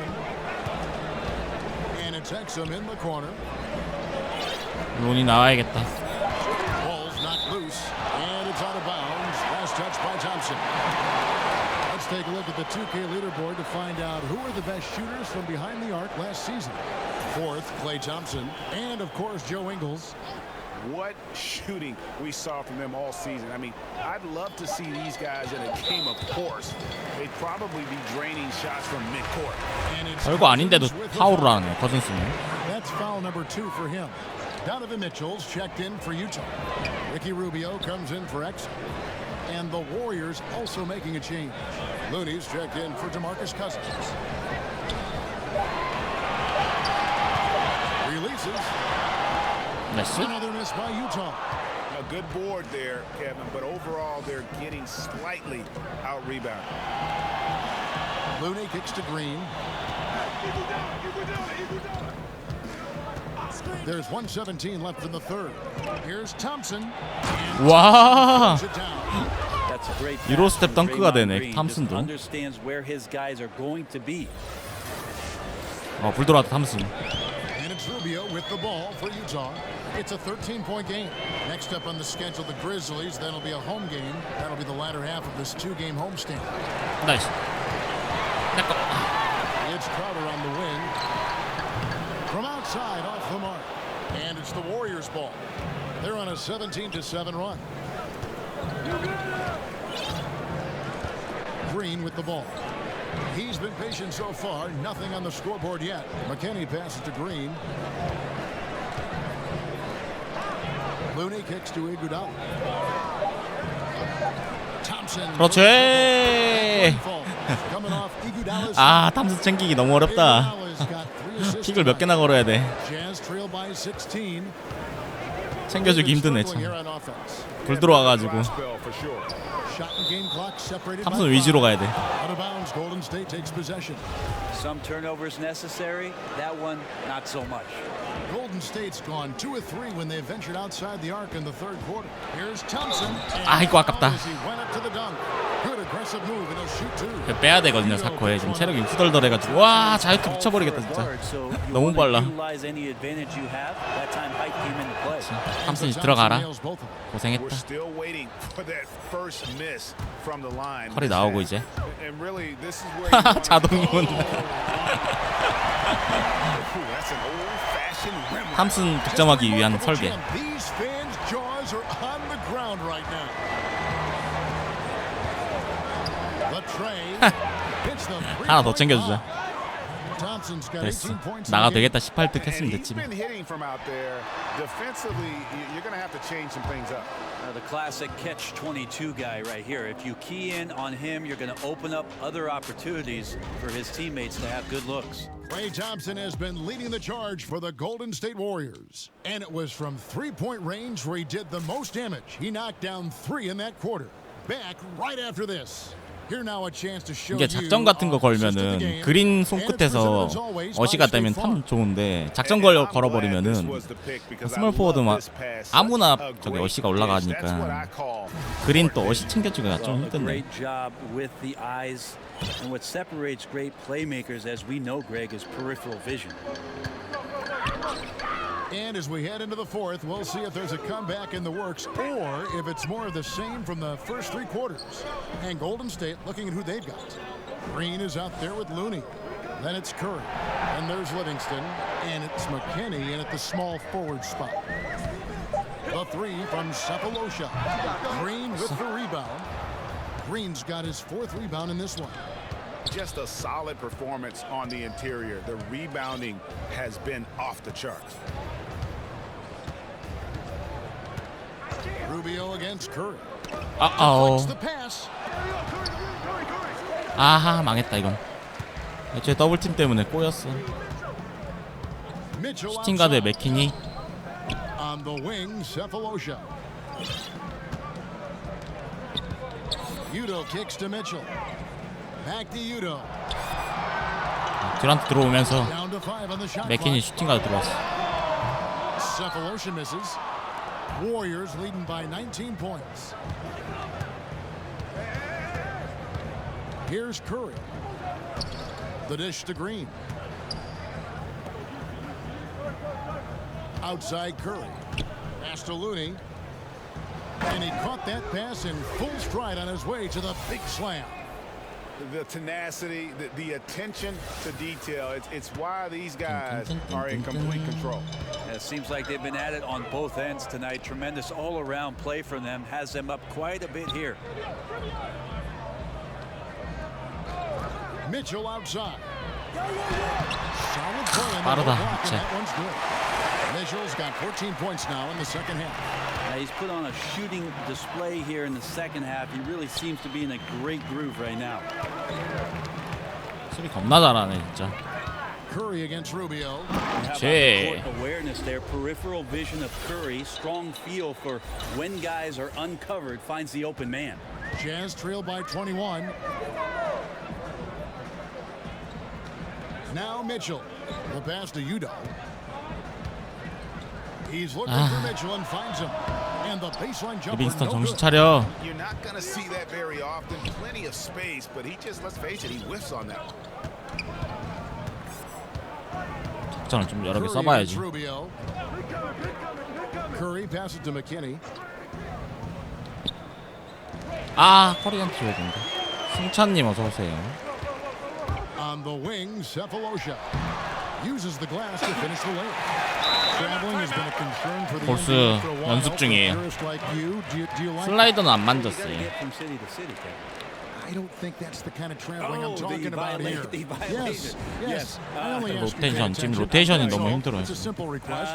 And it's Exum in the corner. 론이 나와야겠다. Ball's knocked loose. And it's out of bounds. Last touch by Thompson. Let's take a look at the 2K leaderboard to find out who are the best shooters from behind the arc last season. 4th, Klay Thompson. And, of course, Joe Ingles. What shooting we saw from them all season. I mean, I'd love to see these guys in a game of course. They'd probably be draining shots from midcourt. 별거 아닌데도 파울을 하네. 커즌스는. That's foul number 2 for him. Donovan Mitchell's checked in for Utah. Ricky Rubio comes in for Exum. And the Warriors also making a change. Looney's checked in for DeMarcus Cousins. Releases. Another miss by Utah. A good board there, Kevin, but overall they're getting slightly out-rebounded. Looney kicks to Green. There's 1:17 left in the third. Here's Thompson. 와. That's a great 유로 스텝 덩크가 되네. 탐슨도. Understands where his guys are going to be. 불 들어왔다 탐슨. And it's Rubio with the ball for Utah. It's a 13-point game. Next up on the schedule, the Grizzlies. That'll be a home game. That'll be the latter half of this 2-game homestand. 나이스. It's Crowder on the wing. From outside, off the mark. And it's the Warriors' ball. They're on a 17-7 run. Green with the ball. He's been patient so far. Nothing on the scoreboard yet. McKinney passes to Green. Looney kicks to Iguodala. Thompson. 그렇지. Coming off Iguodala's 아, 탐스 챙기기 너무 어렵다. Iguodala's got 3 assists 킥을 몇 개나 걸어야 돼. Jazz trail by 16. 챙겨주기 힘드네 참. Here on offense. 불 들어와가지고 Shot and game clock separated by 탐슨 위주로 가야 돼. Out of bounds, Golden State takes possession. Some turnovers necessary. That one, not so much. Golden State's gone 2 of 3 when they ventured outside the arc in the third quarter. Here's Thompson. 아이고 아깝다. As he went up to the dunk. Good aggressive move and he'll shoot two. 빼야 되거든요 사코에. 지금 체력이 후덜덜해가지고 와 자유투 미쳐버리겠다 진짜. 너무 빨라. 탐슨이 들어가라. 고생했다. 컬이 나오고 이제. 자동이군. 탐슨 득점하기 위한 설계. 하나 더 챙겨주자. 됐어. 나가 되겠다. 18득 했으면 됐지. The classic catch-22 guy right here. If you key in on him, you're going to open up other opportunities for his teammates to have good looks. Klay Thompson has been leading the charge for the Golden State Warriors. And it was from three-point range where he did the most damage. He knocked down 3 in that quarter. Back right after this. 이게 작전 같은 거 걸면은 그린 손끝에서 어시가 되면 참 좋은데 작전 걸어버리면은 스몰 포워드 막 아무나 저기 어시가 올라가니까 그린 또 어시 챙겨주기가 좀 힘든데. And what separates great playmakers, as we know, Greg, is peripheral vision. And as we head into the fourth, we'll see if there's a comeback in the works or if it's more of the same from the first 3 quarters. And Golden State looking at who they've got. Green is out there with Looney. Then it's Curry. And there's Livingston. And it's McKinney in at the small forward spot. The 3 from Cephalosha. Green with the rebound. Green's got his 4th rebound in this one. Just a solid performance on the interior. The rebounding has been off the charts. Rubio against Curry. Uh-oh. 아하 망했다 이건. 애초에 더블팀 때문에 꼬였어. 슈팅 가드의 맥키니. On the wing, Cephalosha. Udo kicks to Mitchell. Back to Udo. 듀란트 들어오면서 맥키니 슈팅 가드 들어왔어. Cephalosha misses. Warriors leading by 19 points. Here's Curry. The dish to Green. Outside Curry. Pass to Looney. And he caught that pass in full stride on his way to the big slam. The tenacity, the attention to detail. It's why these guys are in complete control. It seems like they've been at it on both ends tonight. Tremendous all-around play from them. Has them up quite a bit here. Mitchell outside. Solid play. 빠르다. That one's good. Mitchell's got 14 points now in the second half. Now he's put on a shooting display here in the second half. He really seems to be in a great groove right now. 수비 겁나 잘하네 진짜. Curry against Rubio. Court awareness there, peripheral vision of Curry, strong feel for when guys are uncovered, finds the open man. Jazz trail by 21. Now Mitchell. The pass to Udo. He's looking for Mitchell and finds him. And the baseline jumper. 리빙스턴 정신 차려. You're not going to see that very often. Plenty of space, but he just, let's face it, he whiffs on that one. 작전을 좀 여러 개 써봐야지. Curry passes to McKinney. 아, 커리한테 줘야 된다. 승찬님 어서 오세요. On the wing, Cephalosha uses the glass to finish the layup. Traveling has been a concern for the 볼스 NBA for a while. 연습 중이에요. Like you, do you like 슬라이더는 안 만졌어요. I don't think that's the kind of traveling I'm talking about here. Yes. I only ask you to pay 로테이션 지금 attention. 로테이션이 That's 너무 all. 힘들어요. It's a simple request.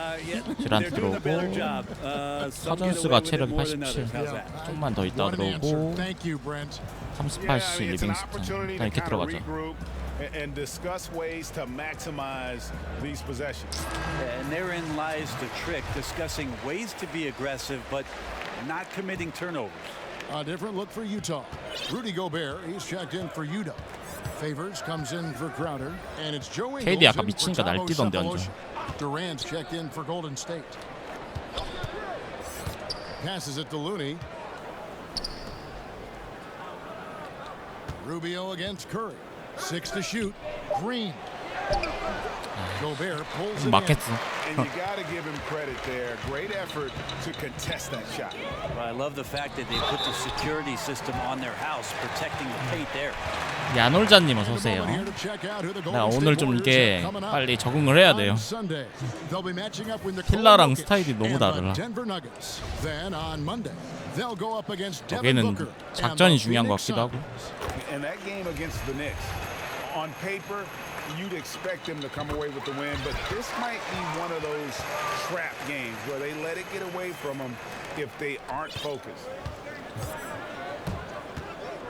듀란트 들어오고 카전스가 체력이 87. 좀만 더 있다 What an answer. 들어오고 Thank you, Brent. 38시 it's an 리빙스턴. opportunity 일단 to 이렇게 kind of 들어가죠. regroup and discuss ways to maximize these possessions. And therein lies the trick, discussing ways to be aggressive, but not committing turnovers. A different look for Utah. Rudy Gobert, he's checked in for Utah. Favors comes in for Crowder, and it's Joe Ingles. KD 아까 in for 미치니까 Thabo 날뛰던데, Sefolosha. Durant's checked in for Golden State. Passes it to Looney. Rubio against Curry. 6 to shoot. Green. Gobert pulls it in. 맞겠어. And you got to give him credit there. Great effort to contest that shot. Well, I love the fact that they put the security system on their house, protecting the paint there. 야놀자님 어서 오세요. 나 오늘 좀 이게 빨리 적응을 해야 돼요. 필라랑 스타일이 너무 다르라. 여기는 작전이 중요한 것 같기도 하고. And that game against the Knicks, on paper, you'd expect them to come away with the win, but this might be one of those trap games where they let it get away from them if they aren't focused.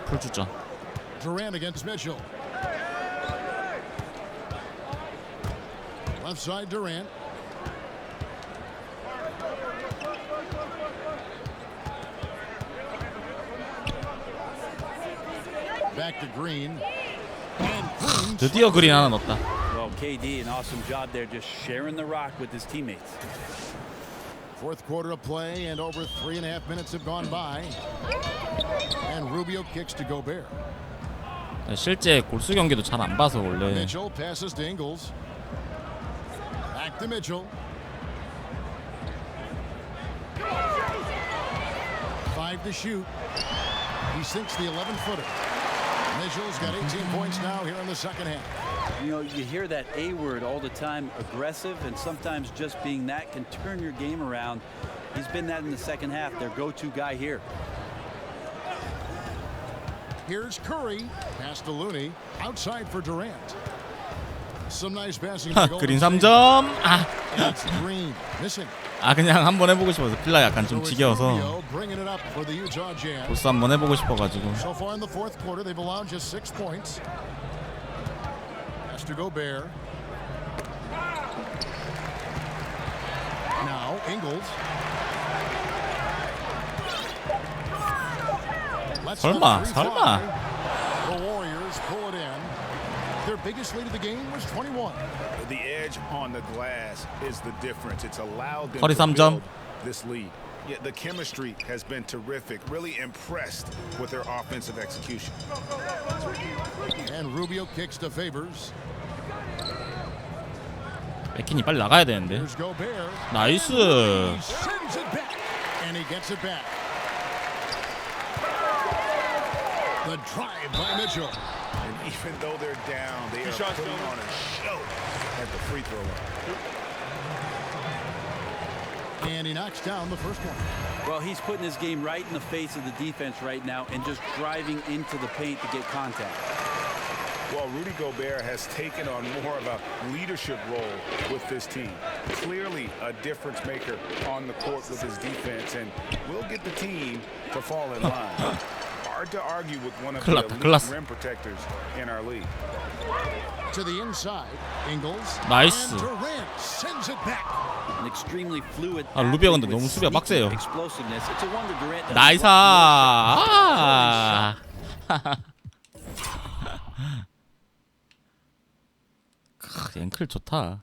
풀주전. Durant against Mitchell. Left side Durant. Back to Green. 드디어 그린 하나 넣었다. Well, KD, an awesome job there, just sharing the rock with his teammates. Fourth quarter of play, and over 3.5 minutes have gone by. And Rubio kicks to Gobert. 실제 골수 경기도 잘 안 봐서 원래. Mitchell passes to Ingles. Back to Mitchell. 5 to shoot. He sinks the 11-footer. Mitchell's got 18 points now here in the second half. You know, you hear that A word all the time, aggressive, and sometimes just being that can turn your game around. He's been that in the second half, their go-to guy here. Here's Curry, pass to Looney, outside for Durant. Some nice passing. 그린 3점. 아. Green missing. 아 그냥 한번 해보고 싶어서 필라 약간 좀 지겨워서 보스 한번 해보고 싶어가지고. So far in the fourth quarter, they've allowed just 6 points. Pass to Gobert. Now Ingles. 설마. The Warriors pull it in. Their biggest lead of the game was 21. The edge on the glass is the difference. It's allowed them 거리 to 3점. build this lead. Yeah, the chemistry has been terrific. Really impressed with their offensive execution. And Rubio kicks to Favors. 맥킨이 빨리 나가야 되는데. Here's Gobert. 나이스. He sends it back, and he gets it back. The drive by Mitchell. And even though they're down, they are putting on a show at the free throw line. And he knocks down the first one. Well, he's putting his game right in the face of the defense right now and just driving into the paint to get contact. Well, Rudy Gobert has taken on more of a leadership role with this team. Clearly a difference maker on the court with his defense, and will get the team to fall in line. Hard to argue with one of the elite rim protectors in our league. To the inside, Ingles. 나이스. And Durant sends it back. An extremely fluid. 아 루비오 근데 너무 수비가 빡세요. Explosiveness. It's a wonder Durant. 나이스. 아. 앵클 좋다.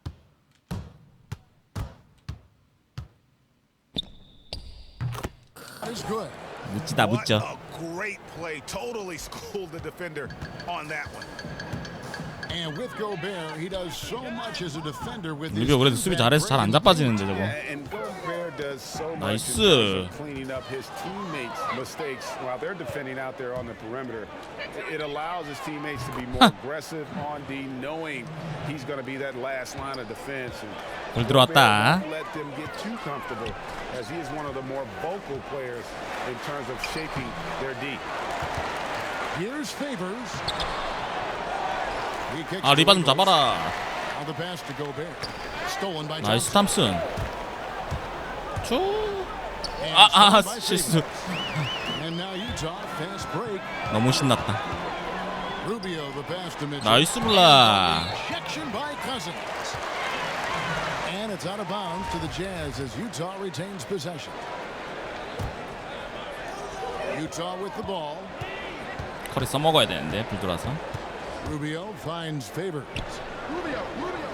묻지다 묻죠. Great play, totally schooled the defender on that one. And with Gobert, he does so much as a defender with his. 루비오 그래도 수비 잘해서 잘 안 자빠지는데 저거. And Gobert does so much 나이스. in cleaning up his teammates' mistakes while they're defending out there on the perimeter. It allows his teammates to be more aggressive on D, knowing he's going to be that last line of defense. 볼 들어왔다. Let them get too comfortable, as he is one of the more vocal players in terms of shaping their D. Here's Favors. He kicks 아, 리바 좀 to 잡아라. Now the pass to Gobert. Stolen by 나이스 Thompson. 탐슨. 쭉. And 아, stolen by 실수. Favors. And now Utah fast break. 너무 신났다. Rubio the pass to Mitchell. 나이스 블락. Rejection by Cousins. And it's out of bounds to the Jazz as Utah retains possession. Utah with the ball. 커리 써먹어야 되는데 불 들어와서. Rubio finds Favors.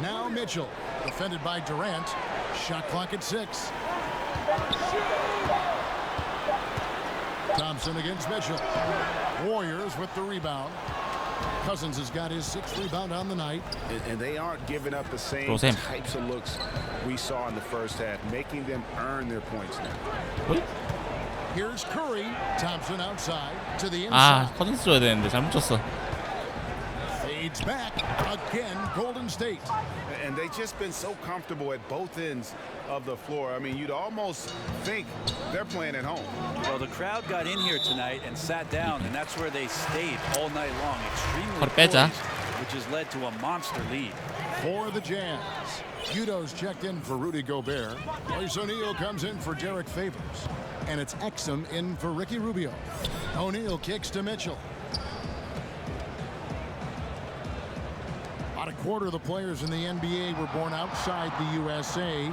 Now Mitchell, defended by Durant. Shot clock at 6. Thompson against Mitchell. Warriors with the rebound. Cousins has got his 6th rebound on the night. And they aren't giving up the same Rosen. types of looks we saw in the first half, making them earn their points now. Here's Curry. Thompson outside to the inside. 아, 커즌스 줘야 되는데 잘못 줬어. Fades back again. Golden State. And they've just been so comfortable at both ends of the floor. I mean, you'd almost think they're playing at home. Well, the crowd got in here tonight and sat down, and that's where they stayed all night long. Extremely 허리 빼자. poised, which has led to a monster lead. For the Jazz, Udo's checked in for Rudy Gobert. Royce O'Neal comes in for Derek Favors. And it's Exum in for Ricky Rubio. O'Neal kicks to Mitchell. About a quarter of the players in the NBA were born outside the USA.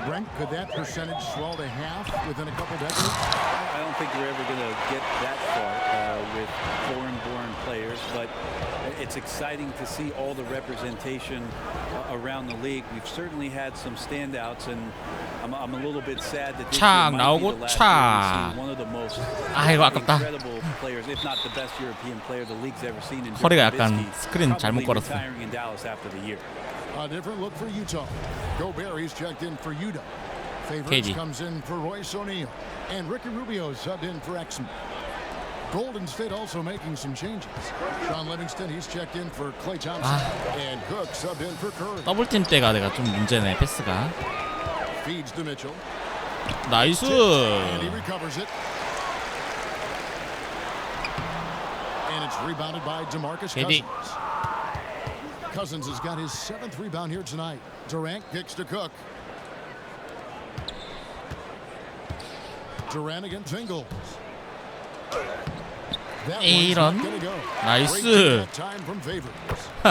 Brent, could that percentage swell to half within a couple decades? I don't think we're ever going to get that far with foreign-born players, but it's exciting to see all the representation around the league. We've certainly had some standouts, and I'm a little bit sad that this 착 year might be 나오고 the last 착. year we've seen one of the most 아이고, 아깝다. incredible players, if not the best European player the league's ever seen. In 허리가 Dirk 약간 Nowitzki, 스크린 잘못 probably 걸었어. retiring in Dallas after the year. A different look for Utah. Gobert, he's checked in for Udo. Favors KD. comes in for Royce O'Neal. And Ricky Rubio subbed in for Exum. Golden State also making some changes. Sean Livingston, he's checked in for Klay Thompson. And Cook subbed in for Curry. 더블팀 때가 내가 좀 문제네, 패스가. Feeds to Mitchell. 나이스. And he recovers it. And it's rebounded by DeMarcus KD. Cousins. Cousins has got his 7th rebound here tonight. Durant kicks to Cook. Durant against Ingles. That one's not 이런. gonna go. 나이스. Great time from Favors.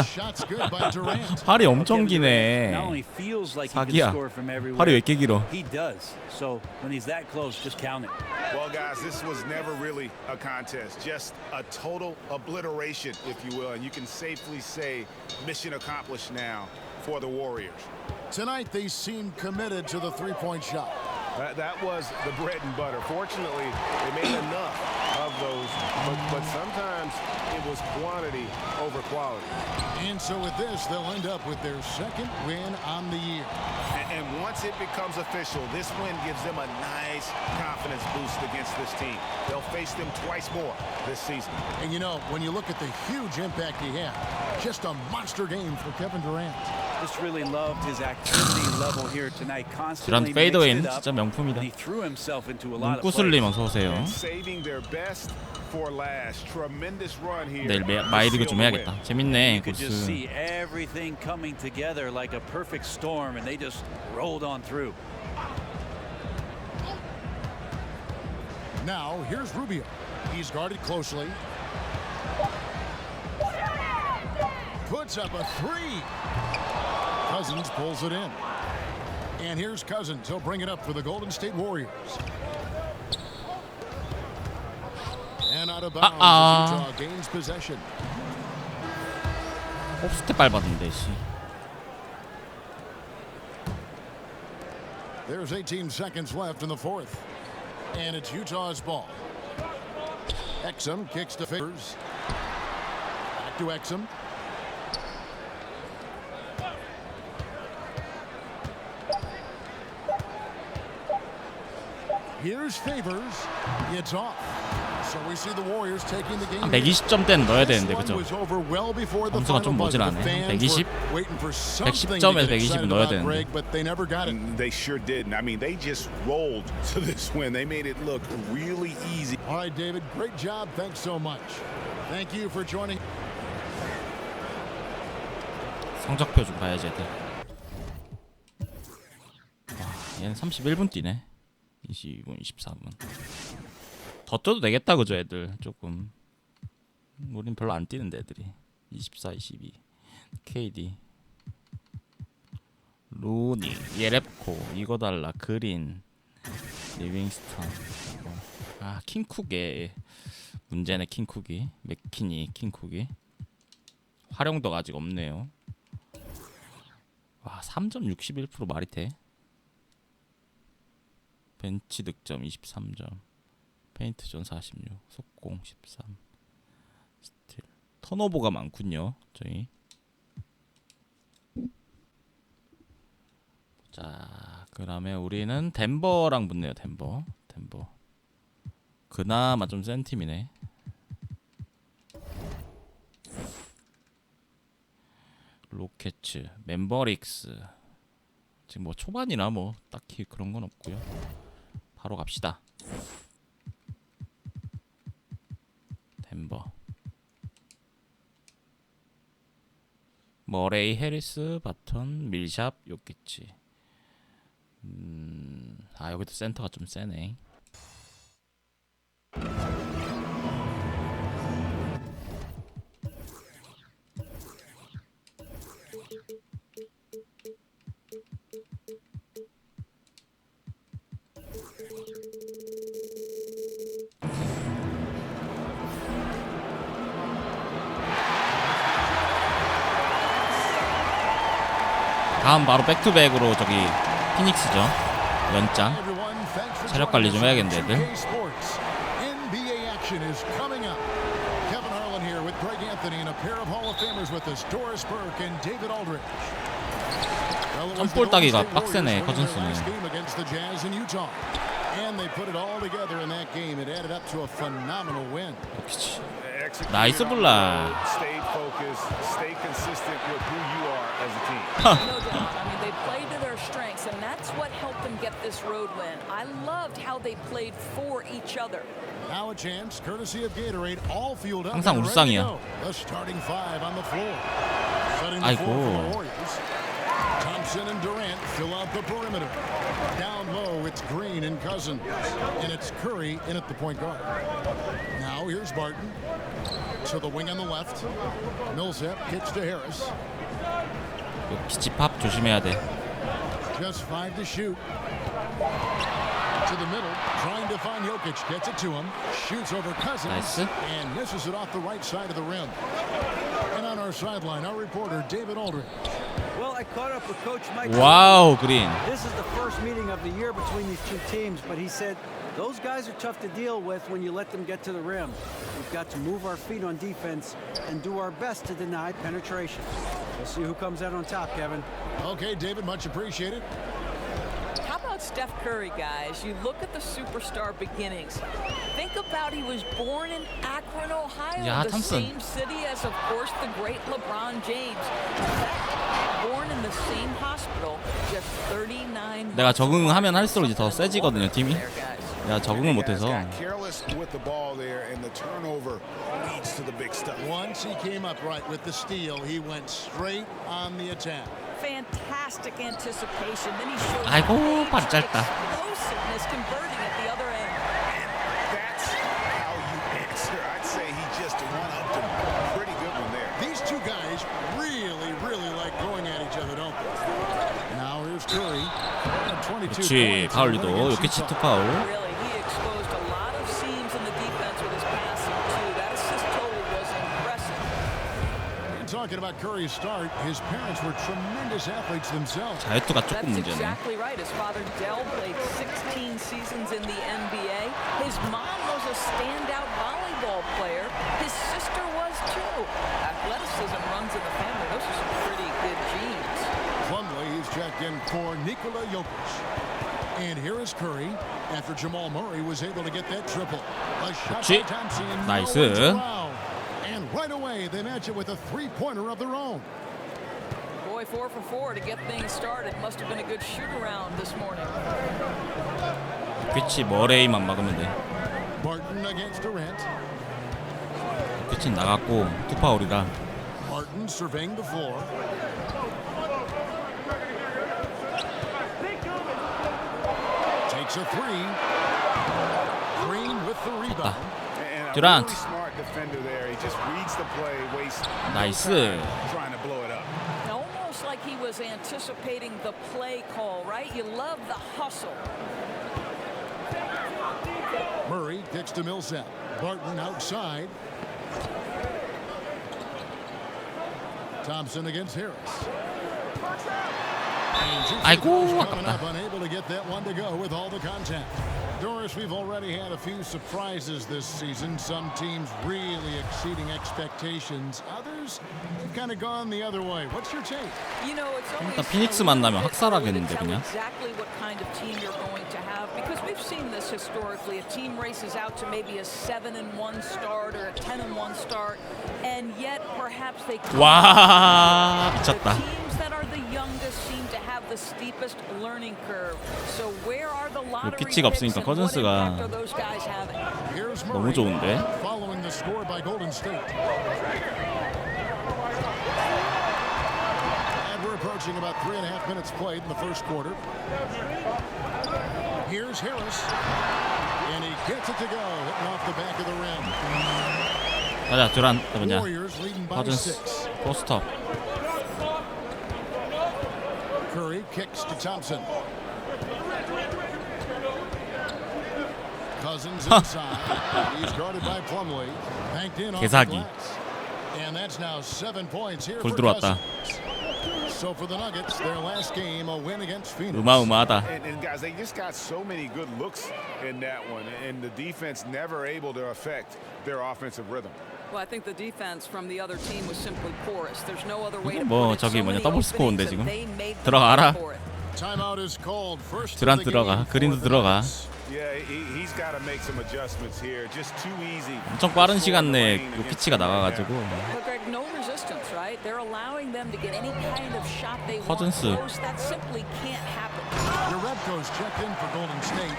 Shots good by Durant. 팔이 엄청 기네. Not only feels like he 사기야. can score from everywhere, 팔이 왜 이렇게 길어? he does. So when he's that close, just count it. Well, guys, this was never really a contest, just a total obliteration, if you will. And you can safely say mission accomplished now for the Warriors. Tonight they seem committed to the three-point shot. That was the bread and butter. Fortunately, they made enough of those, but sometimes it was quantity over quality. And so with this, they'll end up with their 2nd win on the year. And once it becomes official, this win gives them a nice confidence boost against this team. They'll face them twice more this season. And you know, when you look at the huge impact he had, just a monster game for Kevin Durant. Just really loved his activity level here tonight. 이런 Constantly 페이드웨이는 mixed it up, 진짜 명품이다. and he threw himself into a lot of 문구슬님 plays. 어서 오세요. Saving their best for last. Tremendous run here. 내일 마이리그 좀 해야겠다. 재밌네. You could just 고스. see everything coming together like a perfect storm, and they just rolled on through. Now, here's Rubio. He's guarded closely. Puts up a 3. Cousins pulls it in. And here's Cousins. He'll bring it up for the Golden State Warriors. And out of bounds as Utah gains possession. 옵스텝 밟았는데 씨. There's 18 seconds left in the 4th. And it's Utah's ball. Exum kicks to Favors. Back to Exum. Here's Favors. It's off. 한 120점대는 넣어야 되는데 그죠? 점수가 좀 모자라네. 120? 110점에서 120은 넣어야 되는데. They sure didn't. I mean, they just rolled to this win. They made it look really easy. All right, David, great job. Thanks so much. Thank you for joining. 성적표 좀 봐야지 애들. 와, 얘는 31분 뛰네. 22분, 24분. 더 뛰어도 되겠다 그죠 애들 조금. 우린 별로 안 뛰는데 애들이. 24, 22. KD. 루니, 예랩코, 이거달라, 그린, 리빙스턴. 아, 킹쿡에 문제네. 킹쿡이. 맥키니, 킹쿡이. 활용도가 아직 없네요. 와, 3점 61% 말이 돼? 벤치 득점 23점, 페인트존 46, 속공 13, 스틸. 턴오버가 많군요 저희. 자, 그다음에 우리는 덴버랑 붙네요. 덴버. 그나마 좀 센 팀이네. 로켓츠, 멤버릭스. 지금 뭐 초반이나 뭐 딱히 그런 건 없고요. 바로 갑시다. 덴버. 머레이, 해리스, 바턴, 밀샵, 요키치. 아, 여기도 센터가 좀 세네. 다음 바로 백투백으로 저기 피닉스죠. 연장. 체력 관리 좀 해야겠는데 애들. NBA action is coming up. Kevin Harlan here with Greg Anthony and a pair of Hall of Famers with us, Doris Burke and David Aldridge. 점볼 따기가 빡세네 커즌스는. And they put it all together in that game. It added up to a phenomenal win. 나이스 블라. Stay focused, stay consistent with who you are as a team. No doubt. I mean, they played to their strengths, and that's what helped them get this road win. I loved how they played for each other. Now a chance, courtesy of Gatorade, all fueled up. 항상 울상이야. The starting five on the floor. Setting the floor for the Warriors. Thompson and Durant fill out the perimeter. Down low, it's Green and Cousins. And it's Curry in at the point guard. Now here's Barton. To the wing on the left. Millsap kicks to Harris. 피치팝 조심해야 돼. Just 5 to shoot. To the middle, trying to find Jokic. Gets it to him. Shoots over Cousins. Nice. And misses it off the right side of the rim. And on our sideline, our reporter, David Aldridge. Well, I caught up with Coach Mike. Wow, Green. This is the first meeting of the year between these two teams, but he said those guys are tough to deal with when you let them get to the rim. We've got to move our feet on defense and do our best to deny penetration. We'll see who comes out on top, Kevin. Okay, David, much appreciated. How about Steph Curry, guys? You look at the superstar beginnings. Think about he was born in Akron, Ohio, the same city as, of course, the great LeBron James. Born in the same hospital, just 39. 내가 적응하면 할수록 이제 더 세지거든요 팀이. 내가 적응을 못해서. Once he came up right with the steal, he went straight on the attack. Fantastic anticipation. Then he showed 아이고 발이 짧다. explosiveness converting at the other end. That's how you answer. I'd say he just one-upped him. Pretty good one there. These two guys really like going at each other, don't they? Now here's Curry. 22 그렇지. 파울리도 요키치 투 파울. Really, he exposed a lot of seams in the defense with his passing too. That assist total was impressive. Talking about Curry's start, his parents were tremendous athletes themselves. 자유투가 조금 That's 문제네. exactly right. His father Dell played 16 seasons in the NBA. His mom was a standout volleyball player. His sister was too. Athleticism runs in the family. Those are some pretty good genes. Plumlee, he's checked in for Nikola Jokic. And here is Curry after Jamal Murray was able to get that triple. A shot by Thompson. 나이스. And right away they match it with a three-pointer of their own. Boy, 4 for 4 to get things started. Must have been a good shoot-around this morning. 그치 머레이만 막으면 돼. Barton against Durant. 그치 나갔고 투파울이다. Barton surveying the floor. Takes a three. Green with the rebound. Durant. Smart defender there. He just reads the play, wastes 나이스. trying to blow it up. Almost like he was anticipating the play call, right? You love the hustle. Murray kicks to Millsap. Barton outside. Thompson against Harris. 아이고 아깝다. Unable to get that one to go with all the contact. Doris, we've already had a few surprises this season. Some teams really exceeding expectations. Others have kind of gone the other way. What's your take? You know, it's 일단 피닉스 만나면 학살하겠는데 그냥. Exactly what kind of team you're going to have because we've seen this historically. A team races out to maybe a 7-1 start or a 10-1 start, and yet perhaps they. 와 미쳤다. Teams that are the youngest seem to have the steepest learning curve. So where are the lottery picks and what impact are those guys having? 너무 좋은데. Following the score by Golden State. And we're approaching about 3.5 minutes played in the first quarter. Here's Harris. And he gets it to go, hitting off the back of the rim. 맞아 듀란 뭐냐. Warriors leading by 커즌스 6. 포스터. Curry kicks to Thompson. Cousins inside. He's guarded by Plumlee. Banked in off the 개사기. glass. And that's now 7 points here 골 for 들어왔다. Cousins. So for the Nuggets, their last game, a win against Phoenix. 우마우마하다. And guys, they just got so many good looks in that one, and the defense never able to affect their offensive rhythm. Well, I think the defense from the other team was simply porous. There's no other way to 뭐 put it. 저기 뭐냐 더블 스코어인데 지금. Timeout 들어가라. Timeout is called. First 듀란 들어가. 그린도 들어가. Yeah, he's got to make some adjustments here. Just too easy. 엄청 빠른 시간 내에 요키치가 나가가지고. But Greg, no resistance, right? They're allowing them to get any kind of shot they want. 커즌스. That simply can't happen. Jerebko's checked in for Golden State.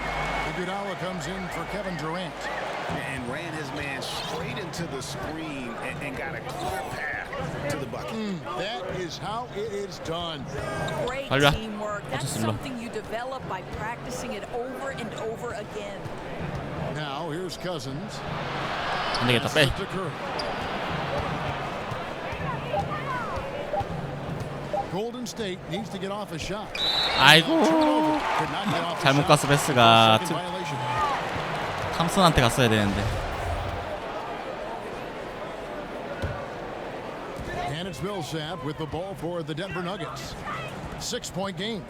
Iguodala comes in for Kevin Durant. And ran his man straight into the screen and got a clear path to the bucket. That is how it is done. Great 빨리 와. teamwork. That's 어쨌든 something you develop by practicing it over and over again. Now here's Cousins. 안 되겠다 빼. To Curry. Golden State needs to get off a shot. 아이고 Could not get off the 잘못 shot. 갔어 패스가. Second violation. 탐슨한테 갔어야 되는데. And it's Millsap with the ball for the Denver Nuggets. 6-point game.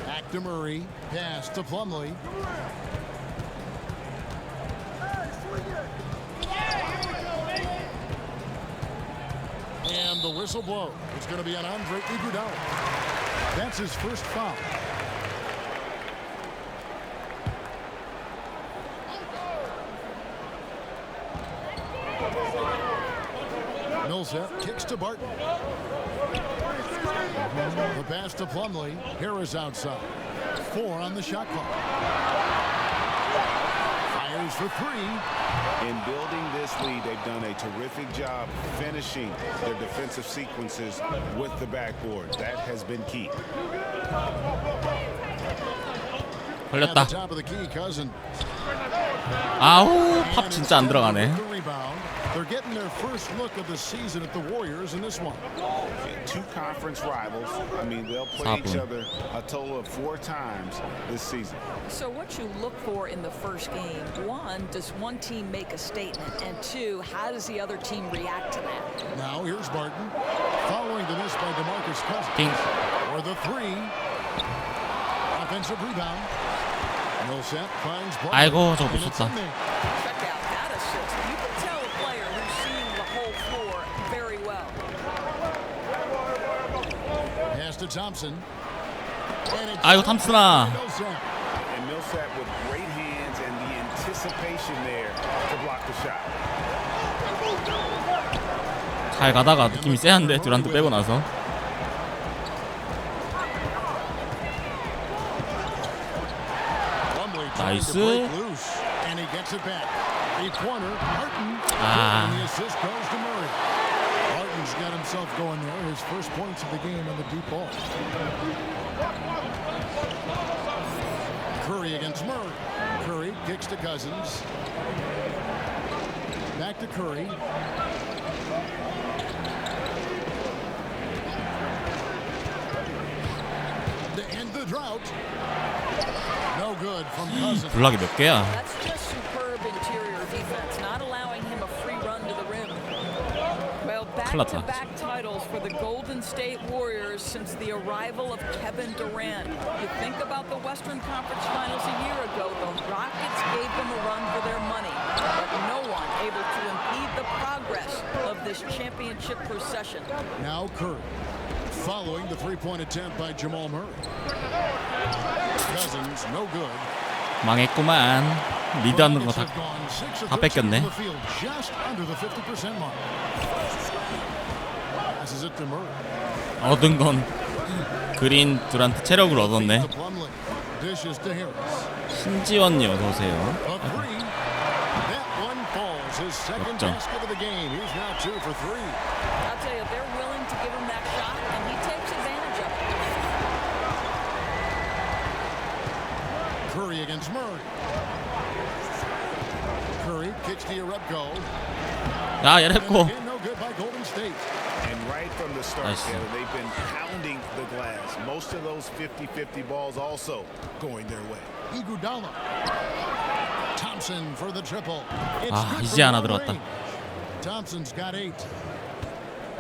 Back to Murray. Pass to Plumlee. And the whistle blows. It's going to be on Andre Iguodala. That's his first foul. Millsap kicks to Barton. The pass to Plumlee. Harris outside. 4 on the shot clock. Fires for 3. In building this lead, they've done a terrific job finishing their defensive sequences with the backboard. That has been key. At the top of the key, Cousins. 아우 팝 진짜 안 들어가네. They're getting their first look of the season at the Warriors in this one. Two conference rivals. I mean, they'll play each other a total of 4 times this season. So what you look for in the first game, 1, does one team make a statement? And 2, how does the other team react to that? Now here's Barton. Following the miss by DeMarcus Cousins. 띵. For the 3. Offensive rebound. Millsap finds Barton. 아이고 저거 못 쳤다. Check out that assist. You can tell a player who's seeing the whole floor very well. Pass to Thompson. 아이고 탐스나. And Millsap with great hands and the anticipation there to block the shot. 잘 가다가 느낌이 쎄한데 듀란트 빼고 나서. 나이스. 아. Harden's got himself going there. His first points of the game on the deep ball. Curry against Murray. Curry kicks to Cousins. Back to Curry. To end the drought. No good from Cousins. 블락이 몇 개야? That's just superb interior defense, not allowing him a free run to the rim. Well, back-to-back titles for the Golden State Warriors since the arrival of Kevin Durant. You think about the Western Conference Finals a year ago, the Rockets gave them a run for their money, but no one able to impede the progress of this championship procession. Now Curry, following the three-point attempt by Jamal Murray. Cousins, no good. 망했구만. 리드하는 거 다 뺏겼네. Just under the 50% mark. Passes it to Murray. 얻은 건 그린 듀란트 체력을 얻었네. Dishes to Harris. 신지원님 어서 오세요. That one falls. His second basket of the game. He's now 2 for 3. I'll tell you, they're willing to give him that shot, and he takes advantage of it. Curry against Murray. Curry kicks to Jerebko. 야, 예레코. No good by Golden State. And right from the start, Kevin, they've been pounding the glass. Most of those 50-50 balls also going their way. Iguodala. Thompson for the triple. 아, 이제 하나 들어왔다. Thompson's got 8.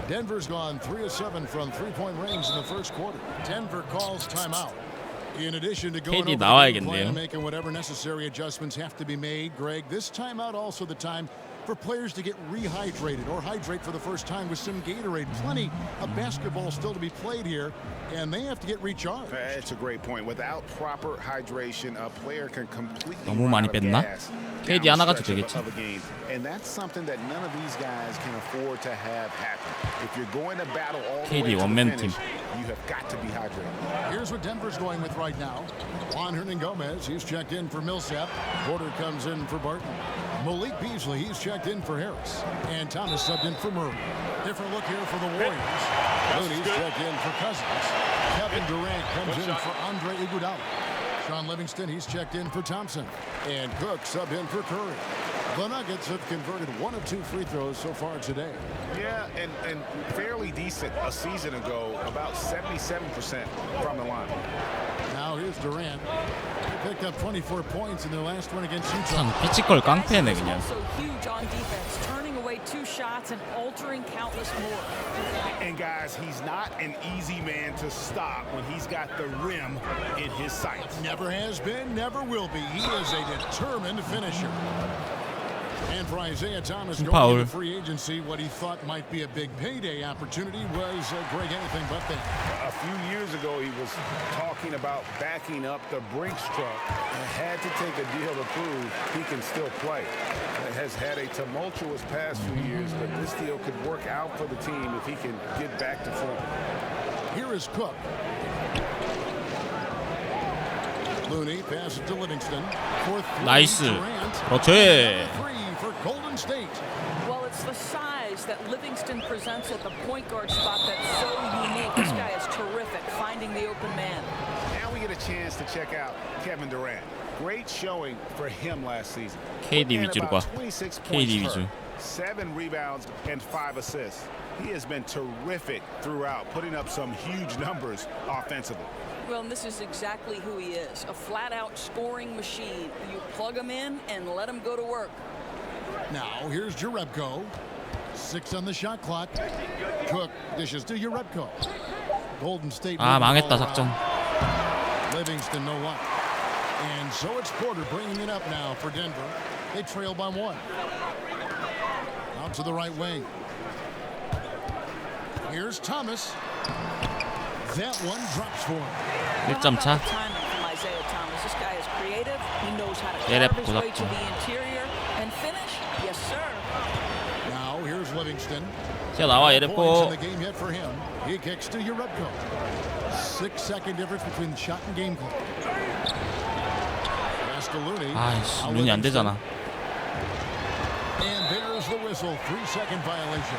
Denver's gone 3 of 7 from three-point range in the first quarter. Denver calls timeout. In addition to going over the game plan and making whatever necessary adjustments have to be made, Greg, this timeout also the time for players to get rehydrated or hydrate for the first time with some Gatorade. Plenty of basketball still to be played here, and they have to get recharged. That's a great point. Without proper hydration, a player can completely 너무 많이 뺐나? KD 하나 가지고 되겠지. And that's something that none of these guys can afford to have happen. If you're going to battle all the way KD to the 원맨 finish, 팀. you have got to be hydrated. Here's what Denver's going with right now. Juan Hernan-Gomez, he's checked in for Millsap. Porter comes in for Barton. Malik Beasley, he's checked in for Harris. And Thomas subbed in for Murray. Different look here for the Warriors. Looney's checked in for Cousins. Kevin Durant comes in for Andre Iguodala. Sean Livingston, he's checked in for Thompson. And Cook subbed in for Curry. The Nuggets have converted 1 of 2 free throws so far today. Yeah, and fairly decent a season ago, about 77% from the line. Now here's Durant. He picked up 24 points in their last one against Utah. 참 피지컬 깡패네 그냥. Also huge on defense, turning away 2 shots and altering countless more. And guys, he's not an easy man to stop when he's got the rim in his sights. Never has been, never will be. He is a determined finisher. And for Isaiah Thomas going into free agency, what he thought might be a big payday opportunity was, Greg, anything but that. A few years ago, he was talking about backing up the Brinks truck and had to take a deal to prove he can still play. It has had a tumultuous past few years, but this deal could work out for the team if he can get back to form. Here is Cook. Looney passes to Livingston. 나이스. 그렇지. For Golden State. Well, it's the size that Livingston presents at the point guard spot that's so unique. This guy is terrific, finding the open man. Now we get a chance to check out Kevin Durant. Great showing for him last season. KD 위주로 가. KD 위주. 7 rebounds and 5 assists. He has been terrific throughout, putting up some huge numbers offensively. Well, and this is exactly who he is, a flat-out scoring machine. You plug him in and let him go to work. Now, here's Jerebko. 6 on the shot clock. Cook dishes to Jerebko. Golden State. 아, 망했다 작전. Livingston no luck. And so it's Porter bringing it up now for Denver. They trail by 1. Out to the right wing. Here's Thomas. That one drops for him. 1점 차. 예랩 고작도. Now here's Livingston. 튀어나와 예랩고. The game hit for him. He kicks to Urebko. 6-second difference between the shot and game clock. 아이씨, 눈이 안 되잖아. And there's the whistle. 3-second violation.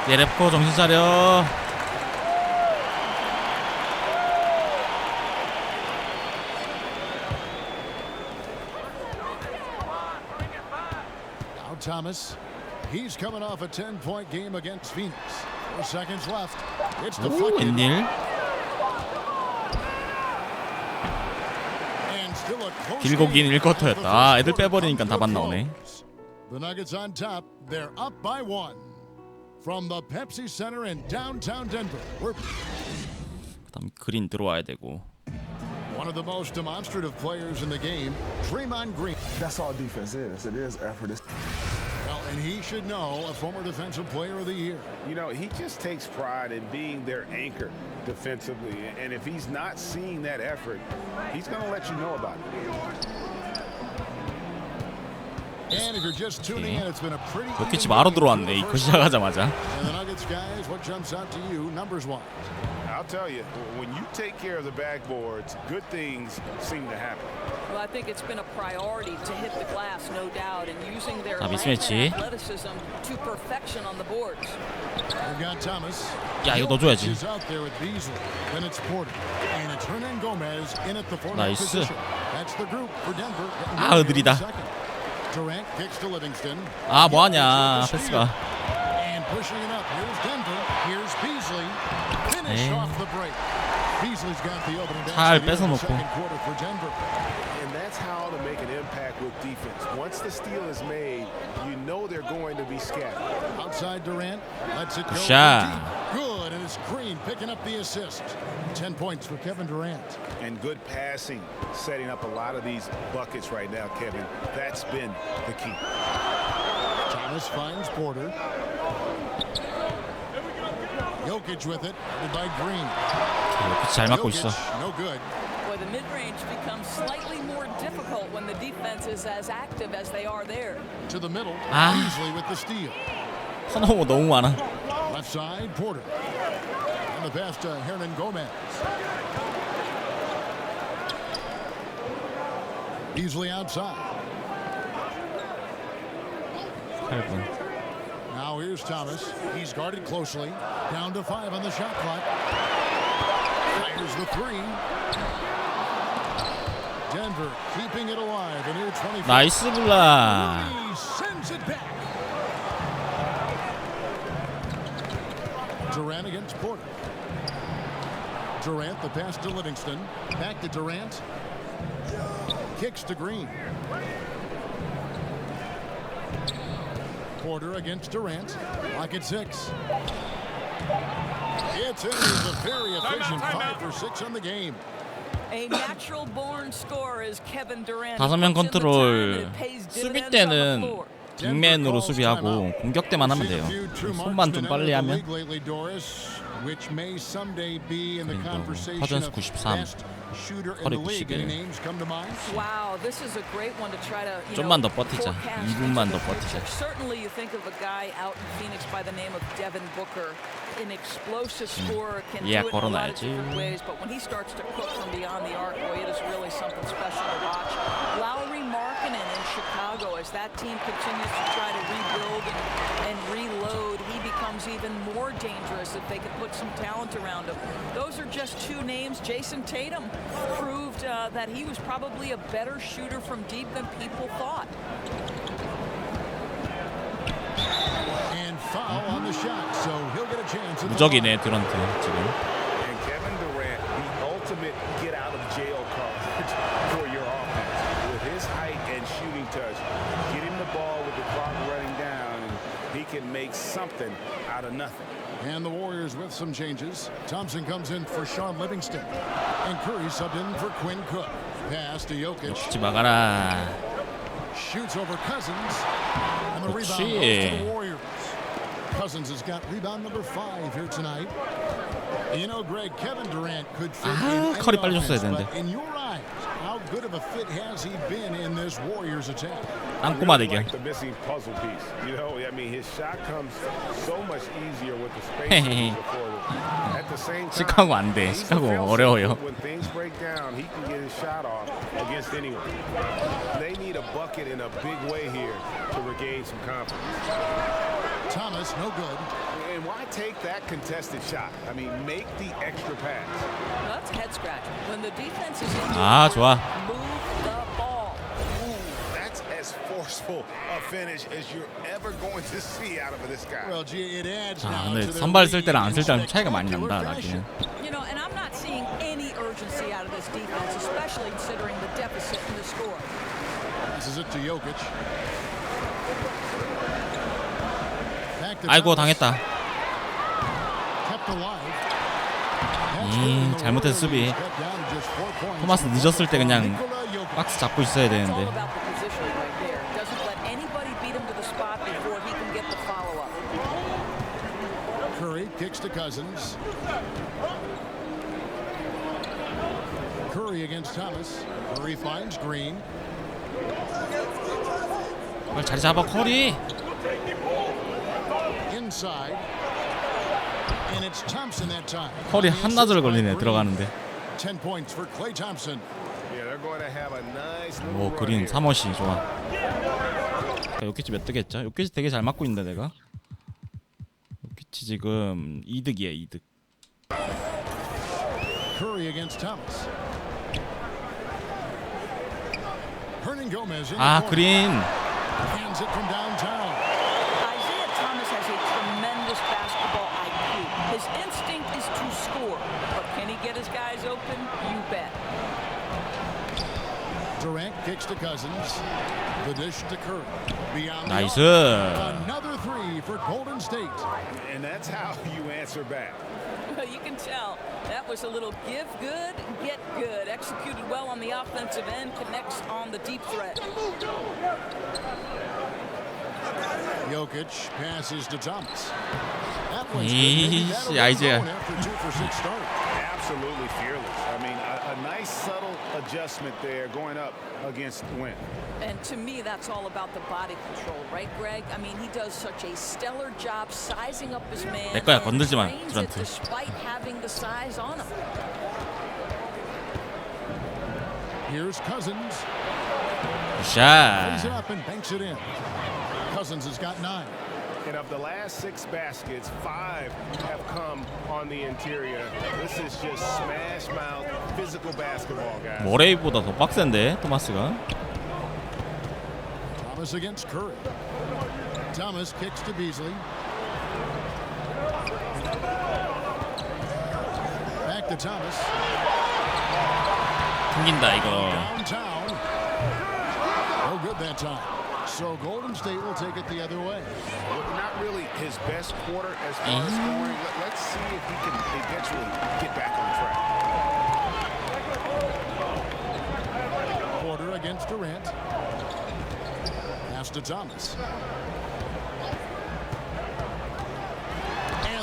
예랩고 정신 차려. Now Thomas. He's coming off a 10-point game against Phoenix. 4 seconds left. It's the 웬일? 길고 긴 1쿼터였다. 아, 애들 빼버리니까 답 안 나오네. The Nuggets on top. They're up by 1 from the Pepsi Center in downtown Denver. 그다음 그린 들어와야 되고. One of the most demonstrative players in the game, Draymond Green. That's all defense is. It is effort. Well, and he should know, a former defensive player of the year. You know, he just takes pride in being their anchor defensively. And if he's not seeing that effort, he's going to let you know about it. And if you're just tuning in, it's been a pretty 로켓이 바로 들어왔네. 이거 시작하자마자. And the Nuggets guys, what jumps out to you numbers-wise? I'll tell you, when you take care of the backboards, good things seem to happen. Well, I think it's been a priority to hit the glass, no doubt, and using their 미스매치. athleticism to perfection on the boards. They've got Thomas. 야, 이거 넣어줘야지. Is out there with Beasley. Then it's Porter. And it's Hernan Gomez in at the forward 나이스. position. That's the group for Denver. 아, 느리다. Durant kicks to Livingston. 아, 뭐하냐, 패스가. And pushing it up. Here's Denver. Here's Beasley. Finish off the break. Beasley's got the opening 잘 basket in the 뺏어놓고. second quarter for Denver. And that's how to make an impact with defense. Once the steal is made, you know they're going to be scattered. Outside Durant. Lets it go. 굿샷. Good. And it's Green picking up the assist. 10 points for Kevin Durant. And good passing, setting up a lot of these buckets right now, Kevin. That's been the key. Thomas finds Porter. Jokic with it, by Green. 로켓 잘 맞고 있어. No good. Boy, the mid-range becomes slightly more difficult when the defense is as active as they are there. To the middle. 아. Beasley with the steal. 턴오버 너무 많아. Left side, Porter. And the pass to Hernan Gomez. Beasley outside. 8분. Now here's Thomas. He's guarded closely. Down to 5 on the shot clock. Fires the 3. Denver keeping it alive. A near 24. 나이스 블락. He sends it back. Durant against Porter. Durant, the pass to Livingston. Back to Durant. Kicks to Green. Porter against Durant. Lock at 6. It's in. He's a very efficient 5 for 6 on the game. A natural-born scorer is Kevin Durant. 5명 컨트롤. 수비 때는 빅맨으로 수비하고 공격 때만 하면 돼요. 손만 좀 빨리 하면. Which may someday be in the conversation 허전스 of 93, best shooter in 허리 the league. Any 91. names come to mind? Wow, this is a great one to try to 좀만 더 버티자. 2분만 더 버티자. Certainly you think of a guy out in Phoenix by the name of Devin Booker, an explosive scorer, can do it in a lot of different ways, but when he starts to cook from beyond the arc, boy, it is really something special to watch. Lowry Markkanen in Chicago, as that team continues to try to rebuild and reload, he becomes even more dangerous if they can put some talent around him. Those are just 2 names. Jason Tatum proved that he was probably a better shooter from deep than people thought. And foul on the shot, so he'll get a chance. 무적이네 듀란트 지금. And Kevin Durant, the ultimate get out of jail card for your offense. With his height and shooting touch, get him the ball with the clock running down, and he can make something out of nothing. And the Warriors with some changes. Thompson comes in for Sean Livingston. And Curry subbed in for Quinn Cook. Pass to Jokic. 역시 막아라. Shoots over Cousins. And the rebound goes to the Warriors. Cousins has got rebound number 5 here tonight. You know, Greg, Kevin Durant could fit 아, in 커리 any 빨리 줬어야 offense, 되는데. but in your eyes, how good of a fit has he been in this Warriors attack? 땅꼬마 대결. Like the missing puzzle piece. You know, I mean, his shot comes so much easier with the space before. At the same time, 시카고 안 돼. 시카고 어려워요. when things break down, he can get his shot off against anyone. They need a bucket in a big way here to regain some confidence. Thomas, no good. And why take that contested shot? I mean, make the extra pass. Well, that's head scratcher. When the defense is in 아, 좋아. move the ball. That's as forceful a finish as you're ever going to see out of this guy. Well, gee, it adds 아, now 근데 to their 선발 쓸 lead 때랑 안 in 쓸 때랑 차이가 많이 spectacular 난다, fashion. 나중에. You know, and I'm not seeing any urgency out of this defense, especially considering the deficit in the score. This is it to Jokic. Back to 아이고, Thomas. 당했다. Kept alive. 잘못했어, 수비. 토마스 늦었을 때 그냥 박스 잡고 있어야 It's all 되는데. about the positioning right there. Doesn't let anybody beat him to the spot before he can get the follow-up. Curry kicks to Cousins. Curry against Thomas. Curry finds Green. 빨리 자리 잡아, 커리. Inside. And it's Thompson that time. 커리 한나절 걸리네, 들어가는데. 10 points for Klay Thompson. Yeah, they're going to have a nice 오, little 그린 run here. 3호시 좋아. 요키치 몇 득했죠? 요키치 되게 잘 맞고 있는데 내가. 요키치 지금 2득이야, 2득. Curry against Thomas. Hernan Gomez in the 아, corner. 그린. Hands it from downtown. Isaiah Thomas has a tremendous basketball IQ. His instinct is to score, but can he get his guys open? You bet. Durant kicks to Cousins. The dish to Curry. Beyond the 나이스. arc. Another three for Golden State. And that's how you answer back. Well, you can tell that was a little give good, get good. Executed well on the offensive end, connects on the deep threat. Jokic passes to Thomas. That one's 이씨, good. 아이즈야. After 2 for 6 start. Absolutely fearless. I mean, a nice subtle adjustment there going up against Wynn. And to me, that's all about the body control, right, Greg? I mean, he does such a stellar job sizing up his man. 내 거야, and 건들지 마, trains it 듀란트. despite having the size on him. Here's Cousins. 샷. Plays it up and banks it in. Cousins has got 9. And of the last 6 baskets, 5 have come on the interior. This is just smash mouth physical basketball, guys. 머레이보다 더 빡센데 토마스가. Thomas against Curry. Thomas kicks to Beasley. Back to Thomas. 튕긴다 이거. Downtown. No good that time. So Golden State will take it the other way. Not really his best quarter as far as scoring. Let's see if he can eventually get back on track. Porter against Durant. Pass to Thomas.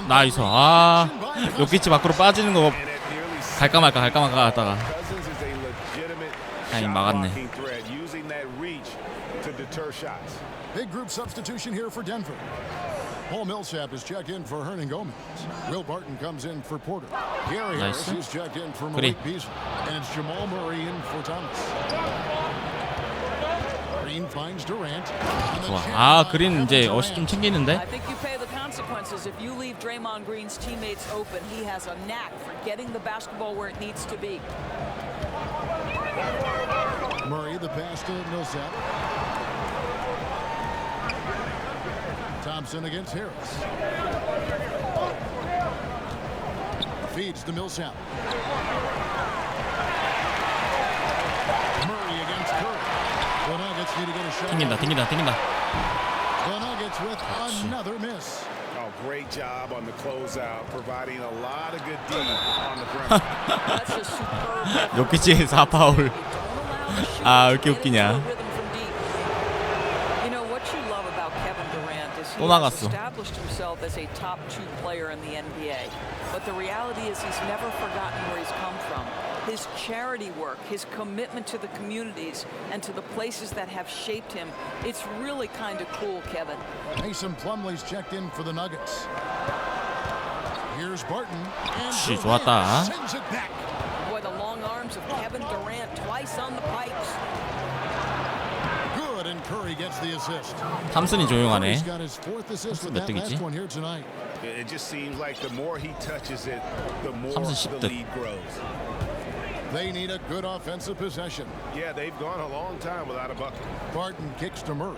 나이스. 아, 요키치 밖으로 빠지는 거 갈까 말까 하다가 Cousins is a legitimate 아니, shot 막았네. blocking threat, using that reach to deter shots. Big group substitution here for Denver. Paul Millsap is checked in for Hernan Gomez. Will Barton comes in for Porter. Gary Nice. Harris is checked in for Green. Malik Beasley. And it's Jamal Murray in for Thomas. Green finds Durant. 좋아. 아, 그린 이제 어시 좀 챙기는데. I think you pay the consequences if you leave Draymond Green's teammates open. He has a knack for getting the basketball where it needs to be. Murray, the pass to Millsap. Thompson against Harris. Feeds to Millsap. Murray against Curry. The Nuggets need to get a shot. 튕긴다. The Nuggets with another miss. Oh, great job on the closeout, providing a lot of good D on the perimeter. That's a superb. 요키치 4파울. 아, 왜 이렇게 웃기냐. You know what you love about Kevin Durant is 또 나갔어. established himself as a top 2 player in the NBA. But the reality is he's never forgotten where he's come from. His charity work, his commitment to the communities and to the places that have shaped him. It's really kind of cool, Kevin. Mason Plumlee's checked in for the Nuggets. Here's Barton. And 좋았다. sends it back. Boy, the long arms of Kevin Durant twice on the pipes. Good, and Curry gets the assist. 탐슨이 조용하네. He's got his 4th assist with 몇 that 등이지? last one here tonight. It just seems like the more he touches it, the more 탐슨 the 10등. lead grows. They need a good offensive possession. Yeah, they've gone a long time without a bucket. Barton kicks to Murray.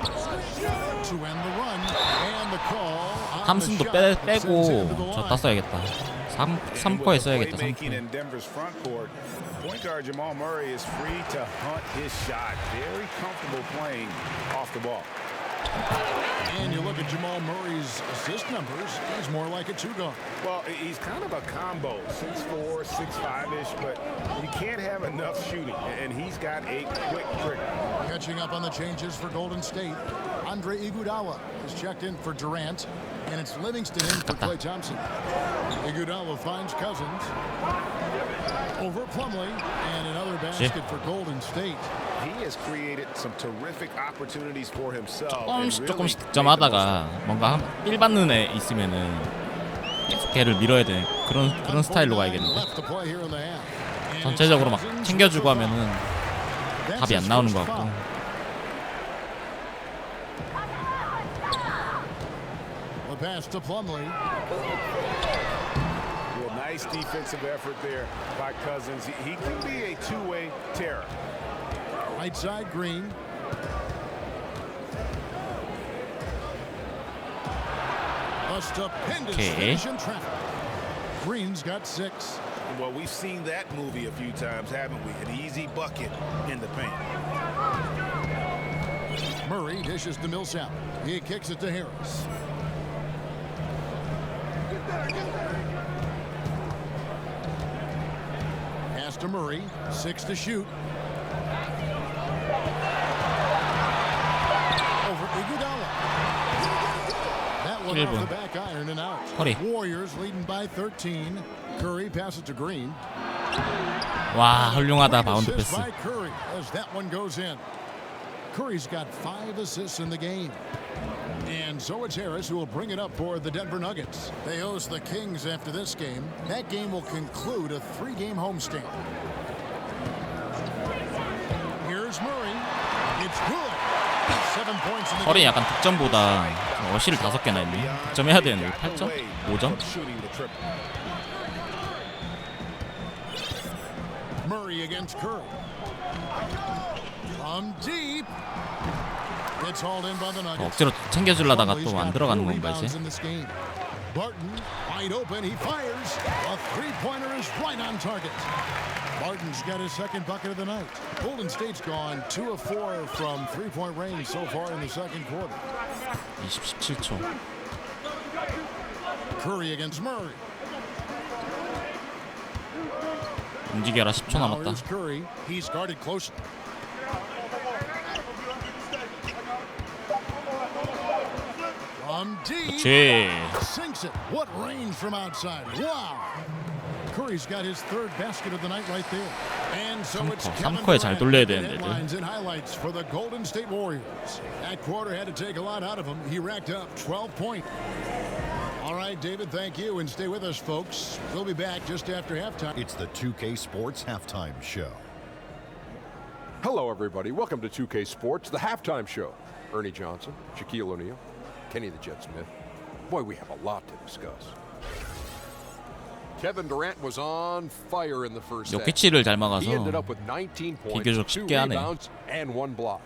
To end the run, and the call. 탐슨도 빼고 졌다 써야겠다. 3쿼에 써야겠다. 3쿼. 3쿼. In Denver's front court, point guard Jamal Murray is free to hunt his shot. Very comfortable playing off the ball. And you look at Jamal Murray's assist numbers, he's more like a 2-guard. Well, he's kind of a combo, 6'4", 6'5"-ish, but you can't have enough shooting, and he's got a quick trigger. Catching up on the changes for Golden State, Andre Iguodala is checked in for Durant, and it's Livingston in for Klay Thompson. Iguodala finds Cousins over Plumlee, and another basket for Golden State. He has created some terrific opportunities for himself. 조금씩 득점하다가 뭔가 삘 받는 애 있으면은 계속 걔를 밀어야 되는 그런 스타일로 가야겠는데. 전체적으로 막 챙겨주고 하면은 답이 안 나오는 것 같고. The pass to Plumlee. Well, nice defensive effort there by Cousins. He can be a two-way terror. Right side, Green. A stupendous finish in traffic. Green's got 6. Well, we've seen that movie a few times, haven't we? An easy bucket in the paint. Murray dishes to Millsap. He kicks it to Harris. Pass to Murray. 6 to shoot. Over Iguodala. That one off the back iron and out. Warriors leading by 13. Curry passes to Green. 와, 훌륭하다. 바운드 패스. By Curry as that one goes in. Curry's got 5 assists in the game. And so it's Harris who will bring it up for the Denver Nuggets. They host the Kings after this game. That game will conclude a 3-game homestand. Here's Murray. It's good. 7 points in the 허리 game. 약간 득점보다 어시를 5개나 했네. 득점해야 되는데 8점? 5점? Murray against Curry. From deep. It's hauled in by the Nuggets. 억지로 챙겨주려다가 또 안 들어가는 건가 이제? Barton wide open. He fires. A 3-pointer is right on target. Barton's got his 2nd bucket of the night. Golden State's gone 2 of 4 from 3-point range so far in the 2nd quarter. 17초. Curry against Murray. 움직여라. 10초 Now 남았다. here's Curry. He's guarded close. From deep. Sinks it. What range from outside. Wow. Curry's got his 3rd basket of the night right there. And so it's 3쿼에 잘 돌려야 되는데. headlines and highlights for the Golden State Warriors. That quarter had to take a lot out of him. He racked up 12 points. All right, David, thank you, and stay with us, folks. We'll be back just after halftime. It's the 2K Sports Halftime Show. Hello, everybody. Welcome to 2K Sports, the halftime show. Ernie Johnson, Shaquille O'Neal, Kenny the Jet Smith. Boy, we have a lot to discuss. Kevin Durant was on fire in the first half. 요키치를 잘 막아서 He ended up with 19 points, 비교적 2 쉽게 하네. rebounds, and 1 block.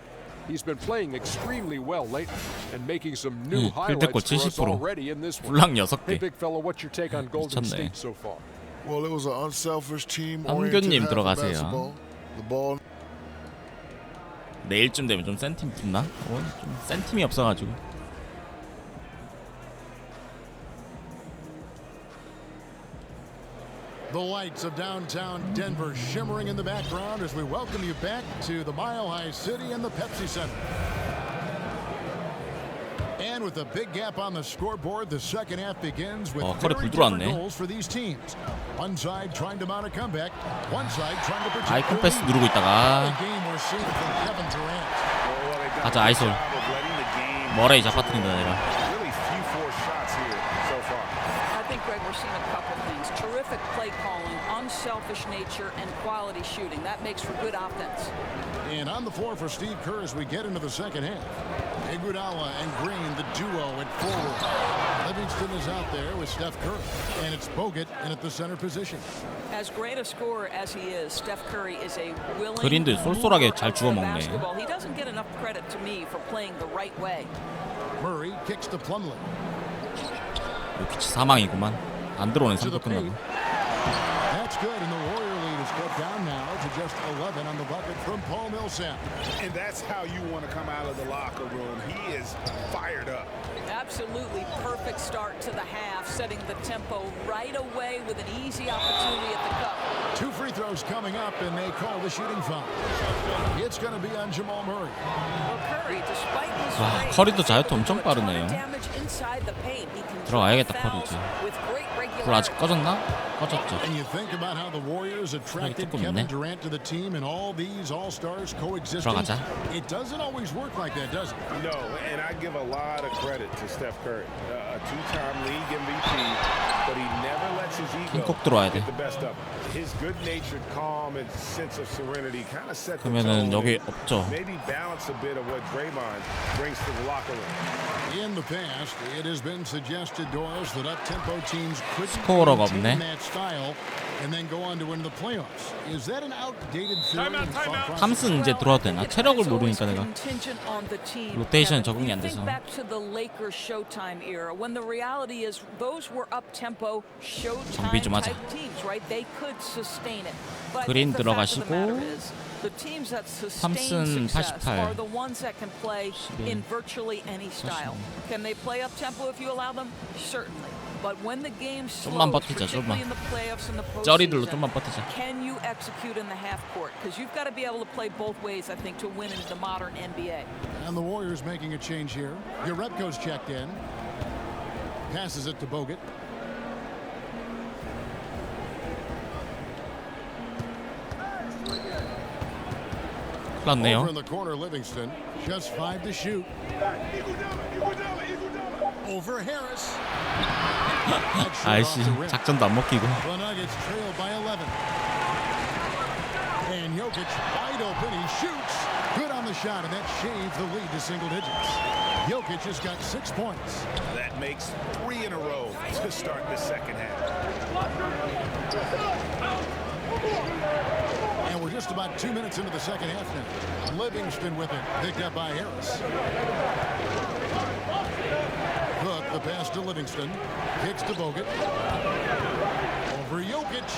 He's been playing extremely well lately and making some new highlights for us already in this one. 블락 6개. Hey, big fella, what's your take on Golden State so far? Well, it was an unselfish team. 한균님 들어가세요. The ball. 내일쯤 되면 좀 센 팀 붙나? 좀 센 팀이 없어가지고. The lights of downtown Denver shimmering in the background as we welcome you back to the Mile High City and the Pepsi Center. And with a big gap on the scoreboard, the second half begins with 커리 very 불 different 들어왔네. goals for these teams. One side trying to mount a comeback, one side trying to protect 아이콘 their 패스 lead. 누르고 A 있다가 game we're seeing from Kevin Durant. 가자 아이솔. 머레이 잡아뜨린다 내가. Really few forced shots here so far. I think, Greg, we're seeing a couple things. Terrific play calling, unselfish nature, and quality shooting. That makes for good offense. And on the floor for Steve Kerr as we get into the second half. Iguodala and Green, the duo at forward. Livingston is out there with Steph Curry. And it's Bogut in at the center position. As great a scorer as he is, Steph Curry is a willing 그린들 쏠쏠하게 잘 주워 먹네. basketball. He doesn't get enough credit to me for playing the right way. Murray kicks to Plumlee. 요키치 사망이구만. 안 들어오네 3쿼터 끝나고. That's good, and the Warrior lead is cut down now to just 11 on the bucket from Paul Millsap. And that's how you want to come out of the locker room. He is fired up. Absolutely perfect start to the half, setting the tempo right away with an easy opportunity at the cup. 2 free throws coming up, and they call the shooting foul. It's going to be on Jamal Murray. Well, Curry, despite his 와 range, 커리도 자유투 엄청 빠르네요. damage inside the paint. He can 들어가야겠다 draw 커리 이제. fouls with great 불 아직 regularity. 꺼졌나? 꺼졌죠. And you think about how the Warriors attracted 조금 Kevin 있네. Durant to the team and all these all-stars coexisting. 들어가자. It doesn't always work like that, does it? No, and I give a lot of credit to Steph Curry, a two-time league MVP, but he never lets his ego 꼭 들어와야 돼. get the best of him. His good-natured calm and sense of serenity kind of set the 그러면은 tone. 여기 없죠. Maybe balance a bit of what Draymond brings to the locker room. In the past, it has been suggested to us that up-tempo teams couldn't 스코어러가 maintain 없네. that style and then go on to win the playoffs. Is that an outdated theory? and thought process? 탐슨 이제 들어와도 되나? 체력을 모르니까 내가 Contingent on the team. 로테이션 Kevin, 적응이 you 안 돼서. think back to the Lakers Showtime era when the reality is those were up-tempo Showtime 정비 좀 하자. type teams, right? They could sustain it. But I 그린 think the fact of the matter 들어가시고 is, the teams that sustain 탐슨 success 88. are the ones that can play in virtually any style. Can they play up-tempo if you allow them? Certainly. But when the game 좀만 slows, 버티자, particularly 좀만. in the playoffs and the 쩌리들로 postseason, 좀만 버티자. can you execute in the half court? Because you've got to be able to play both ways, I think, to win in the modern NBA. And the Warriors making a change here. Urepko's checked in. Passes it to Bogut. 났네요. Over in the corner, Livingston. Just 5 to shoot. Over Harris. 아이씨 작전도 안 먹히고. The Nuggets trail by 11. And Jokic wide open. He shoots. Good on the shot, and that shaves the lead to single digits. Jokic has got 6 points. That makes 3 in a row to start the second half. And we're just about 2 minutes into the second half now. Livingston with it, picked up by Harris. Cook, the pass to Livingston. Kicks to Bogut. Over Jokic.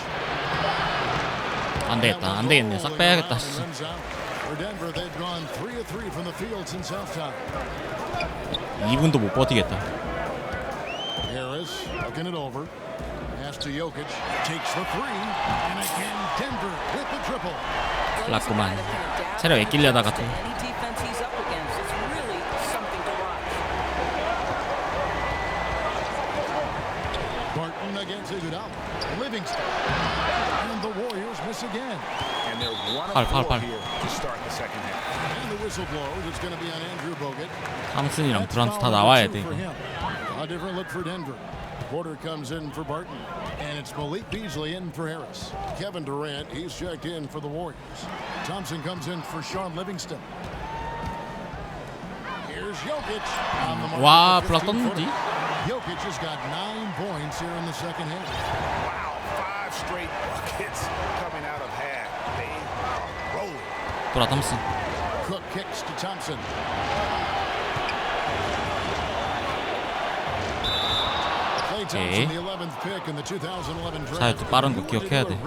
안 되겠다. 안 되겠네. 싹 빼야겠다. For Denver, they've gone 3 of 3 from the field since halftime. 2분도 못 버티겠다. Harris looking it over. Pass to Jokic. Takes the 3. And again, Denver with the triple. 났구만. 체력 애끼려다가 또. Any defense he's up against, it's really something to watch. Barton against Iguodala. Livingston. And the Warriors miss again. And they're 1 팔, of 팔, 4 팔. here to start the second half. And the whistle blows. It's going to be on Andrew Bogut. 탐슨이랑 That's 드란트 다 foul 나와야 number 돼. 2 for 이거. him. A different look for Denver. Porter comes in for Barton. And it's Malik Beasley in for Harris. Kevin Durant, he's checked in for the Warriors. Thompson comes in for Sean Livingston. Here's Jokic. On the mark 와, with the 블락 15-footer. 떴는지? Jokic has got 9 points here in the second half. Wow, 5 straight buckets coming out of half. They are rolling. 돌아 탐슨. Cook kicks to Thompson. Clay Thompson, the 11th pick in the 2011 draft. 자유투 빠른 거 기억해야 돼.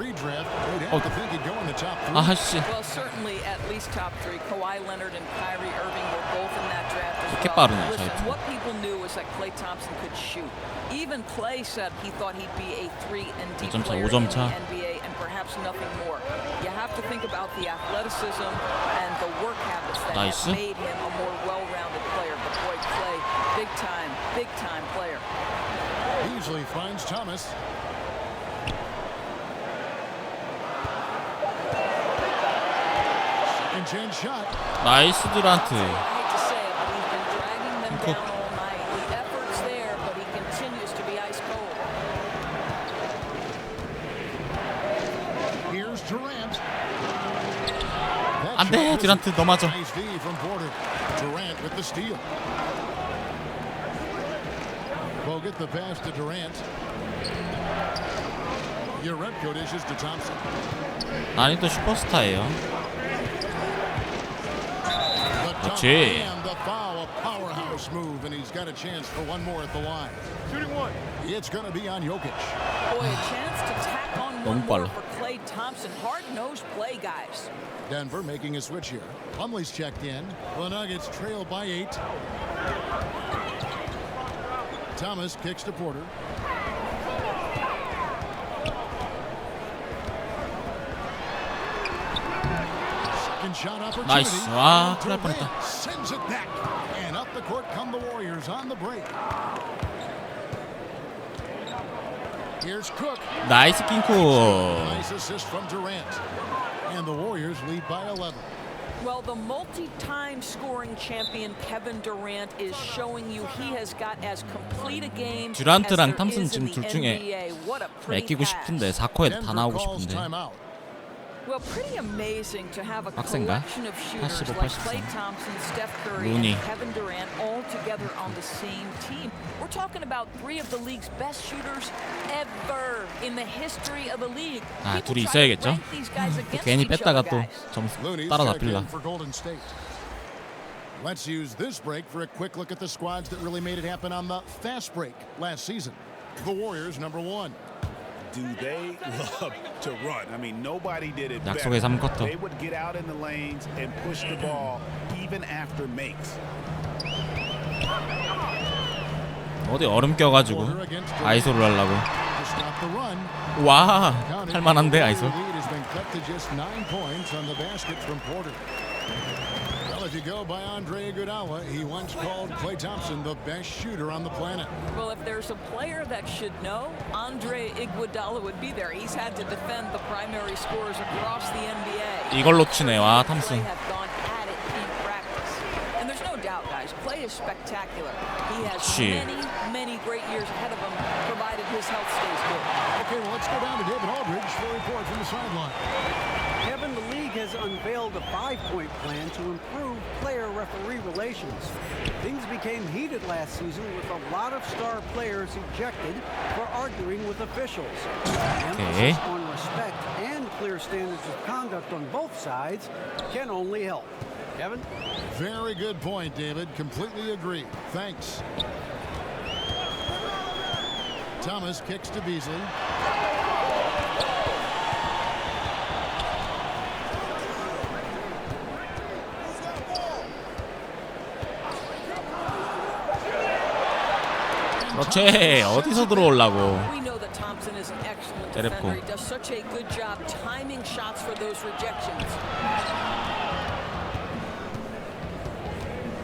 아씨. Well, certainly at least top 3. Kawhi Leonard and Kyrie Irving were both in that draft as 이렇게 well. 빠르네, Listen, 자유투. what people knew was that Klay Thompson could shoot. Even Klay said he thought he'd be a 3-and-D 5점 차, player 5점 in 차. the NBA and perhaps nothing more. You have to think about the athleticism and the work habits that 나이스. have made him a more well-rounded player. But boy, Klay Big time player. Beasley finds Thomas. Second chance shot. 나이스 듀란트. I hate to say it, but he's been dragging them down all night. The effort's there, but he continues to be ice cold. Here's Durant. 안돼 듀란트 너 맞아. Nice D from Porter. Durant with the steal. Bogut the pass to Durant. Urepko dishes to Thompson. 난이도 슈퍼스타예요. 그렇지. And the foul, a powerhouse move, and he's got a chance for one more at the line. Shooting one. It's going to be on Jokic. Boy, a chance to tack on 너무 one more 빨라. for Klay Thompson. Hard-nosed play, guys. Denver making a switch here. Plumlee's checked in. The Nuggets trail by 8. Thomas kicks to Porter. Second shot opportunity. 나이스. 와, 큰일 날 뻔했다. Sends it back. And up the court come the Warriors on the break. Here's Cook. 나이스 킹쿠. Nice assist from Durant. And the Warriors lead by 11. Well, the multi-time scoring champion Kevin Durant is showing you he has got as complete a game as 듀란트랑 there 탐슨 is in 지금 the 둘 중에 NBA. What a pretty 맡기고 pass. 싶은데 4코에 다 나오고 싶은데. Well, pretty amazing to have a 빡센가? collection of shooters 85, like 83. Klay Thompson, Steph Curry, 루니. and Kevin Durant all together on the same team. We're talking about 3 of the league's best shooters ever in the history of the league. 아, People 둘이 try to 있어야겠죠? rank these guys against 괜히 each 뺐다가 other, 또 guys. 점수 Looney's 따라잡힐라. for Golden State. Let's use this break for a quick look at the squads that really made it happen on the fast break last season. The Warriors, number 1. Do they love to run? I mean, nobody did it 약속의 better. 3쿼터. They would get out in the lanes and push the ball even after makes. 어디 얼음 껴가지고 아이소를 하려고. To stop the run. 와, 할만한데 아이소. Lead has been cut to just 9 points on the basket from Porter. Well, if you go by Andre Iguodala, he once called Klay Thompson the best shooter on the planet. Well, if there's a player that should know, Andre Iguodala would be there. He's had to defend the primary scorers across the NBA. 이걸로 치네. 와, 탐슨. Klay have gone at it in practice. And there's no doubt, guys, Klay is spectacular. He has 그치. many great years ahead of him, provided his health stays good. Okay, well, let's go down to David Aldridge for a report from the sideline. Kevin, the league has unveiled a 5-point plan to improve player-referee relations. Things became heated last season with a lot of star players ejected for arguing with officials. Emphasis on respect and clear standards of conduct on both sides can only help. Kevin? Very good point, David. Completely agree. Thanks. Thomas kicks to Beasley. 그렇지. 어디서 들어오려고. We know that Thompson is an excellent 때렸고. defender. He does such a good job timing shots for those rejections.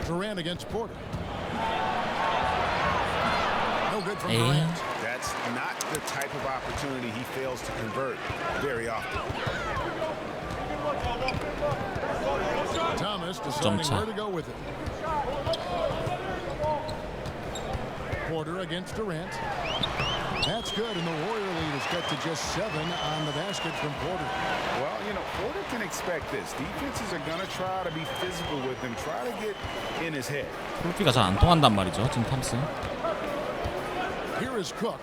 Durant against Porter. No good from Hey. Durant. That's not the type of opportunity he fails to convert very often. Thomas deciding 점차. where to go with it. Porter against Durant. That's good, and the Warrior lead is cut to just 7 on the basket from Porter. Well, you know, Porter can expect this. Defenses are going to try to be physical with him, try to get in his head. 풀피가 잘 안 통한단 말이죠. 지금 탐슨. Here is Cook.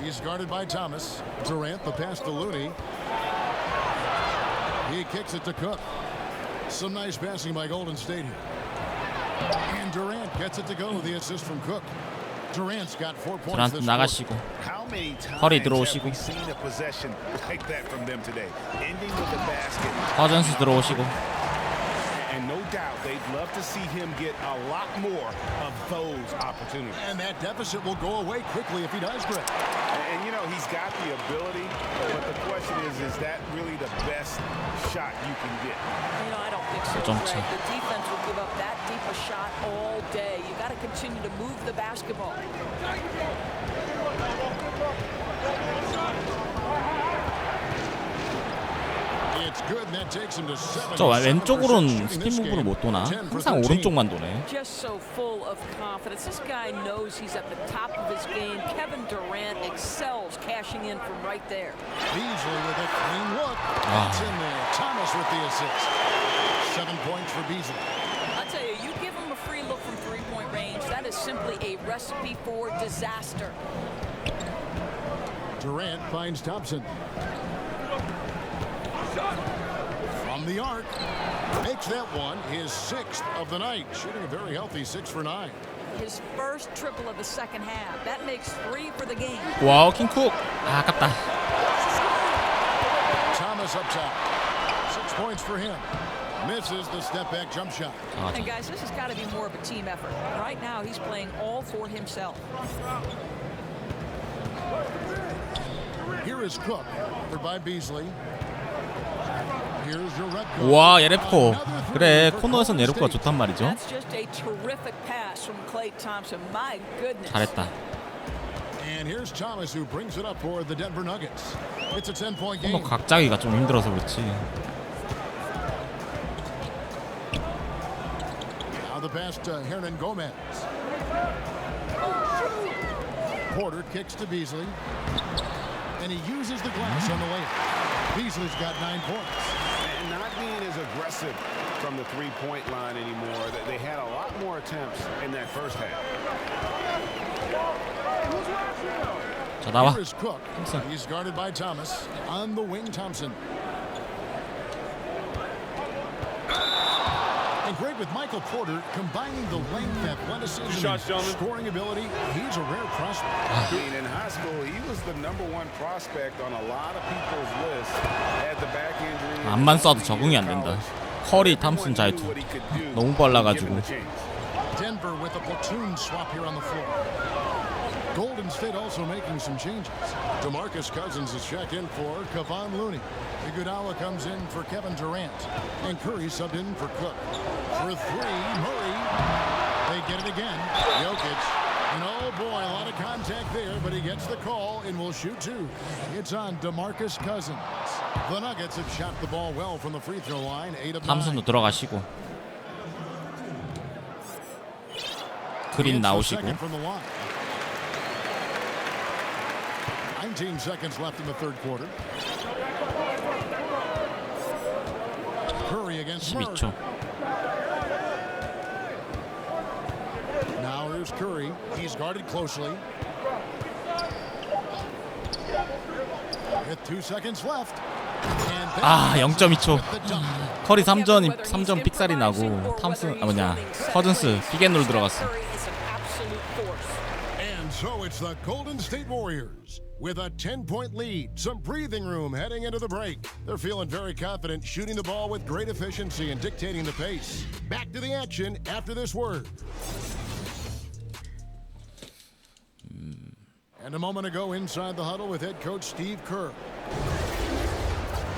He's guarded by Thomas. Durant, the pass to Looney. He kicks it to Cook. Some nice passing by Golden State here. And Durant gets it to go. The assist from Cook. Durant's got 4 points 듀란트 this 나가시고. How many times 허리 have 들어오시고. we seen a possession like that from them today? Ending with a basket. 허전스 들어오시고. And no doubt they'd love to see him get a lot more of those opportunities. And that deficit will go away quickly if he does, Greg. And you know, he's got the ability, but the question is that really the best shot you can get? You know, I don't think so, Greg. The defense will give up that deep a shot all day. You got to continue to move the basketball. 저 왼쪽으로는 스핀 무브를 못 도나? 항상 오른쪽만 도네. Just so full of confidence. This guy knows he's at the top of his game. Kevin Durant excels cashing in from right there. Beasley with a clean look. That's in there. Thomas with the assist. 7 points for Beasley. I tell you, you give him a free look from three-point range. That is simply a recipe for disaster. Durant finds Thompson. From the arc, makes that one his 6th of the night, shooting a very healthy 6 for 9. His first triple of the second half. That makes 3 for the game. 와우, 킹쿡. 아, 아깝다. Thomas up top. 6 points for him. Misses the step back jump shot. And guys, this has got to be more of a team effort. Right now, he's playing all for himself. Here is Cook, covered by Beasley. 와, 예레코. 그래, 코너에선 예레코가 좋단 말이죠. 잘했다. 코너 각자기가 좀 힘들어서 그렇지. Porter kicks to Beasley, and he uses the glass on the layup. Beasley's got 9 points. And not being as aggressive from the three-point line anymore. They had a lot more attempts in that first half. 자, 나와. Here is Cook. He's guarded by Thomas. On the wing, Thompson. And great with Michael Porter, combining the length, athleticism, and scoring ability. He's a rare prospect. In high school, he was the #1 prospect on a lot of people's list. Had the back injury. 안만 쏴도 적응이 안 된다. 커리, 탐슨 자유투 너무 빨라가지고. Denver with a platoon swap here on the floor. Golden State also making some changes. DeMarcus Cousins is checked in for Kevon Looney. Iguodala comes in for Kevin Durant. And Curry subbed in for Cook. For 3, Murray. They get it again. Jokic. And oh boy, a lot of contact there, but he gets the call and will shoot 2. It's on DeMarcus Cousins. The Nuggets have shot the ball well from the free throw line. 8 of 9. 탐슨도 들어가시고. 그린 나오시고. 19 seconds left in the third quarter. Curry against Murray. 12초. Now here's Curry. He's guarded closely. With 2 seconds left. 아, 0.2초. 커리 3점 픽살이 나고 탐슨 커즌스 픽앤롤 들어갔어. So it's the Golden State Warriors with a 10-point lead, some breathing room heading into the break. They're feeling very confident, shooting the ball with great efficiency and dictating the pace. Back to the action after this word. And a moment ago inside the huddle with head coach Steve Kerr.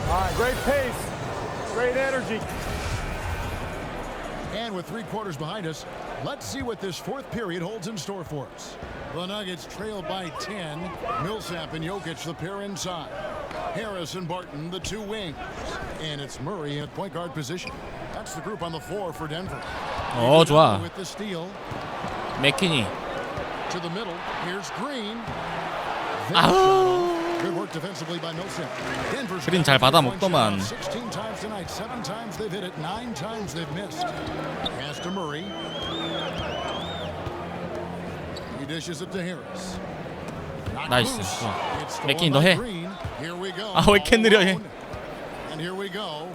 All right, great pace, great energy. And with 3 quarters behind us, let's see what this 4th period holds in store for us. The Nuggets trail by 10. Millsap and Jokic the pair inside. Harris and Barton the 2 wings. And it's Murray at point guard position. That's the group on the floor for Denver. 어, 좋아. With the steal. 맥키니. To the middle. Here's Green. 아우. Good work defensively by Millsap. Denver's 그린 잘 받아 먹더만. 16 times tonight. 7 times they've hit it. 9 times they've missed. Pass to Murray. He dishes it to Harris. 나이스. 맥키니 너 해. 아, 왜 이렇게 느려 해. And here we go.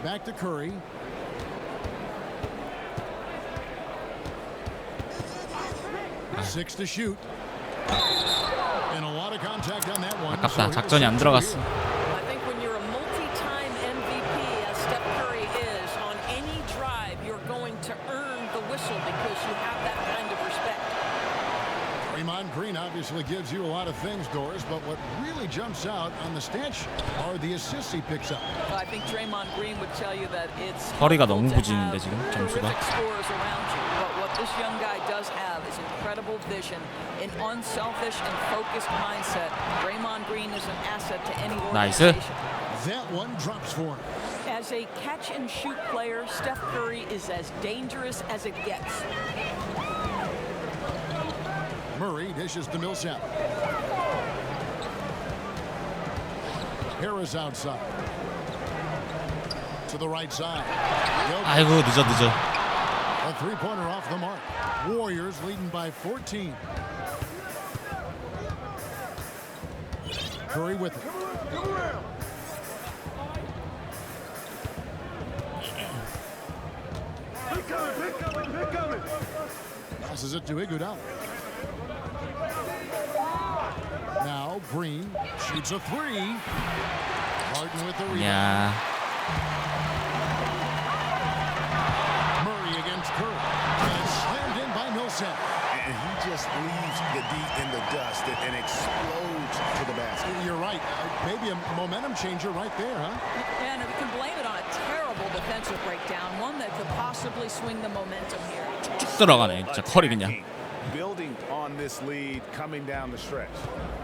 Back to Curry. Six to shoot. And a lot of contact on that one. 아깝다. 작전이 안 들어갔어. I think when you're a multi-time MVP, as Steph Curry is, on any drive, you're going to earn the whistle because you have that kind of respect. Draymond Green obviously gives you a lot of things, Doris, but what really jumps out on the stat sheet are the assists he picks up. Well, I think Draymond Green would tell you that it's 허리가 너무 부지는데 지금 점수가. terrific scores around you, but what this young guy does have is incredible vision, an unselfish and focused mindset. Draymond Green is an asset to any 나이스. organization. That one drops for him. As a catch-and-shoot player, Steph Curry is as dangerous as it gets. Murray dishes to Millsap. Harris outside. To the right side. 아이고 늦어. A three-pointer off the mark. Warriors leading by 14. Curry with it. Passes it to Iguodala. Now Green shoots a three. Harden with the rebound. 야. Murray against Curry. And it's slammed in by Millsap. And he just leaves the D in the dust and explodes to the basket. You're right. Maybe a momentum changer right there, huh? And we can blame it on a terrible defensive breakdown, one that could possibly swing the momentum here. 쭉 들어가네. 진짜 커리 그냥. Building on this lead coming down the stretch.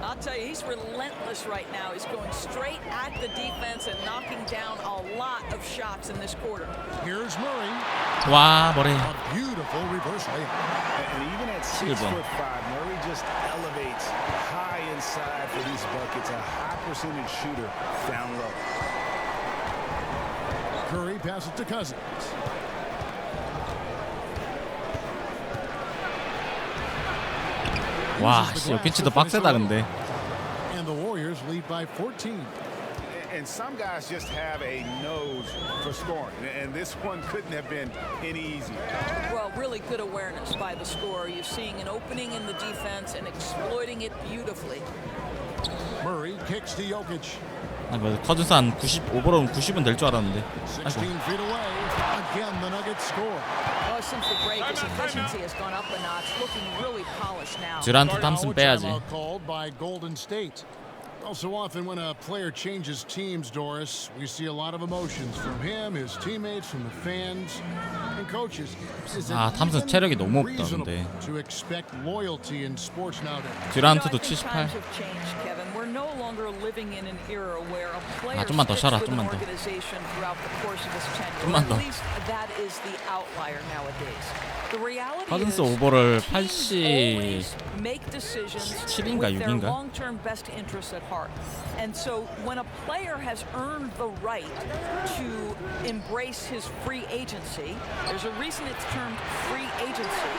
I'll tell you, he's relentless right now. He's going straight at the defense and knocking down a lot of shots in this quarter. Here's Murray. 와 머리. A beautiful reverse layup. And even at 6'5", Murray just elevates high inside for these buckets. A high percentage shooter down low. Curry passes to Cousins. 와, 요키치도 빡세다 근데. And the Warriors lead by 14. And some guys just have a nose for scoring, and this one couldn't have been any easier. Well, really good awareness by the scorer. You're seeing an opening in the defense and exploiting it beautifully. Murray kicks to Jokic. 커즈스 한 90, 오버로는 90은 될 줄 알았는데. 16 feet away. Again, the Nuggets score. Well, since the break, his efficiency has gone up a notch, looking really polished now. 듀란트 탐슨 빼야지. Called by Golden-State. Well, so often when a player changes teams, Doris, we see a lot of emotions from him, his teammates, from the fans, and coaches. 아, 탐슨 체력이 너무 없다 근데. To expect loyalty in sports nowadays. 듀란트도 78. We're no longer living in an era where a player 좀만 더 sticks 쉬어라, with an 좀만 더. organization throughout the course of his tenure. 좀만 더. At least that is the outlier nowadays. The reality 커즈스 is 오버를 teams always 80 make decisions 7인가 with their 6인가? long-term best interests at heart. And so when a player has earned the right to embrace his free agency, there's a reason it's termed free agency,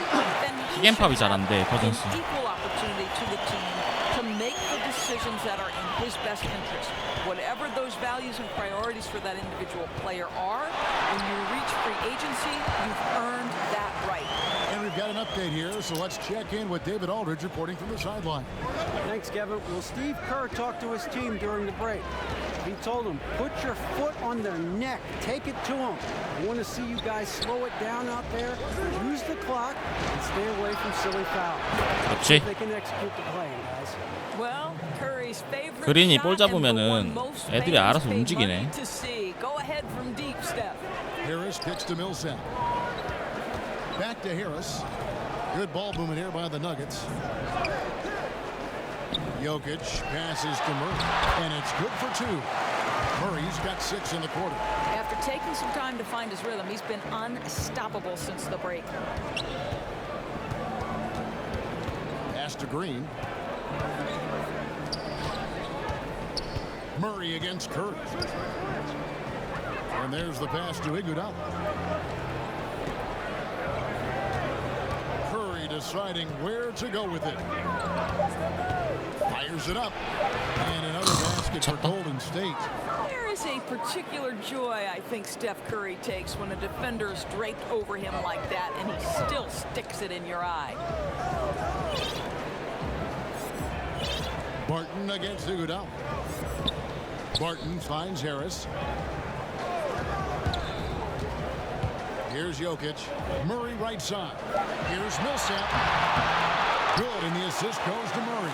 then he should 힙앤팝이 잘 안 돼, have 커즈스. an equal opportunity to the team to make the decisions that are in his best interest. Whatever those values and priorities for that individual player are, when you reach free agency, you've earned that right. And we've got an update here, so let's check in with David Aldridge reporting from the sideline. Thanks, Kevin. Well, Steve Kerr talked to his team during the break. He told them, put your foot on their neck. Take it to them. I want to see you guys slow it down out there. Use the clock and stay away from silly fouls. 그렇지. They can execute the plan, guys. Well, Curry's favorite 그린이 shot 볼 and the 잡으면은 one most 애들이 fans 알아서 pay 움직이네. money to see. Go ahead from deep, Steph. Harris kicks to Millsap. Back to Harris. Good ball movement here by the Nuggets. Jokic passes to Murray, and it's good for two. Murray's got 6 in the quarter. After taking some time to find his rhythm, he's been unstoppable since the break. Pass to Green. Murray against Curry. And there's the pass to Iguodala. Curry deciding where to go with it. Fires it up. And another basket for Golden State. There is a particular joy I think Steph Curry takes when a defender is draped over him like that and he still sticks it in your eye. Barton against Iguodala. Barton finds Harris. Here's Jokic. Murray right side. Here's Millsap. Good, and the assist goes to Murray.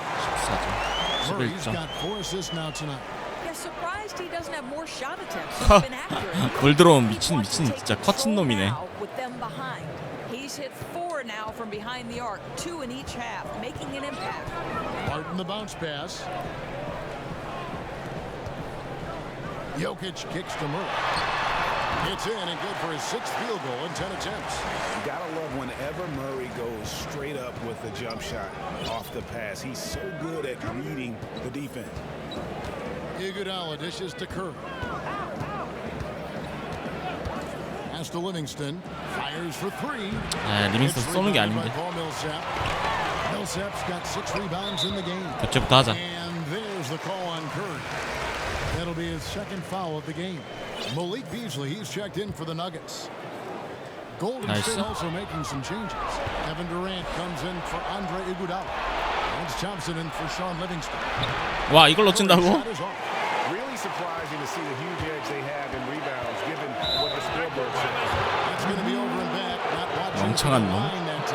Murray's got 4 assists now tonight. Yeah, surprised he doesn't have more shot attempts. He's been accurate. 볼 들어온 미친 진짜 커친 놈이네. With them behind. He's hit 4 now from behind the arc, 2 in each half, making an impact. Barton the bounce pass. Jokic kicks to Murray. It's in and good for his 6th field goal in 10 attempts. You gotta love whenever Murray goes straight up with the jump shot off the pass. He's so good at reading the defense. Iguodala dishes to Curry. Pass to Livingston. Fires for 3. 아, 리빙스턴 쏘는 게 아닌데. Millsap's got 6 rebounds in the game. 교체부터 하자. And there's the call on Curry. That'll be his 2nd foul of the game. Malik Beasley, he's checked in for the Nuggets. Golden State also making some changes. Kevin Durant comes in for Andre Iguodala. Lance Thompson in for Sean Livingston. 와, 이걸 놓친다고? Really surprising to see the huge edge they have in rebounds given what the scoreboard says. That's going to be over and back. Not watching. 멍청한 놈.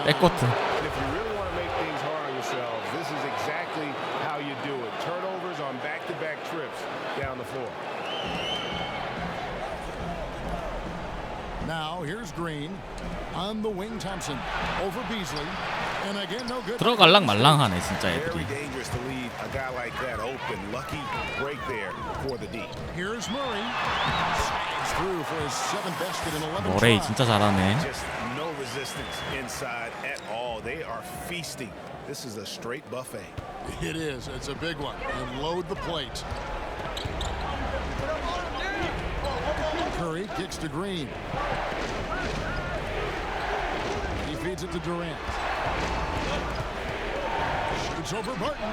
백코트. If you really want to make things hard on yourselves, this is exactly how you do it. Turnovers on back-to-back trips down the floor. Now here's Green on the wing. Thompson over Beasley, and again no good. 들어갈랑 말랑하네 진짜 Very 애들이. dangerous to leave a guy like that open. Lucky break there for the D. Here's Murray. Slides through for his 7th basket in 11 머레이 tries. 진짜 잘하네. Just no resistance inside at all. They are feasting. This is a straight buffet. It is. It's a big one. And load the plate. Curry kicks to Green. He feeds it to Durant. Shoots over Barton.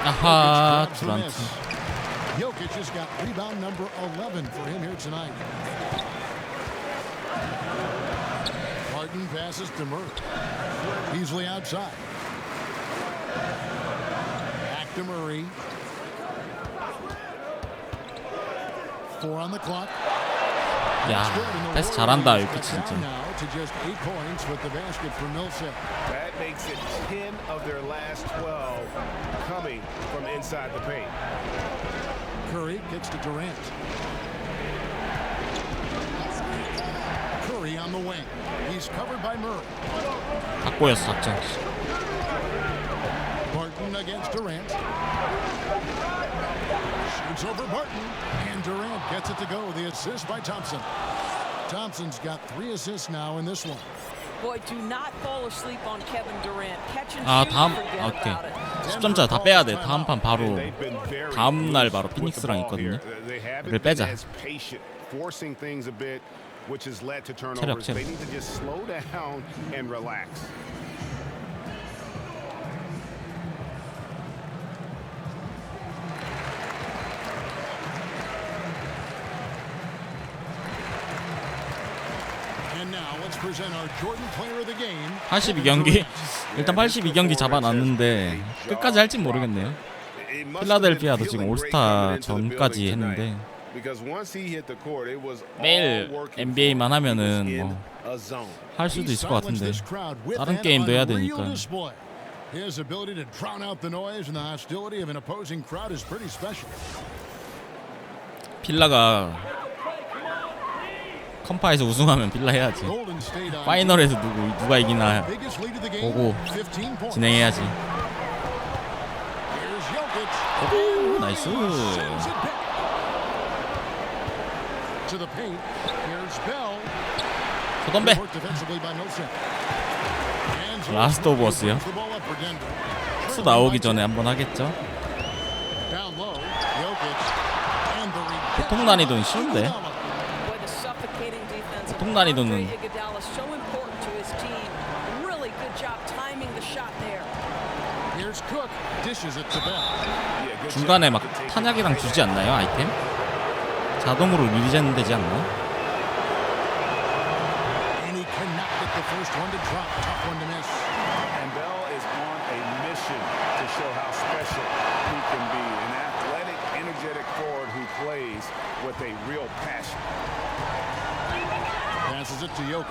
아하, 두란트. Jokic has got rebound number 11 for him here tonight. Barton passes to Murray. Beasley outside. Back to Murray. 4 on the clock. 야, 패스 잘한다 요키치 진짜. That makes it 10 of their last 12 coming from inside the paint. Curry gets to Durant. Curry on the wing. He's covered by Murray. 확보였어, 작전. Barton against Durant. Shoots over Barton, and Durant gets it to go. The assist by Thompson. Thompson's got 3 assists now in this one. Boy, do not fall asleep on Kevin Durant. Catch and 아, shoot, 다음 forget 오케이. about it. 10점짜 다 빼야 돼. 다음 판 바로 다음 날 바로 피닉스랑 있거든요. 이걸 빼자. Forcing things a bit, which has led to 체력, turnovers. 체력. They need to just slow down and relax. And now let's present our Jordan Player of the Game. 82경기 일단 82경기 잡아놨는데 끝까지 할진 모르겠네요. 필라델피아도 지금 올스타 전까지 했는데 매일 NBA만 하면은 뭐 할 수도 있을 것 같은데 다른 게임도 해야 되니까. His ability to drown out the noise and the hostility of an opposing crowd is pretty special. 필라가 컴파에서 우승하면 필라 해야지. 파이널에서 누가 이기나 보고 진행해야지. 오, 나이스. 소덤배. 라스트 오브 어스요. 수 나오기 전에 한번 하겠죠. 보통 난이도는 쉬운데. 보통 난이도는 중간에 막 탄약이랑 주지 않나요? 아이템? 자동으로 리젠 되지 않나?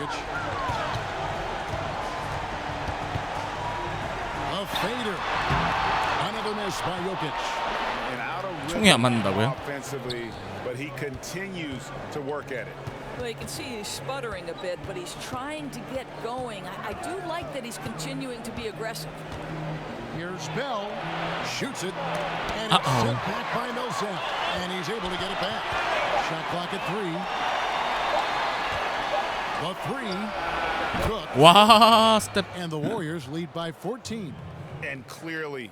Jokic. A fader. Another miss by Jokic. 총이 안 맞는다고요? Offensively, but he continues to work at it. Well, you can see he's sputtering a bit, but he's trying to get going. I do like that he's continuing to be aggressive. Here's Bell. Shoots it. And it's set back by Millsap. And he's able to get it back. Shot clock at 3. The 3. Cook. 와, 스텝. And the Warriors lead by 14. And clearly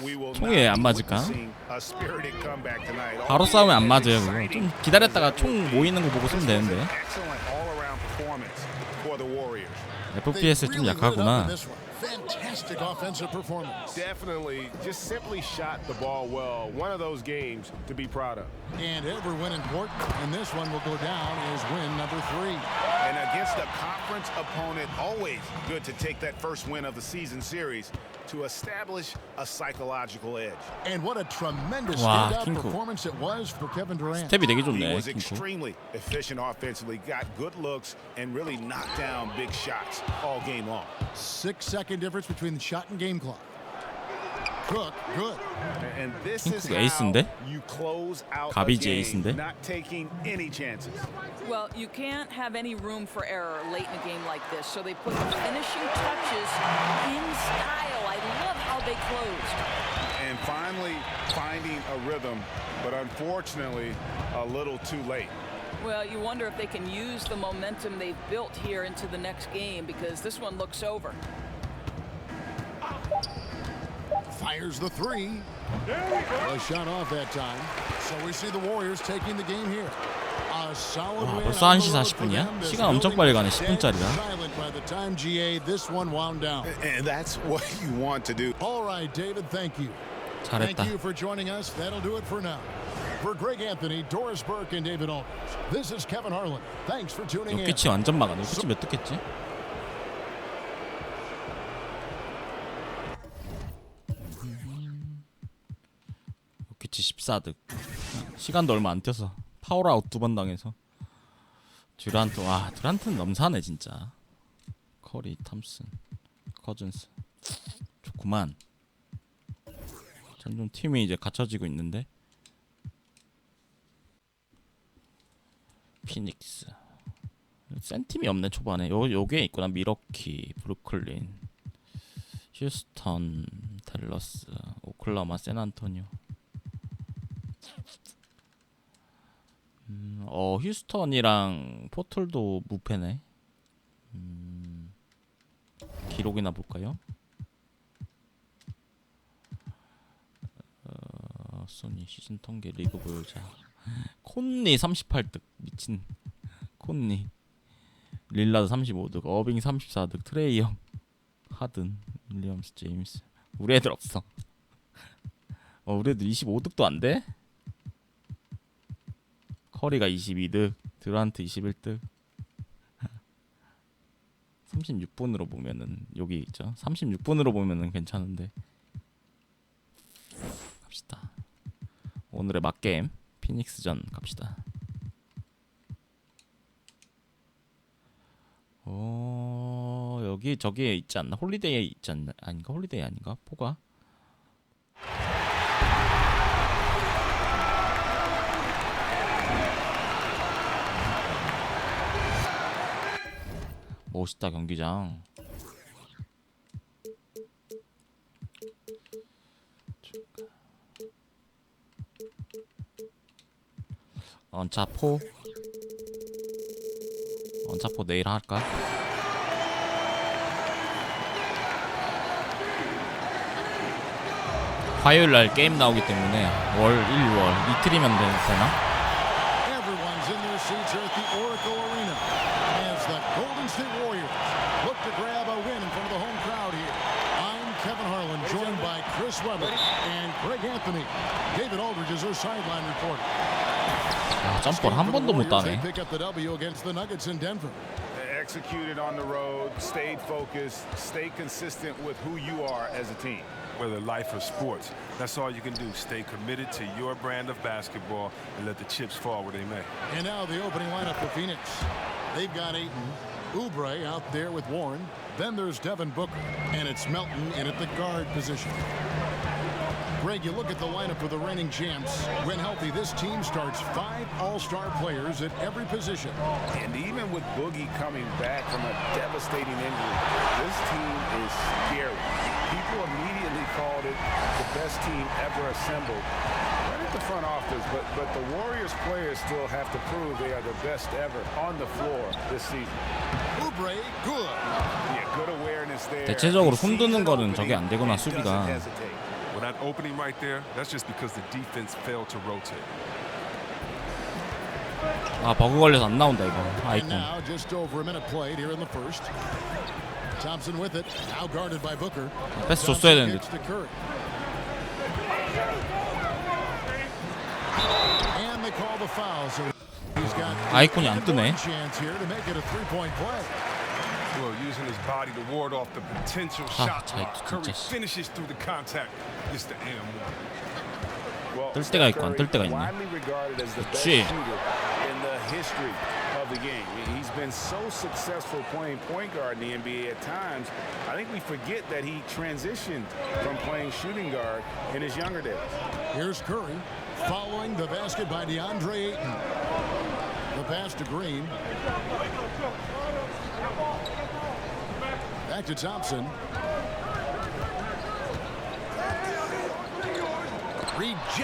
we will 총이 안 맞을까? a spirited comeback tonight. 바로 싸우면 안 맞아요. 그거. 좀 기다렸다가 총 모이는 거 보고 쓰면 되는데. Excellent all-around performance for the Warriors. FPS 좀 약하구나. Fantastic offensive performance. Definitely just simply shot the ball well. One of those games to be proud of. And every win important, and this one will go down as win number 3. And against a conference opponent, always good to take that first win of the season series to establish a psychological edge. And what a tremendous 와, standout 킹크. performance it was for Kevin Durant. 스텝이 되게 He 좋네. was 킹크. extremely efficient offensively, got good looks, and really knocked down big shots all game long. 6-second difference between the shot and game clock. Cook, good. And this is 킹크가 how 에이스인데? you close out a 가비지 game, 에이스인데? not taking any chances. Well, you can't have any room for error late in a game like this, so they put the finishing touches in style. I love how they closed. And finally finding a rhythm, but unfortunately a little too late. Well, you wonder if they can use the momentum they've built here into the next game, because this one looks over. Fires the 3. A shot off that time. So we see the Warriors taking the game here. A solid 와, win 벌써 on 1시 the road for 40분이야? them. This 시간 엄청 building 빨리 가네. was dead 10분짜리라. silent by the time GA this one wound down. And that's what you want to do. All right, David, thank you. 잘했다. Thank you for joining us. That'll do it for now. For Greg Anthony, Doris Burke, and David Aldridge, this is Kevin Harlan. Thanks for tuning in. 요키치 완전 막아네. 요키치 몇 득했지? 요키치 14득. 시간도 얼마 안 뛰어서 파울아웃 2번 당해서. 듀란트, 와 듀란트는 넘사네 진짜. 커리, 탐슨, 커즌스 좋구만. 점점 팀이 이제 갖춰지고 있는데. 피닉스 센 팀이 없네 초반에. 요게 있구나. 미러키, 브루클린, 휴스턴, 댈러스, 오클라호마, 샌안토니오. 휴스턴이랑 포털도 무패네. 기록이나 볼까요? 소니 시즌 통계 리그 보유자. 콘니 38득 미친. 콘니. 릴라드 35득, 어빙 34득, 트레이 형, 하든, 윌리엄스, 제임스. 우리 애들 없어. 우리 애들 25득도 안 돼? 커리가 22득, 듀란트 21득. 36분으로 보면은 여기 있죠. 36분으로 보면은 괜찮은데. 갑시다. 오늘의 맞게임 피닉스전 갑시다. 여기 저기에 있지 않나? 홀리데이에 있지 않나? 아닌가? 홀리데이 아닌가? 포가? 멋있다 경기장. 언차포 내일 할까? 화요일날 게임 나오기 때문에 월 1, 2월 이틀이면 되나? Everyone's in their seats here at the Oracle Arena as the Golden State Warriors look to grab a win in front of the home crowd here. I'm Kevin Harlan, joined by Chris Webber and Greg Anthony. David Aldridge is our sideline reporter. 점퍼를 한 번도 못 따네. Pick up the W against the Nuggets in Denver. Executed on the road, stayed focused, stay consistent with who you are as a team. Whether life or sports, that's all you can do. Stay committed to your brand of basketball and let the chips fall where they may. And now the opening lineup for Phoenix. They've got Ayton, Oubre out there with Warren. Then there's Devin Booker, and it's Melton in at the guard position. Greg, you look at the lineup of the reigning champs. When healthy, this team starts 5 all-star players at every position. And even with Boogie coming back from a devastating injury, this team is scary. People immediately called it the best team ever assembled. Right at the front office, but the Warriors players still have to prove they are the best ever on the floor this season. Oubre, good. Yeah, good awareness there. 대체적으로 손드는 거는 저게 안 되구나 수비가. Well, that opening right there, that's just because the defense failed to rotate. 아 버그 걸려서 안 나온다 이거. And 아이콘. now just over a minute played here in the first. Thompson with it, now guarded by Booker. 패스 줬어야 되는데. And they call the foul, so he's got 아이콘이 안 뜨네. chance here to make it a three-point play. Well, using his body to ward off the potential shot block. Curry finishes through the contact. Gets the and one. 뜰 때가 있고 안 뜰 때가 있네. Widely regarded as the best 그렇지. shooter in the history of the game. He's been so successful playing point guard in the NBA at times. I think we forget that he transitioned from playing shooting guard in his younger days. Here's Curry following the basket by DeAndre Ayton. The pass to Green. Back to Thompson.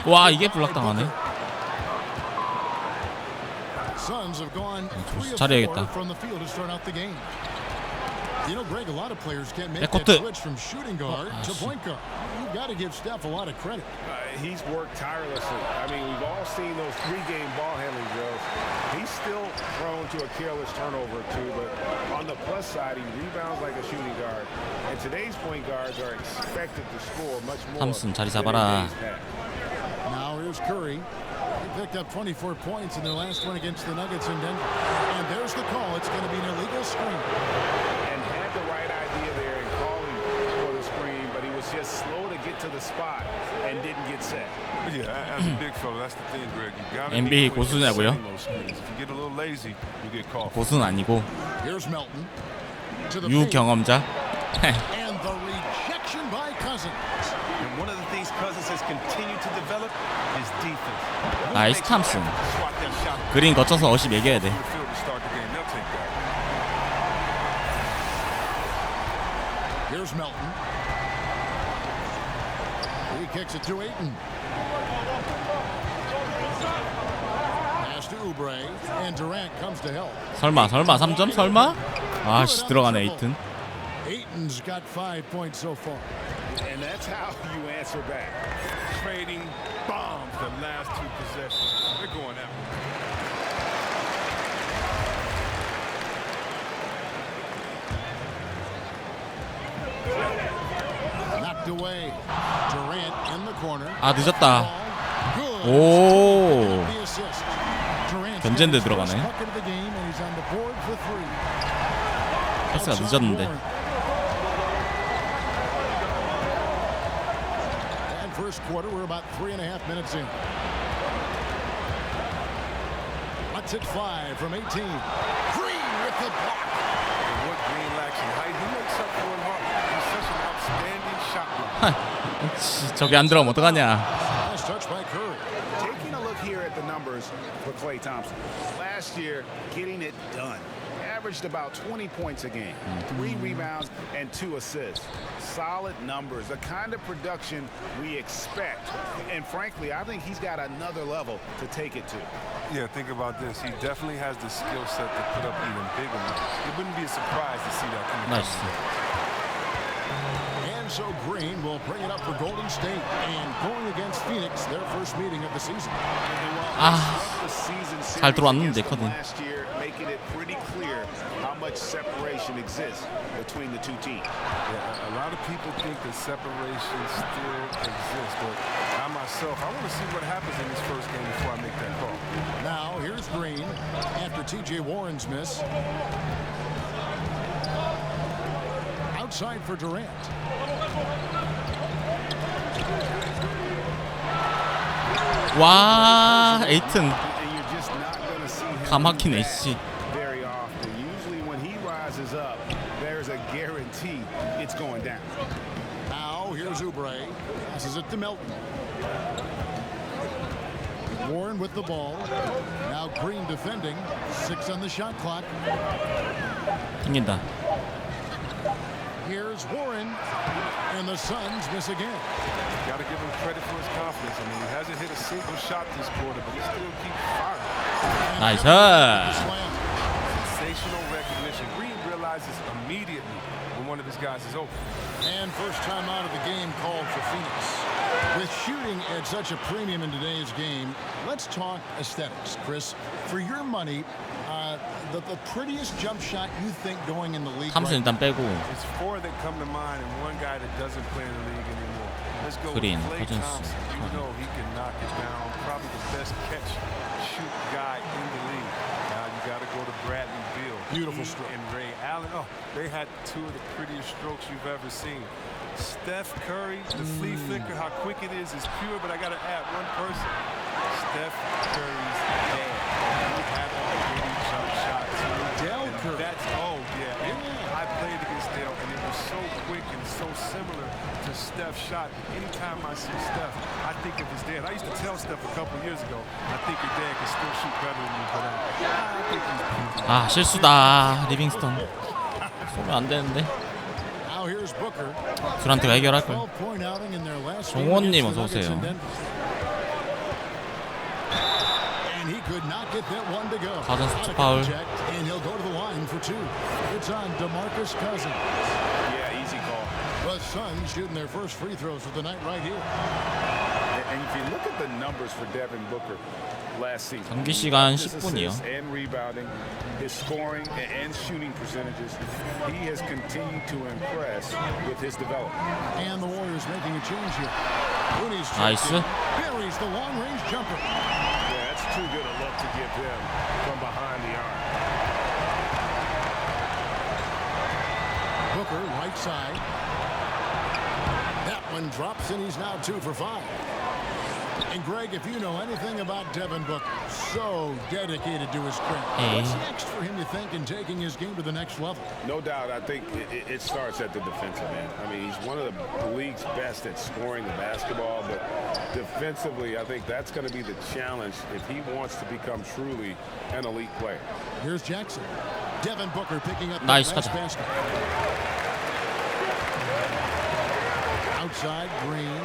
와 이게 블락당하네. Suns have gone 3 of 4 잘해야겠다. from the field to start out the game. You know, Greg, a lot of players can't make 백코트. that switch from shooting guard to point guard. You've got to give Steph a lot of credit. He's worked tirelessly. I mean, we've all seen those 3-game ball handling drills. He's still prone to a careless turnover or two, but on the plus side, he rebounds like a shooting guard. And today's point guards are expected to score much more. 탐슨 자리 than in 잡아라. days past. Now here's Curry. He picked up 24 points in their last one against the Nuggets in Denver. And there's the call. It's going to be an illegal screen. And had the right idea there in calling for the screen, but he was just slow to get to the spot and didn't get set. Yeah, as a big fella, that's the thing, Greg. You gotta NBA be quick at 고수냐고요? setting those screens. If you get a little lazy, you get caught. 고수는 아니고 Here's Melton. To the paint. 유경험자. And the rejection by Cousins. And one of the things Cousins has continued to develop is defense. 나이스 탐슨. 그린 거쳐서 어시 매겨야 돼. Here's Melton. He kicks it to Ayton. Pass to Oubre, and Durant comes to help. 설마 3점 설마? 아씨 들어가네 에이튼. Ayton's got 5 points so far. And that's how you answer back. Trading bombs the last 2 possessions. They're going out. Knocked away. Durant in the corner. 아 늦었다. 오. The assist. Durant's 견제인데 got his 들어가네. first bucket of the game, and he's on the board for 3. 패스가 늦었는데. And first quarter, we're about 3.5 minutes in. Lets it fly from 18. Green with the block. And what Green lacks in height, he makes up for it hard. He's such an outstanding shot blocker. 저기 안 들어가면 어떡하냐. Nice touch by Curry. Taking a look here at the numbers for Klay Thompson. Last year, getting it done. Averaged about 20 points a game, 3 rebounds and 2 assists. Solid numbers, the kind of production we expect. And frankly, I think he's got another level to take it to. Yeah, think about this. He definitely has the skill set to put up even bigger numbers. It wouldn't be a surprise to see that coming. 나이스. And so Green will bring it up for Golden State and going against Phoenix, their first meeting of the season. 아, 잘 들어왔는데 커든. Last year, making it pretty clear how much separation exists between the two teams. Yeah, a lot of people think that separation still exists, but I myself, I want to see what happens in this first game before I make that call. Now here's Green after T.J. Warren's miss. Outside for Durant. 와 에이튼. 다 막히네 씨. here's Oubre. Passes it to Melton. Warren with the ball. Now Green defending. 6 on the shot clock. 튕긴다. Here's Warren. And the Suns miss again. Got to give him credit for his confidence. I mean, he hasn't hit a single shot this quarter, but he still keeps firing. 나이스. Sensational recognition. Green realizes immediately when one of his guys is open. And first time out of the game called for Phoenix. With shooting at such a premium in today's game, let's talk aesthetics. Chris, for your money, the prettiest jump shot you think going in the league 탐슨 일단 빼고. It's 4 that come to mind and one guy that doesn't play in the league anymore. Let's go Green, with Klay Cousins. Thompson. You know he can knock it down. Probably the best catch shoot guy in the league. Now you got to go to Bradley Beal. Beautiful stroke. And Ray Allen. Oh, they had 2 of the prettiest strokes you've ever seen. Steph Curry, the flea flicker, how quick it is pure, but I got to add one person. Steph Curry's dad. He had a pretty jump shot. Dell Curry. That's, oh, yeah. I played against Dell, and it was so quick and so similar to Steph's shot. Anytime I see Steph, I think of his dad. I used to tell Steph a couple years ago, I think your dad can still shoot better than you, but I think he's... 아 실수다. 리빙스턴. 쏘면 안 되는데. Now here's Booker. 두란트가 해결할 걸. 12-point outing in their last 정원님 어서 오세요. And he could not get that one to go. Cousins foul. And he'll go to the line for 2. It's on DeMarcus Cousins. Yeah, easy call. The Suns shooting their first free throws of the night right here. And if you look at the numbers for Devin Booker last season, 경기 시간 his 10분이요. assists and rebounding, his scoring and shooting percentages, he has continued to impress with his development. And the Warriors making a change here. Rooney's 나이스. buries the long-range jumper. Yeah, that's too good a look to give him from behind the arc. Booker, right side. That one drops, and he's now 2 for 5. And Greg, if you know anything about Devin Booker, so dedicated to his craft. Hey. What's next for him, you think, in taking his game to the next level? No doubt. I think it starts at the defensive end. I mean, he's one of the league's best at scoring the basketball, but defensively, I think that's going to be the challenge if he wants to become truly an elite player. Here's Jackson. Devin Booker picking up Nice, the last basket. Outside, Green.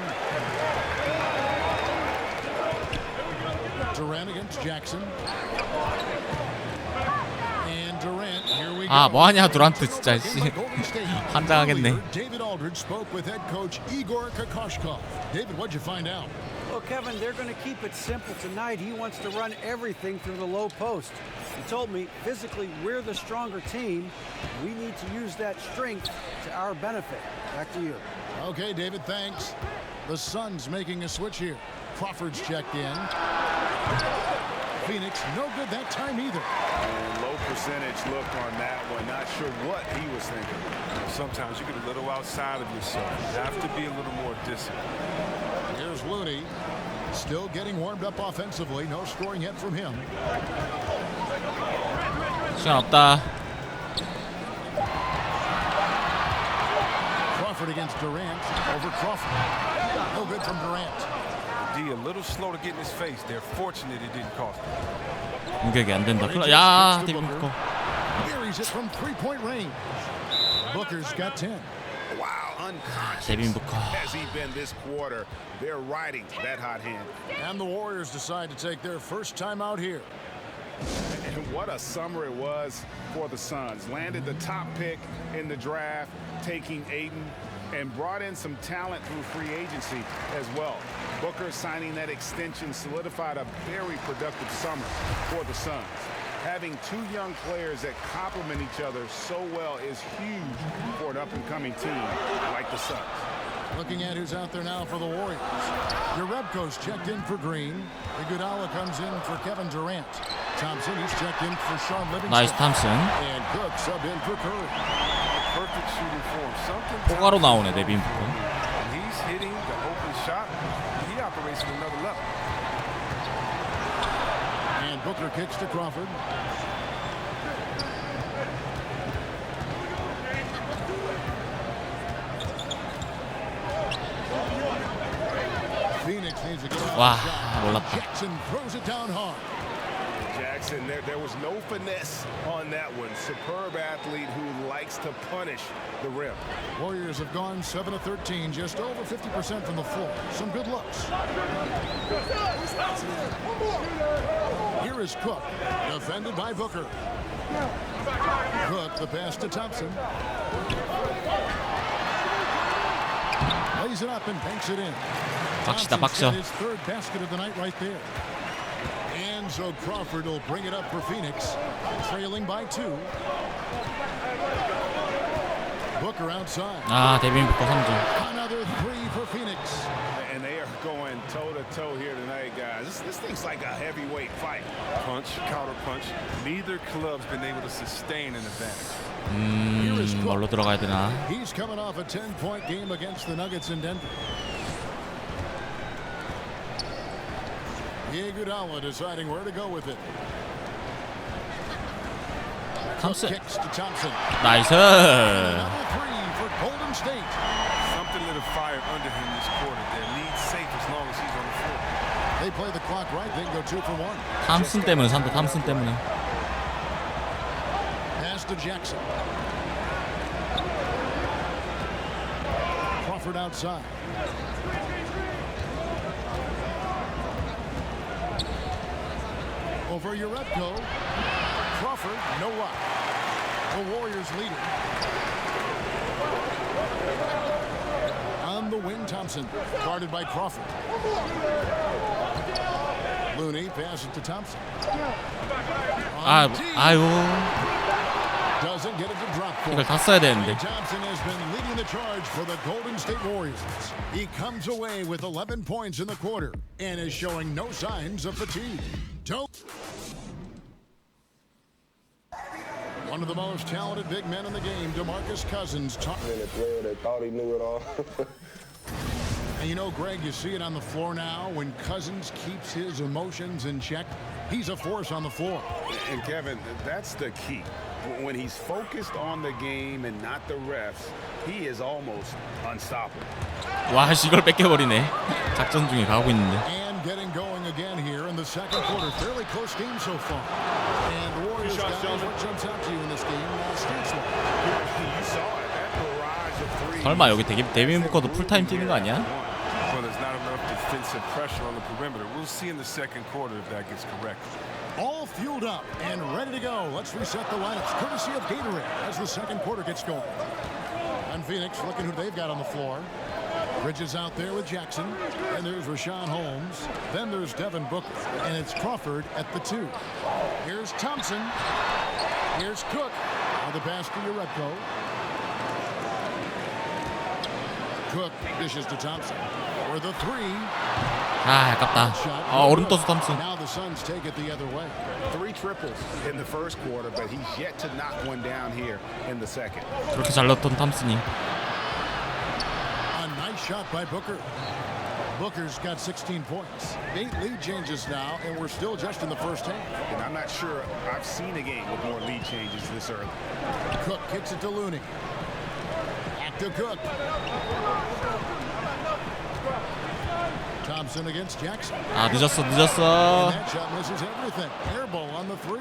Durant against Jackson. And Durant, here we go. 아 뭐하냐 두란트 진짜 씨. 환장하겠네. David Aldridge spoke with head coach Igor Kokoshkov. David, what'd you find out? Well, Kevin, they're going to keep it simple tonight. He wants to run everything through the low post. He told me, physically, we're the stronger team. We need to use that strength to our benefit. Back to you. Okay, David, thanks. The Suns making a switch here. Crawford's checked in. Phoenix, no good that time either. And low percentage look on that one. Not sure what he was thinking. Sometimes you get a little outside of yourself. You have to be a little more disciplined. Here's Looney. Still getting warmed up offensively. No scoring yet from him. 시간 없다. Crawford against Durant. Over Crawford. No good from Durant. D a little slow to get in his face. They're fortunate it didn't cost him. 공격이 안 된다. 야, 데뷔 Booker. Buries it from 3-point range. Booker's got 10. Wow, 데뷔 Booker. has he been this quarter? They're riding that hot hand. And the Warriors decide to take their first time out here. And what a summer it was for the Suns. Landed the top pick in the draft, taking Aiden, and brought in some talent through free agency as well. Booker signing that extension solidified a very productive summer for the Suns. Having 2 young players that complement each other so well is huge for an up-and-coming team like the Suns. Looking at who's out there now for the Warriors. Jerebko's checked in for Green. Iguodala comes in for Kevin Durant. Thompson, he's checked in for Sean Livingston. 나이스 탐슨. And Cook sub in for Curry. Perfect shooting form. Something 포가로 나오네 데뷔 Booker. when he's hitting the open shot, he operates at another level. And Booker kicks to Crawford. 와, 몰랐다. Jackson throws it down hard. Jackson, there was no finesse on that one. Superb athlete who likes to punish the rim. Warriors have gone 7 of 13, just over 50% from the floor. Some good looks. Here is Cook, defended by Booker. Cook, the pass to Thompson. Lays it up and banks it in. 박시다, Thompson's 박셔. got his third basket of the night right there. And so Crawford will bring it up for Phoenix, trailing by 2. Booker outside. 아, 데빈 부커 3점. Another 3 for Phoenix. And they are going toe-to-toe here tonight, guys. This thing's like a heavyweight fight. Punch, counter punch. Neither club's been able to sustain an advantage. 뭘로 들어가야 되나? He's coming off a 10-point game against the Nuggets in Denver. Iguodala deciding where to go with it. Thompson. Kicks to Thompson. 나이스. Another 3 for Golden State. Something lit a fire under him this quarter. Their lead's safe as long as he's on the floor. They play the clock right. They can go 2 for 1. 탐슨 때문에 산다. 탐슨 때문에. Pass to Jackson. Crawford outside. Over Urepko. Crawford, no luck. The Warriors lead it. On the wing, Thompson. Guarded by Crawford. Looney passes to Thompson. 아유. Doesn't get it to drop for 이걸 다 써야 되는데. Thompson has been leading the charge for the Golden State Warriors. He comes away with 11 points in the quarter and is showing no signs of fatigue. One of the most talented big men in the game, DeMarcus Cousins. A player that thought he knew it all. And you know, Greg, you see it on the floor now. When Cousins keeps his emotions in check, he's a force on the floor. And Kevin, that's the key. When he's focused on the game and not the refs, he is almost unstoppable. 와, 이걸 뺏겨버리네. 작전 중에 가고 있는데. And getting going again here in the second quarter. Fairly close game so far. And the Warriors guys, what jumps out to you in this game? Stansel. You saw it. That barrage of threes. 설마 여기 데빈 부커도 풀타임 뛰는 거 아니야? Well, there's not enough defensive pressure on the perimeter. We'll see in the second quarter if that gets correct. All fueled up and ready to go. Let's reset the lineups, courtesy of Gatorade, as the second quarter gets going. And Phoenix looking who they've got on the floor. Bridges out there with Jackson. And there's Rashawn Holmes. Then there's Devin Booker. And it's Crawford at the 2. Here's Thompson. Here's Cook. Now the pass to Urepko. Cook dishes to Thompson. For the 3. 아, 아깝다. 아, 얼음 떠서 탐슨. Now the Suns take it the other way. 3 triples in the first quarter, but he's yet to knock one down here in the second. 그렇게 잘 넣었던 탐슨이. A nice shot by Booker. Booker's got 16 points. 8 lead changes now, and we're still just in the first half. And I'm not sure I've seen a game with more lead changes this early. Cook kicks it to Looney. Back to Cook. Thompson against Jackson. 아, 늦었어. And that shot misses everything. Air ball on the 3.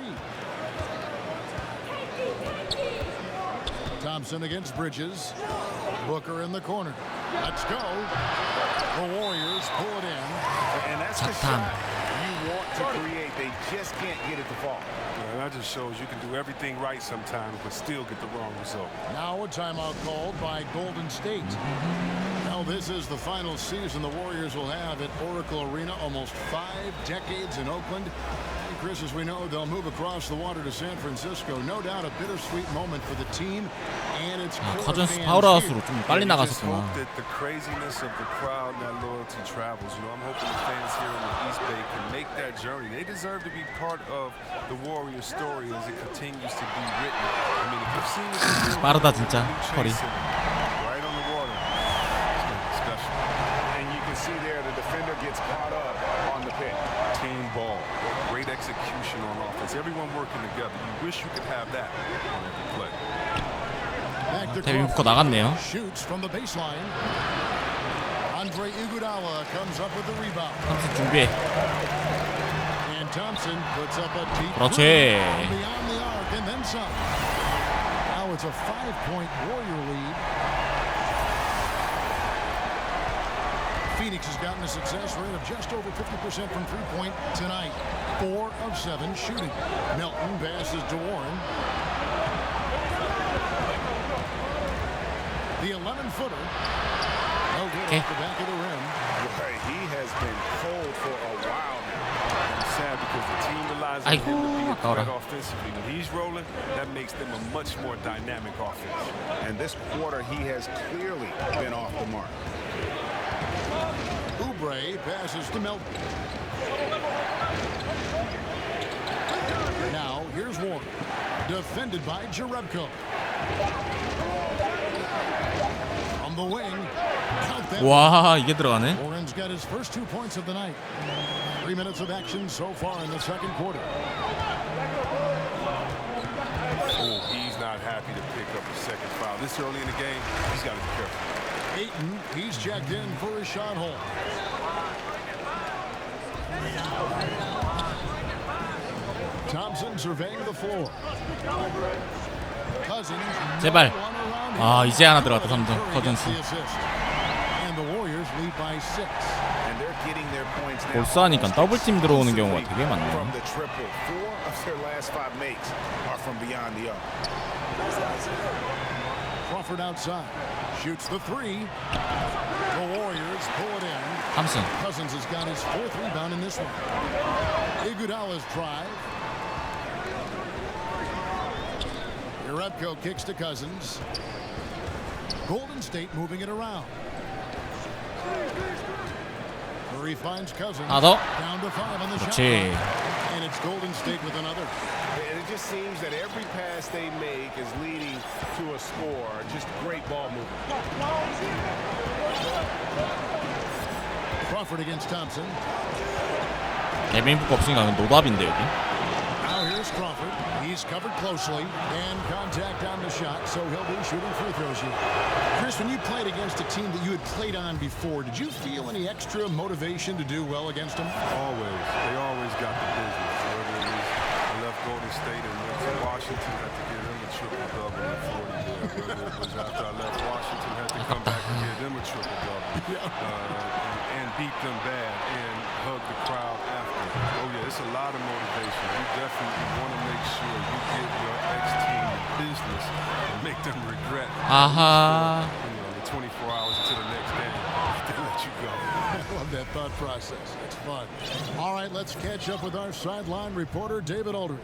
Thompson against Bridges. Booker in the corner. Let's go. The Warriors pull it in. And that's the shot you want to create. They just can't get it to fall. And that just shows you can do everything right sometimes, but still get the wrong result. Now a timeout called by Golden State. Now this is the final season the Warriors will have at Oracle Arena. Almost 5 decades in Oakland. And Chris, as we know, they'll move across the water to San Francisco. No doubt a bittersweet moment for the team and its core 커즌스 fans 파울아웃으로 좀 빨리 Just 나갔었구나. hope that the craziness of the crowd and that loyalty travels. You know, I'm hoping the fans here in the East Bay can make that journey. They deserve to be part of the Warriors story as it continues to be written. I mean, if you've seen this 빠르다 진짜 커리. right on the water, it's special. And you can see there the defender gets caught up on the pick. Team ball, great execution on offense. Everyone working together. You wish you could have that on every play. Back to 데빈 부커 Crawford. 나갔네요. Shoots from the baseline. Andre Andre Iguodala comes up with the rebound. 탐슨 준비해. And Thompson puts up a deep 그렇지. beyond the arc and then some. Now it's a 5-point Warrior lead. Phoenix has gotten a success rate of just over 50% from three-point tonight. 4 of 7 shooting. Melton passes to Warren. The 11-footer. No good off the back of the rim. Right, he has been cold for a while now. It's sad because the team relies on him to be a threat offensively. When he's rolling, that makes them a much more dynamic offense. And this quarter, he has clearly been off the mark. Oubre passes to Melton. Now, here's Warren. Defended by Jerebko. On the wing. 와, 이게 들어가네. Warren's got his first 2 points of the night. 3 minutes of action so far in the second quarter. Oh, he's not happy to pick up a second foul. This early in the game, he's got to be careful. Ayton, he's checked in for a shot hole. Thompson surveying the floor. Cousins. 제발. 아, 이제 하나 들어갔다. 3점. 커즌스. And the Warriors lead by 6. And they're getting their points now. 볼스하니까 더블팀 들어오는 경우가 되게 많네요. From the triple, 4 of their last 5 makes are from beyond the arc. Crawford outside. Shoots the 3. The Warriors pull it in. 탐슨. Cousins has got his 4th rebound in this one. Iguodala's drive. Jerebko kicks to Cousins. Golden State moving it around. Murray finds Cousins. 하나 더. Down to 5 on the shot 그렇지. clock. And it's Golden State with another. And it just seems that every pass they make is leading to a score. Just great ball movement. Crawford against Thompson. 개빈 북 없으니까 노답인데 여기. Now here's Crawford. He's covered closely and contact on the shot, so he'll be shooting free throws here. Chris, when you played against a team that you had played on before, did you feel any extra motivation to do well against them? Always. They always got the business. Whether it was I left Golden State and went to Washington, had to give them a triple-double in 40 there. Whether it was after I left Washington, had to come back and give them a triple-double. And beat them bad and hug the crowd after. Oh, yeah, it's a lot of motivation. You definitely want to make sure you give your ex-team business and make them regret. 아하. The 24 hours until the next game, they let you go. I love that thought process. It's fun. All right, let's catch up with our sideline reporter, David Aldridge.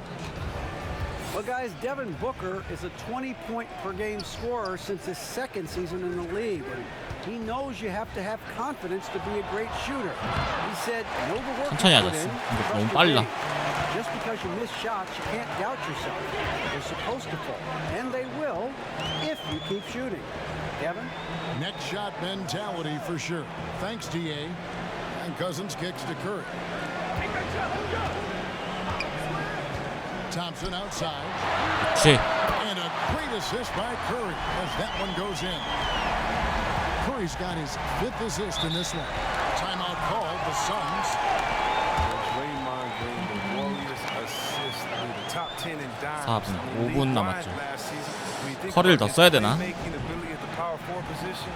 Well, guys, Devin Booker is a 20-point-per-game scorer since his 2nd season in the league. And he knows you have to have confidence to be a great shooter. He said, know the work 천천히 you put 하셨어. in, 이거 trust 너무 your 빨라. game. Just because you miss shots, you can't doubt yourself. They're supposed to fall, and they will if you keep shooting. Kevin? Next shot mentality for sure. Thanks, DA. And Cousins kicks to Curry. Thompson outside. 그렇지. And a great assist by Curry as that one goes in. Curry's got his 5th assist in this one. Timeout called, the Suns. Draymond Green, the Warriors assist leader, top 10 in dimes. 4분, 5분 남았죠. last season. When you think 커리를 about 더 써야 his 되나? playmaking ability at the power forward position,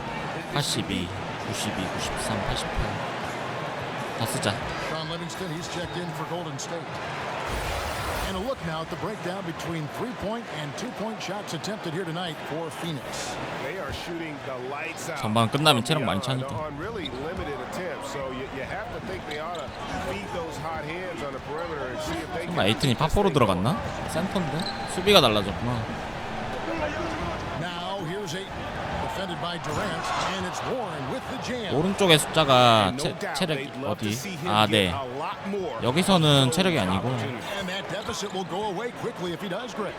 82, 92, 93, 88. 더 쓰자. Sean Livingston, he's checked in for Golden State. And a look now at the breakdown between 3-point and 2-point shots attempted here tonight for Phoenix. They are shooting the lights out. 전반 끝나면 체력 많이 They're 차니까. on really limited attempts, so you have to think they ought to beat those hot hands on the perimeter and see if they 설마 can. 에이튼이 파포로 들어갔나? 센터인데? 수비가 달라졌구나. Now here's Ayton, defended by Durant, and it's Warren with the jam. 오른쪽에 숫자가 체력이 어디? 아, 네. 여기서는 체력이 아니고. And that deficit will go away quickly if he does great.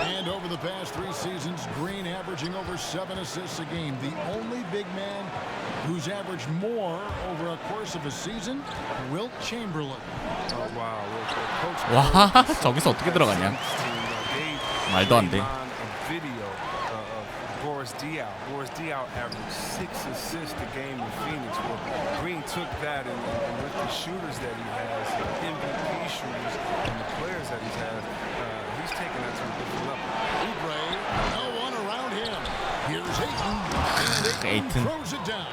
And over the past 3 seasons, Green averaging over 7 assists a game. The only big man who's averaged more over a course of a season, Wilt Chamberlain. Oh, wow. 와, 저기서 어떻게 들어가냐? 말도 안 돼. Boris Diaw. Boris Diaw averaged 6 assists a game in Phoenix. Well, Green took that and with the shooters that he has, MVP shooters, and the players that he's had, he's taken that to a different level. Oubre, no one around him. Here's Ayton, and Ayton throws it down.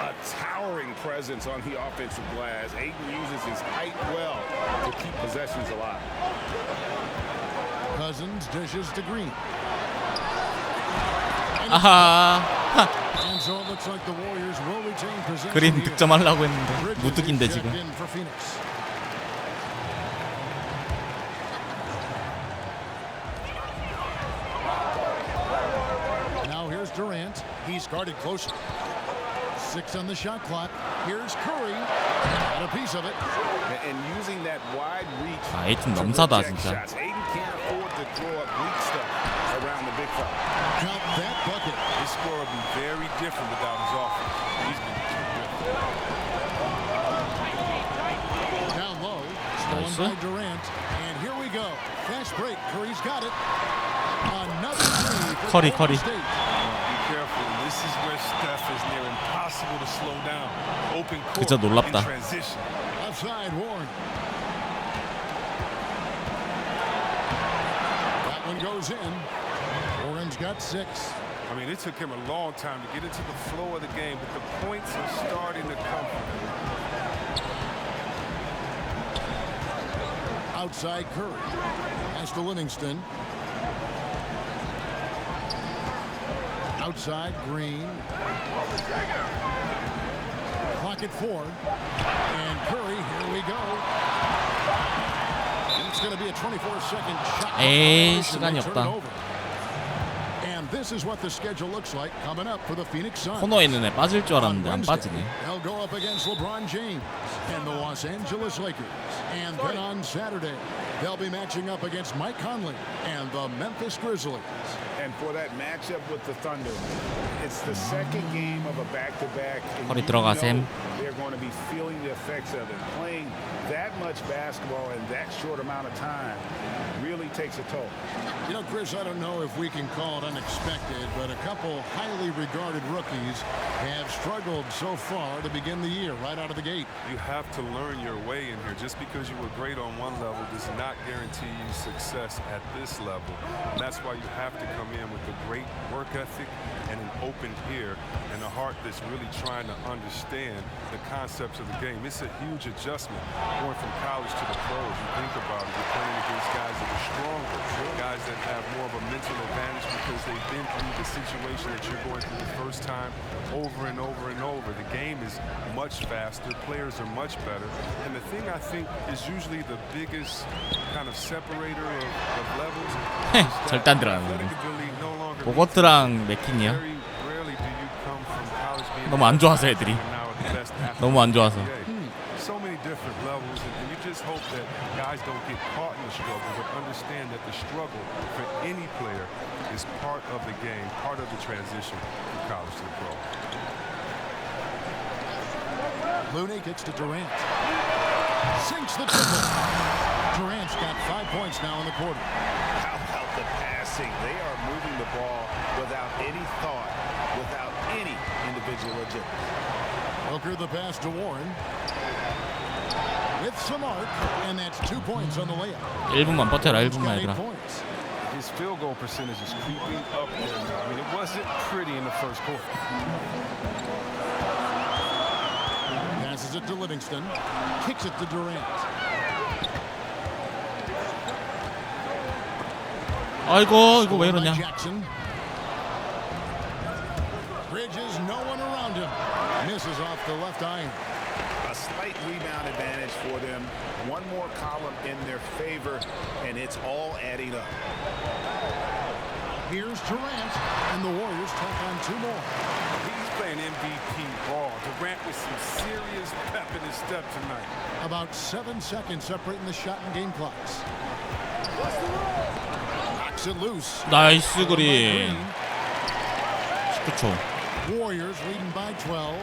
A towering presence on the offensive glass. Ayton uses his height well to keep possessions alive. Cousins dishes to Green. 아하. And so it looks like the Warriors will retain possession. 그린 득점하려고 했는데 무득인데 지금. Now here's Durant. He's guarded closely. 6 on the shot clock. Here's Curry. Got a piece of it. And using that wide reach. 아, 에이튼 넘사다 진짜. Ayton can't afford to throw up weak stuff around the big fella. Got that bucket. His score will be very different without his offense. He's been too good. Down low. Stolen by Durant. And here we go. Fast break. Curry's got it. Another three for Curry. Be careful. This is where Steph is near impossible to slow down. Open court 진짜 놀랍다. in transition. Outside Warren. That one goes in. Warren's got 6. I mean, it took him a long time to get into the flow of the game, but the points are starting to come. Outside Curry. Pass to Livingston. Outside Green. Clock at 4. And Curry, here we go. It's going to be a 24-second shot. 에이, 시간이 없다. And this is what the schedule looks like coming up for the Phoenix Suns. 코너에 있는 애 빠질 줄 알았는데 안 빠지네. They'll go up against LeBron James and the Los Angeles Lakers. And then on Saturday, they'll be matching up against Mike Conley and the Memphis Grizzlies. And for that matchup with the Thunder, it's the second game of a back-to-back. 허리 들어가셈. They're going to be feeling the effects of it. Playing that much basketball in that short amount of time really takes a toll. You know, Chris, I don't know if we can call it unexpected, but a couple highly regarded rookies have struggled so far to begin the year right out of the gate. You have to learn your way in here. Just because you were great on one level does not guarantee you success at this level. And that's why you have to come in with a great work ethic and an open ear and a heart that's really trying to understand the concepts of the game. It's a huge adjustment going from college to the pros. You think about it, you're playing against guys that are stronger, guys that have more of a mental advantage because they've been through the situation that you're going through the first time over and over and over. The game is much faster, players are much better, and the thing I think is usually the biggest kind of separator of levels 절대 안 들어가는 보거트랑 맥킨이요. 너무 안 좋아서 애들이. 너무 안 좋아서. So many different levels, and you just hope that guys don't get caught in the struggle, but understand that the struggle for any player is part of the game, part of the transition from college to the pro. Looney gets to Durant. Sinks the triple. Durant's got 5 points now in the quarter. How about the passing? They are moving the ball without any thought, without any individual agility. Booker the pass to Warren. With some arc, and that's 2 points on the layup. 1분만 버텨라, 1분만 얘들아. His field goal percentage is creeping up there now. I mean, it wasn't pretty in the first quarter. Passes it to Livingston. Kicks it to Durant. 아이고, 이거 왜 이러냐. Bridges, no one around him. Misses off the left iron. A slight rebound advantage for them. One more column in their favor, and it's all adding up. Here's Durant, and the Warriors tack on 2 more. He's playing MVP ball. Durant with some serious pep in his step tonight. About 7 seconds separating the shot and game clocks. Knocks it loose. 나이스 그린. 19초. Warriors leading by 12.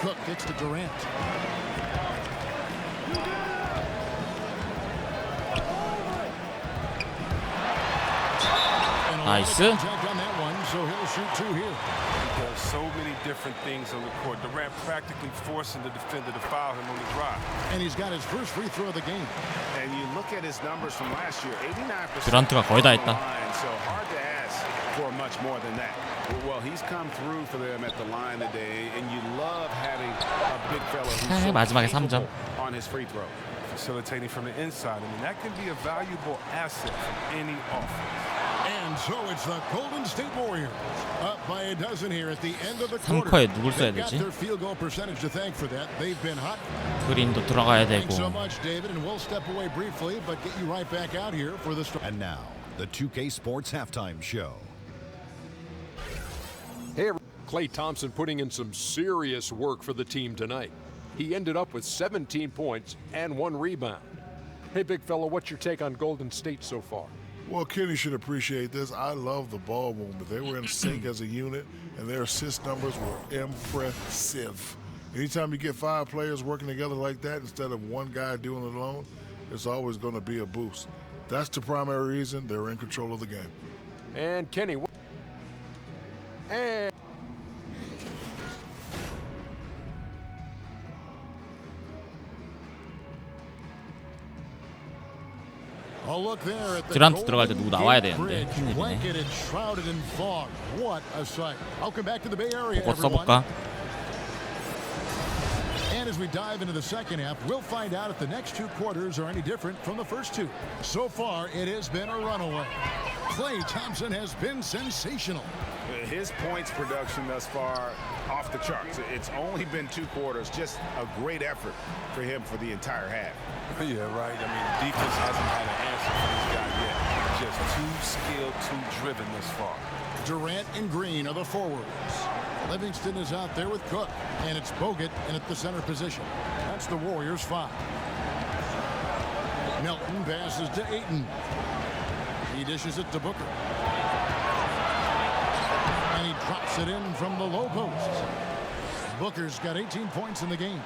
Cook gets to Durant. 나이스. so he'll shoot 2 here. He does so many different things on the court. Durant practically forcing the defender to foul him on the drive. And he's got his first free throw of the game. And you look at his numbers from last year, 89%. 듀란트가 거의 다 했다. So hard to ask for much more than that. Well, he's come through for them at the line today, and you love having a big fella who's so 마지막에 3점. on his free throw. Facilitating from the inside. I mean, that can be a valuable asset for any offense. And so it's the Golden State Warriors up by a dozen here at the end of the quarter. 3쿼에 누굴 써야 They've got 되지? their field goal percentage to thank for that. They've been hot. 그린도 들어가야 되고. Thanks so much, David, and we'll step away briefly, but get you right back out here for the start. And now, the 2K Sports Halftime Show. Hey, Klay Thompson putting in some serious work for the team tonight. He ended up with 17 points and 1 rebound. Hey, big fella, what's your take on Golden State so far? Well, Kenny should appreciate this. I love the ball movement. They were in sync as a unit, and their assist numbers were impressive. Anytime you get 5 players working together like that instead of one guy doing it alone, it's always going to be a boost. That's the primary reason they're in control of the game. And Kenny, and 듀란트 들어갈 때 누구 나와야 되는데 큰일이네. 그거 써볼까? And as we dive into the second half, we'll find out if the next 2 quarters are any different from the first 2. So far, it has been a runaway. Klay Thompson has been sensational. His points production thus far off the charts. It's only been 2 quarters. Just a great effort for him for the entire half. Yeah, right. I mean, defense hasn't had an answer for this guy yet. Just too skilled, too driven this far. Durant and Green are the forwards. Livingston is out there with Cook, and it's Bogut in at the center position. That's the Warriors' 5. Melton passes to Ayton. He dishes it to Booker. And he drops it in from the low post. Booker's got 18 points in the game.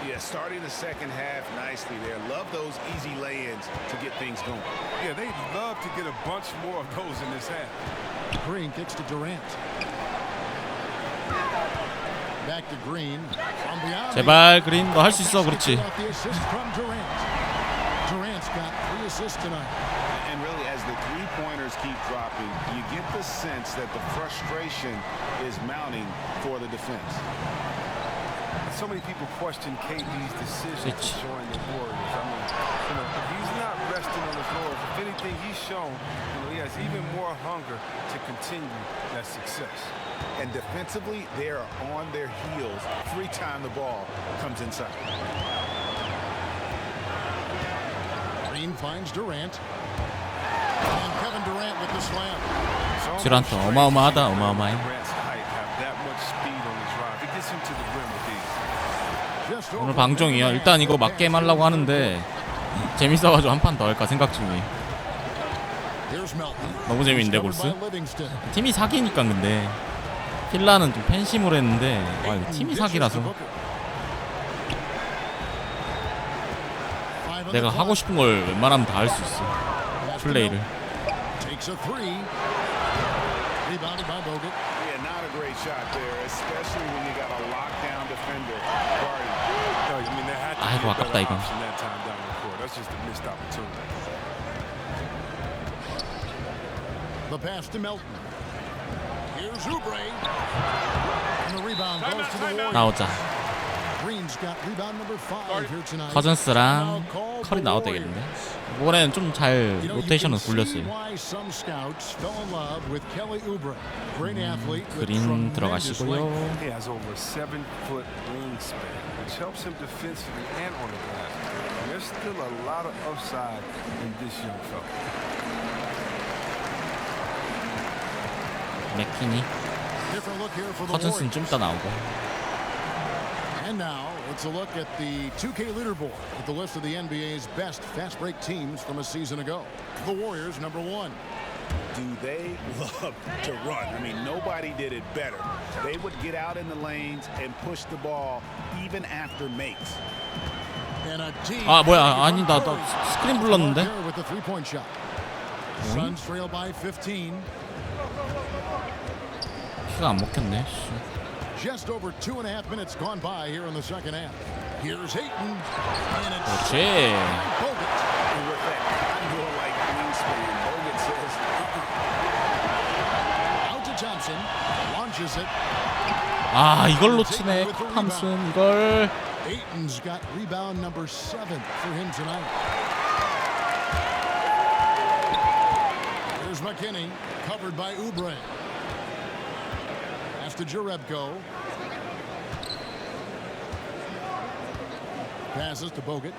Yeah, starting the second half nicely there. Love those easy lay-ins to get things going. Yeah, they'd love to get a bunch more of those in this half. Green kicks to Durant. Back to Green. 제발 그린 너 할 수 있어. 그렇지. The assist from Durant. Durant's got 3 assists tonight. And really, as the 3-pointers keep dropping, you get the sense that the frustration is mounting for the defense. So many people question KD's decision to join the Warriors. I mean, he's not resting on his laurels. If anything, he's shown he has even more hunger to continue that success. And defensively, they are on their heels every time the ball comes inside. Green finds Durant. And Kevin Durant with the slam. 듀란트 어마어마하다. 어마어마해. Durant's height have that much speed on the drive. It gets him to the rim with these. 오늘 방종이야. 일단 이거 맞게임 하려고 하는데 재밌어가지고 한 판 더 할까 생각 중이에요. 너무 재밌는데 골스? 팀이 사기니까. 근데 필라는 좀 팬심으로 했는데 와 이거 팀이 사기라서 내가 하고 싶은 걸 웬만하면 다 할 수 있어. 플레이를. 아이고 아깝다 이건. The pass to Melton. Here's Oubre. And the rebound goes to the Warriors. 나오자. Green's got rebound number 5 here tonight. 커즌스랑 컬이 나와도 되겠는데. 이번에는 좀 잘 로테이션을 굴렸어요. Some scouts fell in love with Kelly Oubre. Great athlete. 그린 들어가시고요. He has over 7-foot wingspan, which helps him defensively and on the glass. There's still a lot of upside in this young fella. 맥키니. 커즌스는 좀 이따 나오고. And now it's a look at the 2K leaderboard with the list of the NBA's best fast break teams from a season ago. The Warriors, number 1. Do they love to run? I mean, nobody did it better. They would get out in the lanes and push the ball even after makes. 아 뭐야 아니 나 스크린 불렀는데. With the 3-point shot. Suns trail by 15. 덩크가 안 먹혔네. Just over 2.5 minutes gone by here in the second half. Here's Ayton, and it's 그렇지. Bogut. With that more like wingspan, Bogut says, Out to Thompson, launches it. 아, 이걸 놓치네. 탐슨 이걸. Ayton's got rebound number 7 for him tonight. Here's McKinney, covered by Oubre. Pass to Jerebko. Passes to Bogut.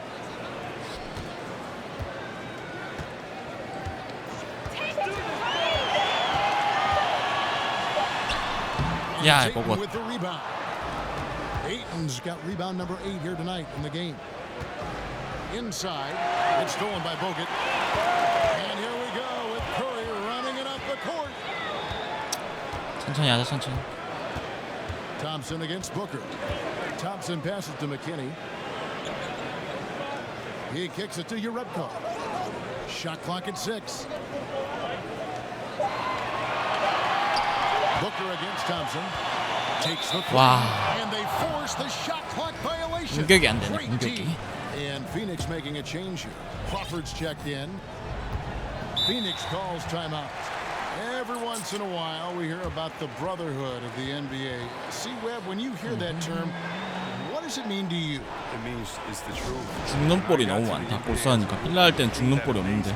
야, Ayton Bogut. with the rebound. Ayton's got rebound number 8 here tonight in the game. Inside, it's stolen by Bogut. And here we go with Curry running it up the court. 천천히 하자, 천천히. Thompson against Booker. Thompson passes to McKinney. He kicks it to Jerebko. Shot clock at 6. Booker against Thompson. Takes the three. Wow. And they force the shot clock violation. 공격이 안 되네, Great 공격이. D. And Phoenix making a change here. Crawford's checked in. Phoenix calls timeout. Every once in a while we hear about the brotherhood of the NBA. See, Webb, when you hear that term, what does it mean to you? It means it's the truth. 죽는 볼이 너무 많다. 볼싸니까 필라할 땐 죽는 볼이 없는데.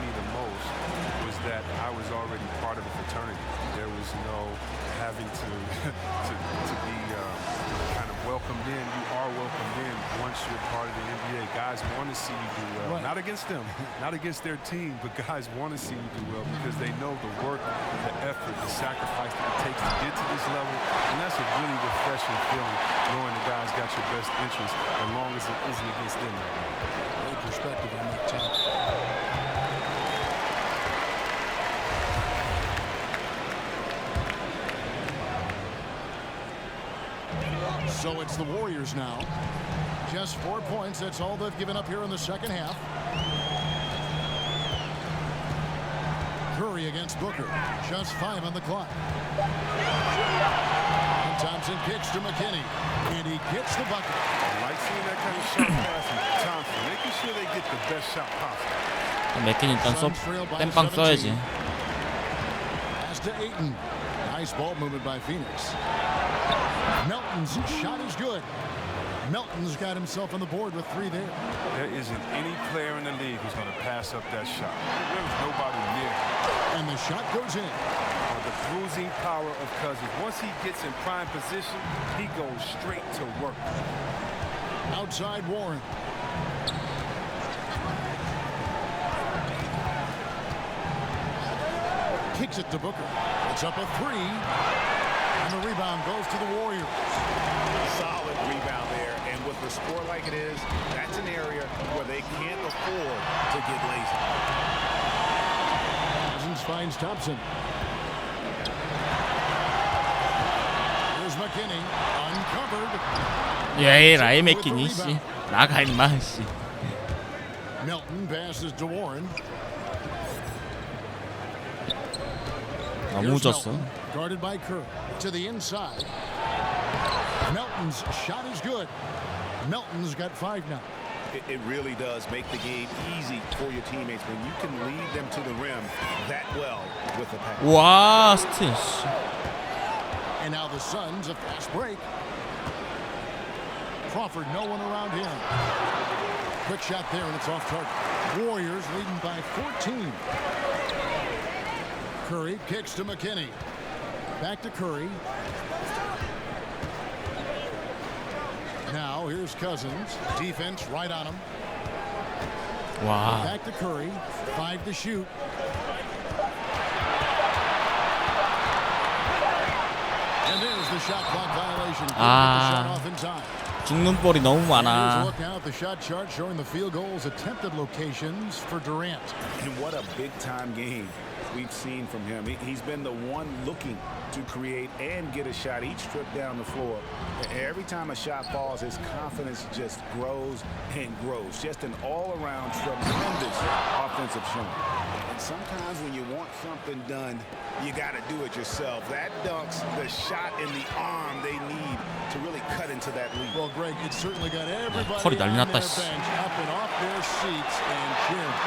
Was that I was already part of a fraternity. There was no having to be kind of welcomed in. You are welcomed in once you're part of the NBA. Guys want to see you do well. Not against them, not against their team, but guys want to see you do well because they know the work, the effort, the sacrifice that it takes to get to this level. And that's a really refreshing feeling, knowing the guys got your best interest as long as it isn't against them. Great perspective on that team. So it's the Warriors now. Just 4 points. That's all they've given up here in the second half. Curry against Booker. Just 5 on the clock. And Thompson kicks to McKinney. And he gets the bucket. I like seeing that kind of shot pass from Thompson, making sure they get the best shot possible. 맥킨 일단 땜빵 써야지. Pass to Ayton. Nice ball movement by Phoenix. Melton's shot is good. Melton's got himself on the board with 3 there. There isn't any player in the league who's going to pass up that shot. There's nobody near. And the shot goes in. The bruising power of Cousins. Once he gets in prime position, he goes straight to work. Outside Warren. Kicks it to Booker. It's up a 3. And the rebound goes to the Warriors. Solid rebound there. And with the score like it is, that's an area where they can't afford to get lazy. Cousins finds Thompson. Here's McKinney. Uncovered. 예이 라이 맥키니 씨. 나가 임마 씨. Melton passes to Warren. 너무 졌어. Guarded by Curry to the inside. Melton's shot is good. Melton's got 5 now. It really does make the game easy for your teammates when you can lead them to the rim that well with a pass. 와, 스틸. And now the Suns a fast break. Crawford, no one around him. Quick shot there, and it's off target. Warriors leading by 14. Curry kicks to McKinney. Back to Curry. Now here's Cousins. Defense right on him. Wow. Back to Curry. 5 to shoot. And there's the shot clock violation. Couldn't get the shot off in time. 죽는 볼이 너무 Here's a 많아. look now at the shot chart showing the field goals attempted locations for Durant. And what a big-time game we've seen from him. He's been the one looking to create and get a shot each trip down the floor. Every time a shot falls, his confidence just grows and grows. Just an all-around tremendous offensive showing. And sometimes when you want something done, you got to do it yourself. That dunks the shot in the arm they need to really cut into that lead. Well, Greg, it certainly got everybody 털이 난리 on 났다, their 씨. bench up and off their seats and cheering.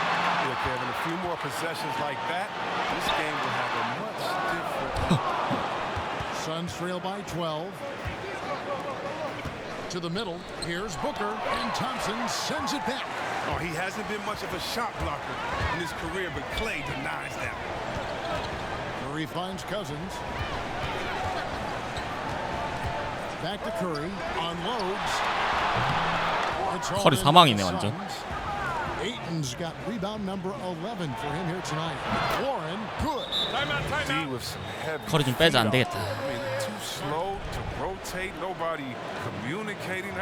Yeah, Kevin, a few more possessions like that, this game will have a much different. Suns trail by 12. To the middle, here's Booker, and Thompson sends it back. Oh, he hasn't been much of a shot blocker in his career, but Clay denies that. Curry finds Cousins. Back to Curry, unloads. It's all 컬이 in 사망이네, for the 완전. Suns. Ayton's got rebound number 11 for him here tonight. Warren, good. D with some heavy 컬이 좀 빼자 안 되겠다. I mean, too slow to rotate. Nobody communicating.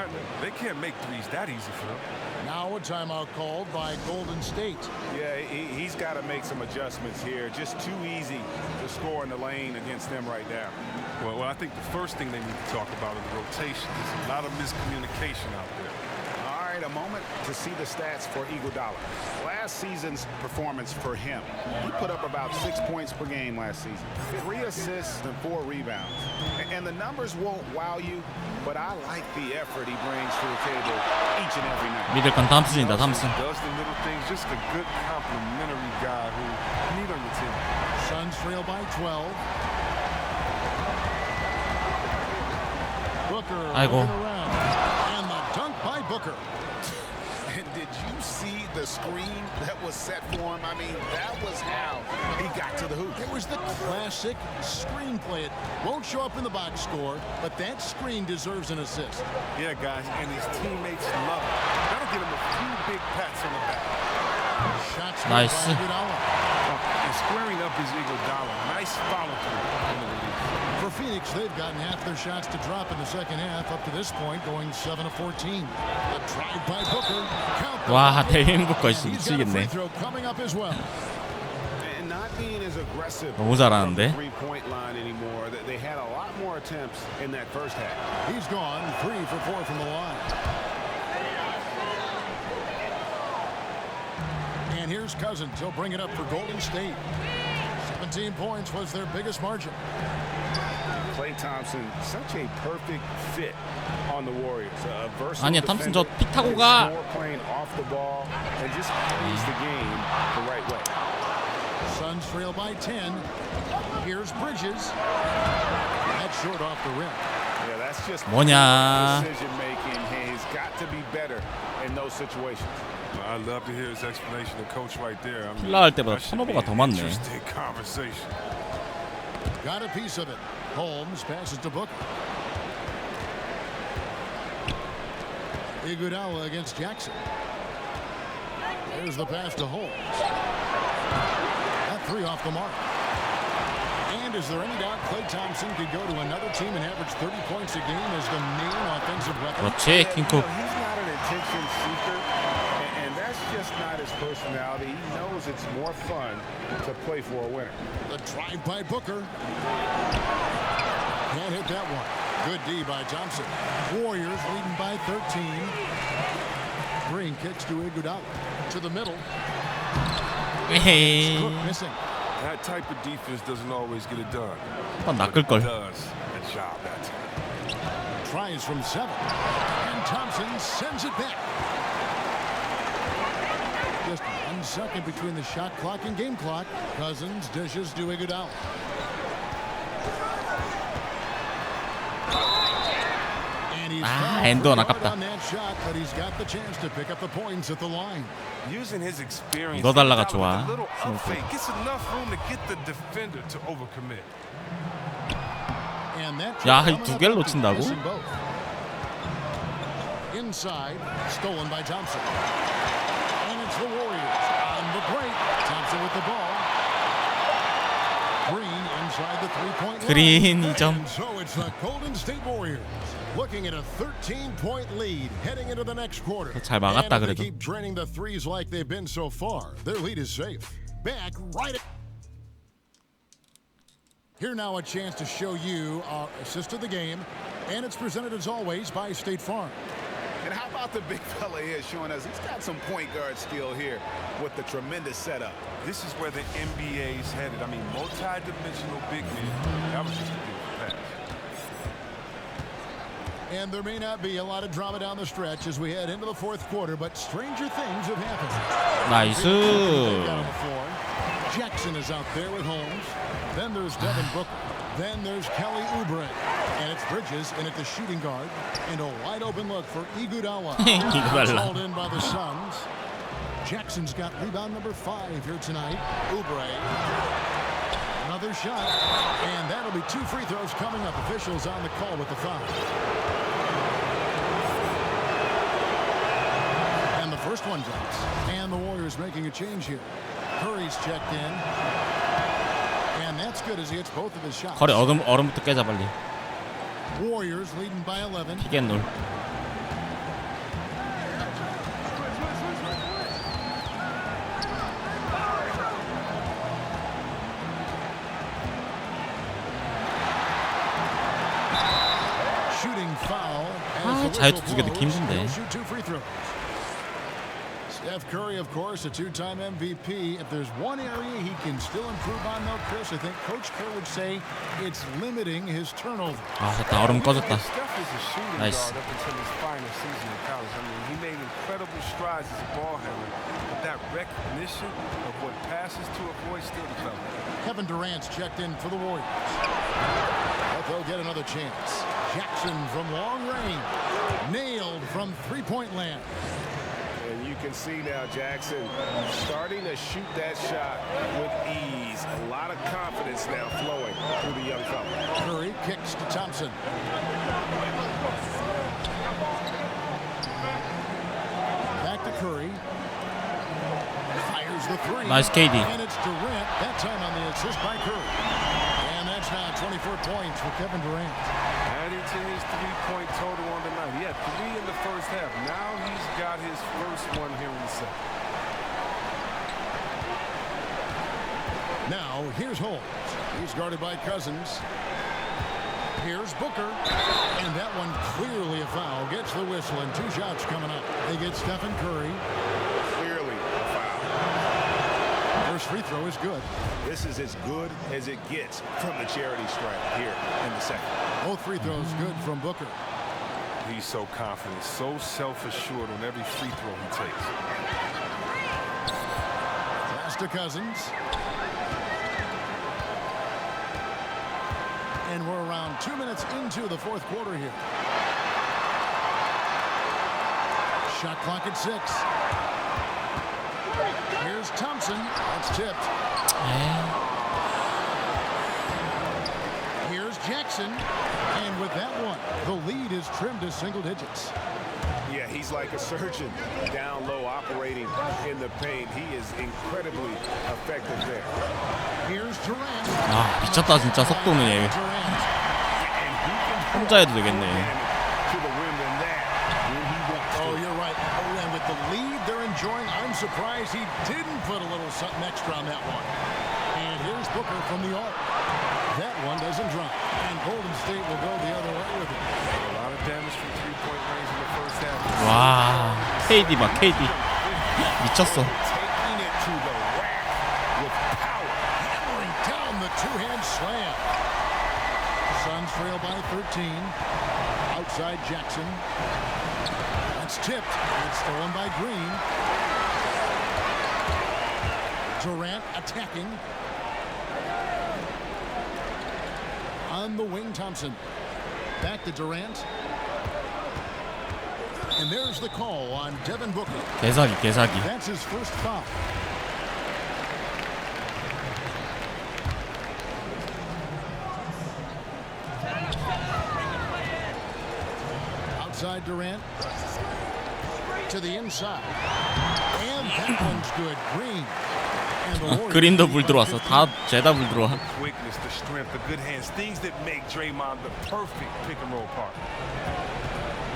They can't make threes that easy for them. Now a timeout called by Golden State. Yeah, he's got to make some adjustments here. Just too easy to score in the lane against them right now. Well, I think the first thing they need to talk about in the rotation is a lot of miscommunication out there. All right, a moment to see the stats for Iguodala. Last season's performance for him. He put up about 6 points per game last season. 3 assists and 4 rebounds. And the numbers won't wow you, but I like the effort he brings to the table each and every night. 믿을 건 탐슨이다, 탐슨. Does the little things, just a good complimentary guy who you need on your team. Suns trail by 12. Booker 아이고. looking around. And the dunk by Booker. And did you see the screen that was set for him? I mean, that was how he got to the hoop. It was the classic screenplay. It won't show up in the box score, but that screen deserves an assist. Yeah, guys, and his teammates love it. That'll get him a few big pats on the back. Shots Nice. by Iguodala. And squaring up is Iguodala. Nice follow-through on the release. For Phoenix, they've gotten half their shots to drop in the second half up to this point, going 7 of 14. A drive by Booker. Count them. 와, 데이빈 부커 And he's got a free 미치겠네. throw coming up as well. And not being as aggressive 너무 잘하는데. from the three-point line anymore. They had a lot more attempts in that first half. He's gone 3 for 4 from the line. And here's Cousins. He'll bring it up for Golden State. 17 points was their biggest margin. Klay Thompson, such a perfect fit on the Warriors. 아니야, 탐슨 저 픽 타고 가. Playing off the ball and just plays the game the right way. Suns trail by 10. Here's Bridges. That's short off the rim. Yeah, that's just 뭐냐. decision making. He's got to be better in those situations. I'd love to hear his explanation of coach right there. I mean, 필라 할 때보다 that should 턴오버가 be 더 an 많네. interesting conversation. Got a piece of it. Holmes passes to Booker. Iguodala against Jackson. There's the pass to Holmes. That 3 off the mark. And is there any doubt Klay Thompson could go to another team and average 30 points a game as the main offensive weapon? 그렇지, 킹코. He's not an attention seeker, and that's just not his personality. He knows it's more fun to play for a winner. The drive by Booker. Can't hit that one. Good D by Thompson. Warriors leading by 13. Green kicks to Iguodala. To the middle. Cook missing. That type of defense doesn't always get it done. 한번 낚을걸. Does a job that time. Tries from 7. And Thompson sends it back. Just 1 second between the shot clock and game clock. Cousins dishes to Iguodala. 엔드원 아깝다. On that shot, but he's got the chance to pick up the points at the line. Using his experience, 넣어달라가 좋아. a little up fake gets enough room to get the defender to overcommit. And that 야, 이 두 개를 놓친다고? Inside, stolen by Thompson. And it's the Warriors on the break. Thompson with the ball. Green inside the three-point line. 그린 2점. And so it's the Golden State Warriors looking at a 13-point lead heading into the next quarter. 잘 막았다, and if 그래도. they keep draining the threes like they've been so far, their lead is safe. Back right at Here now a chance to show you our assist of the game, and it's presented as always by State Farm. And how about the big fella here showing us he's got some point guard skill here with the tremendous setup. This is where the NBA's headed. I mean, multi-dimensional big men. That was just a beautiful pass. And there may not be a lot of drama down the stretch as we head into the fourth quarter, but stranger things have happened. 나이스. Jackson is out there with Holmes. Then there's Devin Booker. Then there's Kelly Oubre. And it's Bridges in at the shooting guard. And a wide open look for Iguodala. Hauled in by the Suns. Jackson's got rebound number 5 here tonight. Oubre. Another shot. And that'll be 2 free throws coming up. Officials on the call with the foul. And the first one drops. And the Warriors making a change here. Curry's checked in. And that's good as he hits both of his shots. 거리 얼음부터 깨자 빨리. Warriors leading by 11. 피겐롤. Shooting foul. 아, 자유투 2개 넣기 힘든데. Steph Curry, of course, a 2-time MVP. If there's one area he can still improve on, though, Chris, I think Coach Kerr would say it's limiting his turnover. 아, 됐다. 얼음 꺼졌다. Steph is a shooting guard up until his final season in college. I mean, he made incredible strides as a ball handler, but that recognition of what passes to avoid still developing. Kevin Durant's checked in for the Warriors. But they'll get another chance. Jackson from long range. Nailed from three-point land. And you can see now Jackson starting to shoot that shot with ease. A lot of confidence now flowing through the young fella. Curry kicks to Thompson. Back to Curry. Fires the three. Nice KD. And it's Durant, that time on the assist by Curry. And that's now 24 points for Kevin Durant. Adding to his 3-point total on the night. He had 3 in the first half. Now he's got his first one here in the second. Now here's Holmes. He's guarded by Cousins. Here's Booker. And that one clearly a foul. Gets the whistle and 2 shots coming up. They get Stephen Curry. Clearly a foul. First free throw is good. This is as good as it gets from the charity stripe here in the second. Both free throws good from Booker. He's so confident, so self-assured on every free throw he takes. Pass to Cousins. And we're around 2 minutes into the fourth quarter here. Shot clock at 6. Here's Thompson. That's tipped. Here's Jackson. And with that one, the lead is trimmed to single digits. Yeah, he's like a surgeon down low operating in the paint. He is incredibly effective there. Here's Durant. 아, 미쳤다 진짜 속도는 얘. 혼자 해도 되겠네. Oh, you're right. Oh, and with the lead they're enjoying, I'm surprised he didn't put a little something extra on that one. And here's Booker from the arc. That one doesn't drop. And Golden State will go the other way with it. A lot of damage from 3-point range in the first half. 와, KD 봐, KD. 미쳤어. Taking it to the rack with power. Hammering down the two-hand slam. The Suns trail by 13. Outside Jackson. That's tipped. It's stolen by Green. Durant attacking. On the wing, Thompson. Back to Durant. And there's the call on Devin Booker. 개사기. That's his first foul. Outside Durant. To the inside. And that one's good. Green. 그린도 물 들어왔어. 다 죄다 물 들어와. Quickness, the strength, the good hands, things that make Draymond the perfect pick and roll partner.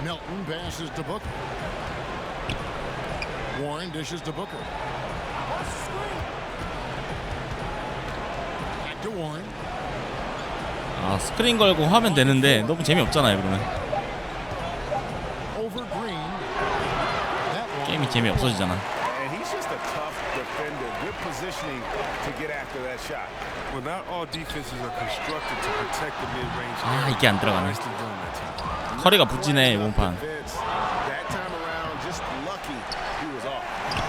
Melton passes to Booker. Warren dishes to Booker. Back to Warren. 아 스크린 걸고 하면 되는데 너무 재미없잖아요 그러면. 게임이 재미없어지잖아. 아 이게 안 들어가네. 커리가 부지네 이번 판.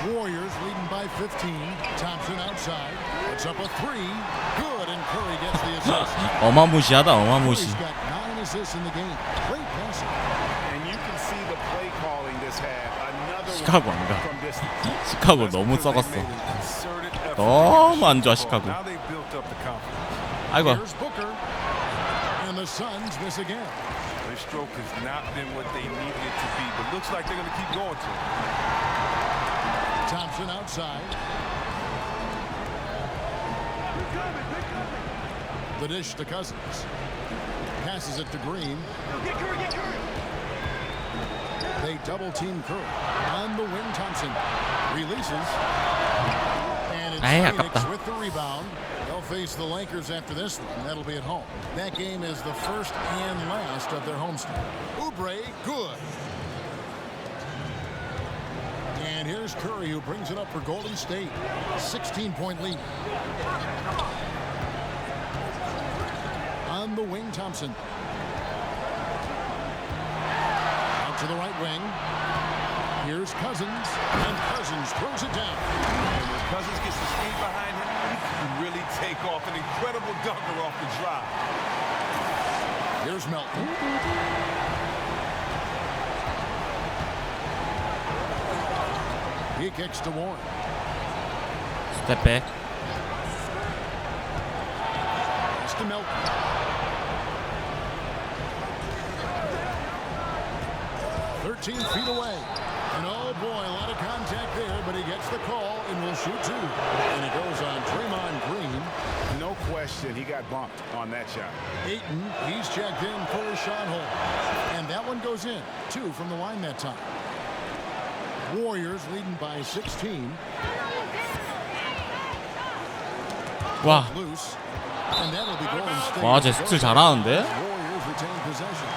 Warriors leading by 15. Thompson outside. It's up a three. Good, and Curry gets the assist. 어마무시하다 어마무시. He's got 9 assists in the game. Great passing. And you can see the play calling this half. Another 시카고 안 가. 시카고 너무 썩었어. 너무 안 좋아 시카고. 아이고. Here's Booker. And the Suns miss again. Their stroke has not been what they needed it to be, but looks like they're going to keep going to it. Thompson outside. The dish to Cousins. Passes it to Green. They double team Curry. On the wing, Thompson releases. And it's Phoenix with the rebound. They'll face the Lakers after this one. That'll be at home. That game is the first and last of their homestand. Oubre, good. And here's Curry, who brings it up for Golden State. 16-point lead. On the wing, Thompson. Out to the right wing. Here's Cousins. And Cousins throws it down. And when Cousins gets the speed behind him, he can really take off. An incredible dunker off the drive. Here's Melton. He kicks to Warren. Step back. It's to Melton. Feet away. And oh boy, a lot of contact there, but he gets the call and will shoot two. And it goes on Draymond Green. No question, he got bumped on that shot. Ayton, he's checked in for a shot hole. And that one goes in. 2 from the line that time. Warriors leading by 16. 와. Loose. And that'll be Golden State. 와, 쟤 스틸 잘하는데? Warriors retain possession.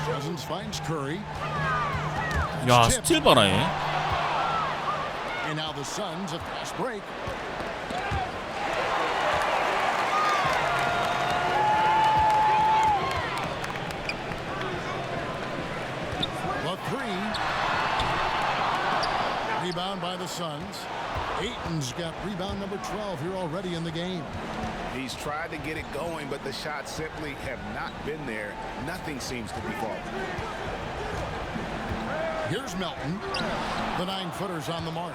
Cousins finds Curry. 야, 스틸 봐라 얘. And now the Suns a fast break. The three. Rebound by the Suns. Ayton's got rebound number 12 here already in the game. He's tried to get it going, but the shots simply have not been there. Nothing seems to be falling. Here's Melton. The 9-footer's on the mark.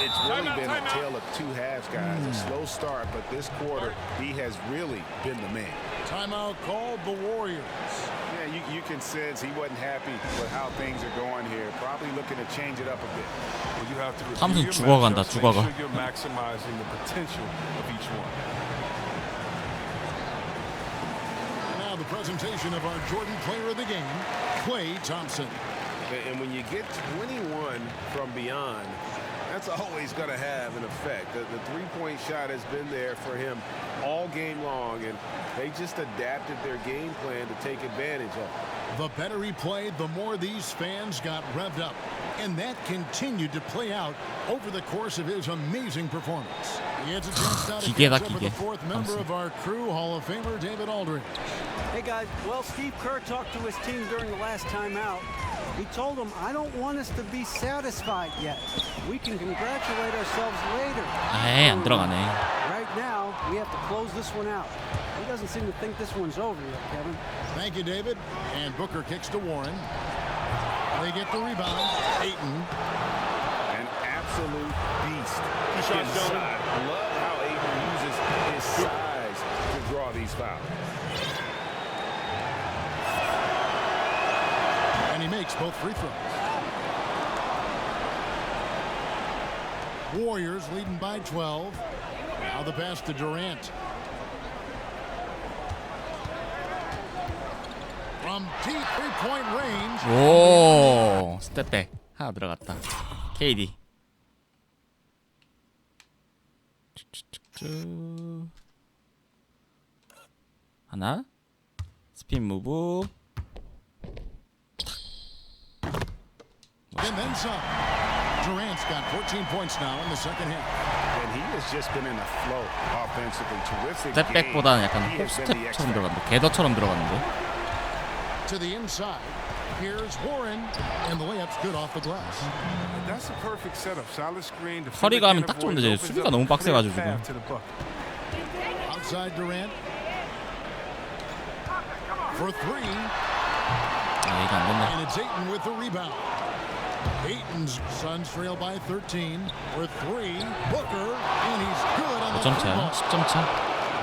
It's really been a tale of two halves, guys. A slow start, but this quarter, he has really been the man. Timeout called the Warriors. Yeah, you can sense he wasn't happy with how things are going here. Probably looking to change it up a bit. Well, you have to 삼성 죽어간다, 죽어가. make sure you're maximizing the potential of each one. Now the presentation of our Jordan Player of the Game, Klay Thompson. And when you get 21 from beyond, that's always going to have an effect. The three-point shot has been there for him all game long, and they just adapted their game plan to take advantage of it. The better he played, the more these fans got revved up. And that continued to play out over the course of his amazing performance. He has a chance now to catch up with the fourth member of our crew, Hall of Famer David Aldridge. Hey guys, well, Steve Kerr talked to his team during the last time out. He told them, I don't want us to be satisfied yet. We can congratulate ourselves later. 에이, 안 들어가네. Right now, we have to close this one out. He doesn't seem to think this one's over yet, Kevin. Thank you, David. And Booker kicks to Warren. They get the rebound. Ayton. An absolute beast. Inside. Love how Ayton uses his size to draw these fouls. And he makes both free throws. Warriors leading by 12. Now the pass to Durant. From deep three-point range. 오, 스텝백 하나 들어갔다. KD. 쭉 하나 스핀 무브 And then some. Durant's got 14 points now in the second half. And he has just been in a flow offensively. Terrific game. 스텝백보다는 약간 He has been the 홉스텝처럼 X-factor. 들어갔는데 궤도처럼 들어갔는데. To the inside. Here's Warren, and the layup's good off the glass. That's a perfect setup. Solid screen. 커리가 하면 딱 좋은데 이제 수비가 너무 빡세가지고 지금. Outside Durant. For three. 아, 이거 안 된다. And it's Ayton with the rebound. Ayton's Suns trail by 13 for three. Booker, and he's good on the 5점 차, 10점 차.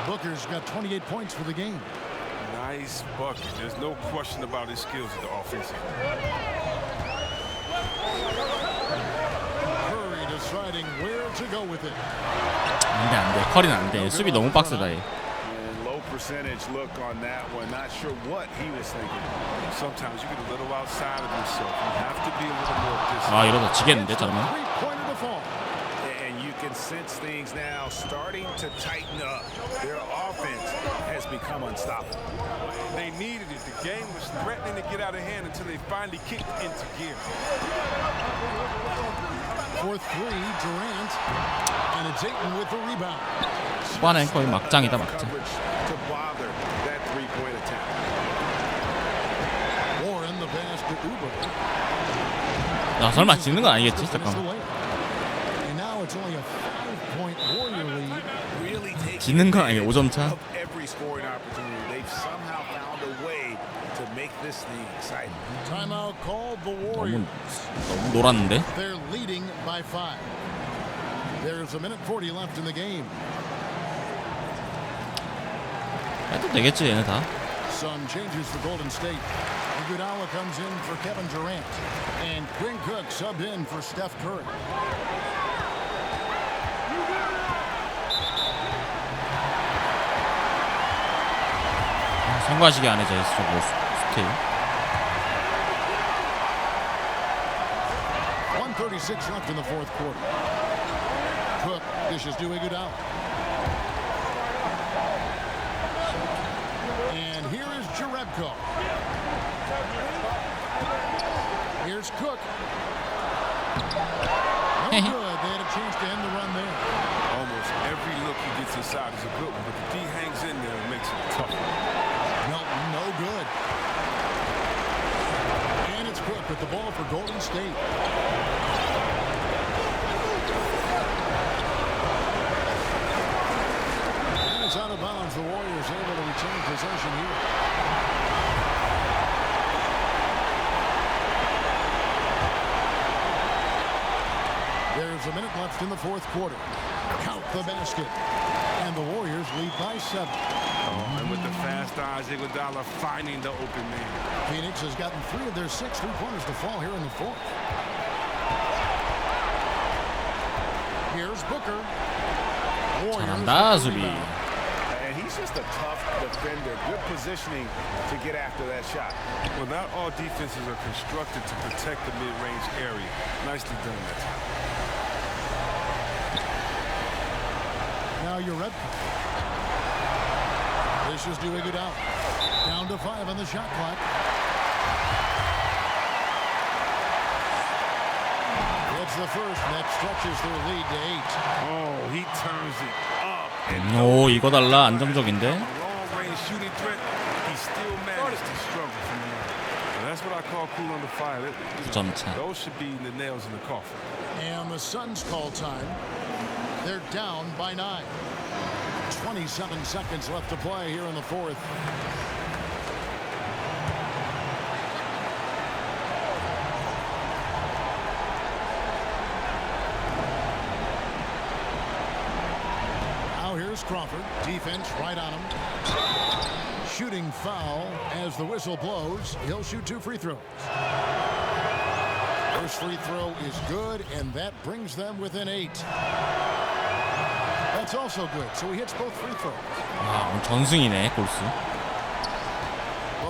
Booker's got 28 points for the game. Nice bucket. There's no question about his skills at the offensive. Curry deciding where to go with it. 안 돼. 커리는 안 돼. 수비 너무 빡세다 얘. And low percentage look on that one. Not sure what he was thinking. Sometimes you get a little outside of yourself. You have to be a little more disciplined. 아, 이러다 지겠는데 저러면. Three-pointer to fall. And you can sense things now starting to tighten up. Their offense has become unstoppable. They needed it. The game was threatening to get out of hand until they finally kicked into gear. For three, Durant, and it's Ayton with the rebound. 후반엔 거의 막장이다 막장. To bother that three-point attempt. Warren the pass to Uber. 야 설마 지는 건 아니겠지? 잠깐만. And now it's only a 5-point Warrior lead. Really taking 지는 건 아니에요. 5점 차. every scoring opportunity. They've somehow found a way to make this thing exciting. Timeout called the Warriors. 너무 놀았는데. They're leading by 5. There's a minute 40 left in the game. 해도 되겠지 얘네 다. Some changes for Golden State. Iguodala comes in for Kevin Durant, and Quinn Cook subbed in for Steph Curry. 성과시계 안 해져 있어 저거 스틸. 1:36 left in the fourth quarter. Cook dishes to Iguodala. And here is Jerebko. Here's Cook. No good. They had a chance to end the run there. Almost every look he gets inside is a good one, but the D hangs in there and makes it tough. Melton, no good. And it's Cook with the ball for Golden State. And it's out of bounds. The Warriors able to retain possession here. There's a minute left in the fourth quarter. Count the basket. And the Warriors lead by 7. And with the fast eyes, Iguodala finding the open man. Phoenix has gotten 3 of their 6 3-pointers to fall here in the fourth. Here's Booker. 잘한다 수비. And he's just a tough defender. Good positioning to get after that shot. Well, not all defenses are constructed to protect the mid-range area. Nicely done that time. Now you're red. This is doing it out. Down to 5 on the shot clock. It's the first, and that stretches their lead to 8. Oh, he turns it up. 오 이거 달라 안정적인데. Long-range shooting threat, he still managed to struggle from the line. And that's what I call cool under fire. 9점 차. Those should be the nails in the coffin. And the Suns call time. They're down by 9. 27 seconds left to play here in the fourth. Now here's Crawford. Defense right on him. Shooting foul as the whistle blows. He'll shoot 2 free throws. First free throw is good, and that brings them within 8. That's also good. So he hits both free throws. 아, 전승이네 골스.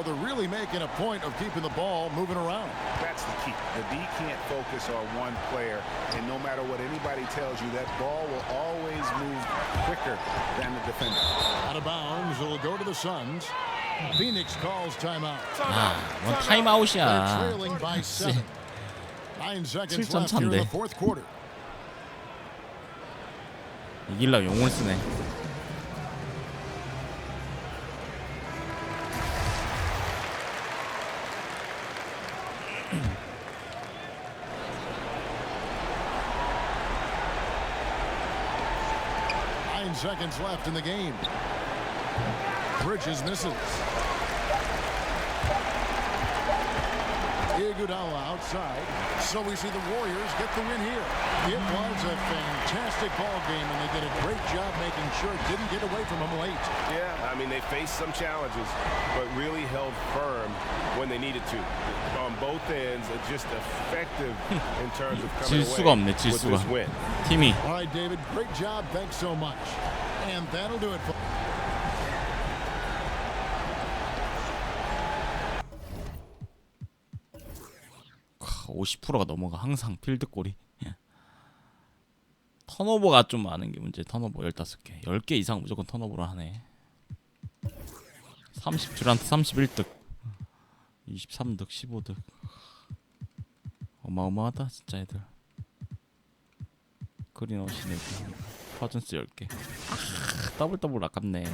So they're really making a point of keeping the ball moving around. That's the key. The D can't focus on one player, and no matter what anybody tells you, that ball will always move quicker than the defender. Out of bounds, it'll go to the Suns. Phoenix calls timeout. 뭔 타임아웃이야. They're trailing by 7. 9 seconds left here in the fourth quarter. 이길라 용을 쓰네. Seconds left in the game. Bridges misses. Iguodala outside. So we see the Warriors get the win here. It was a fantastic ball game, and they did a great job making sure it didn't get away from them late. Yeah, I mean, they faced some challenges, but really held firm when they needed to. On both ends, just effective in terms of coming away with this win. 팀이. All right, David, great job. Thanks so much. And that'll do it for 50%가 넘어가 항상 필드골이. 턴오버가 좀 많은 게 문제. 턴오버 15개. 10개 이상 무조건 턴오버를 하네. 30듀란트 31득. 23득 15득. 어마어마하다 진짜 애들. 그린워시 4개. 퍼즌스 10개. 더블 아깝네.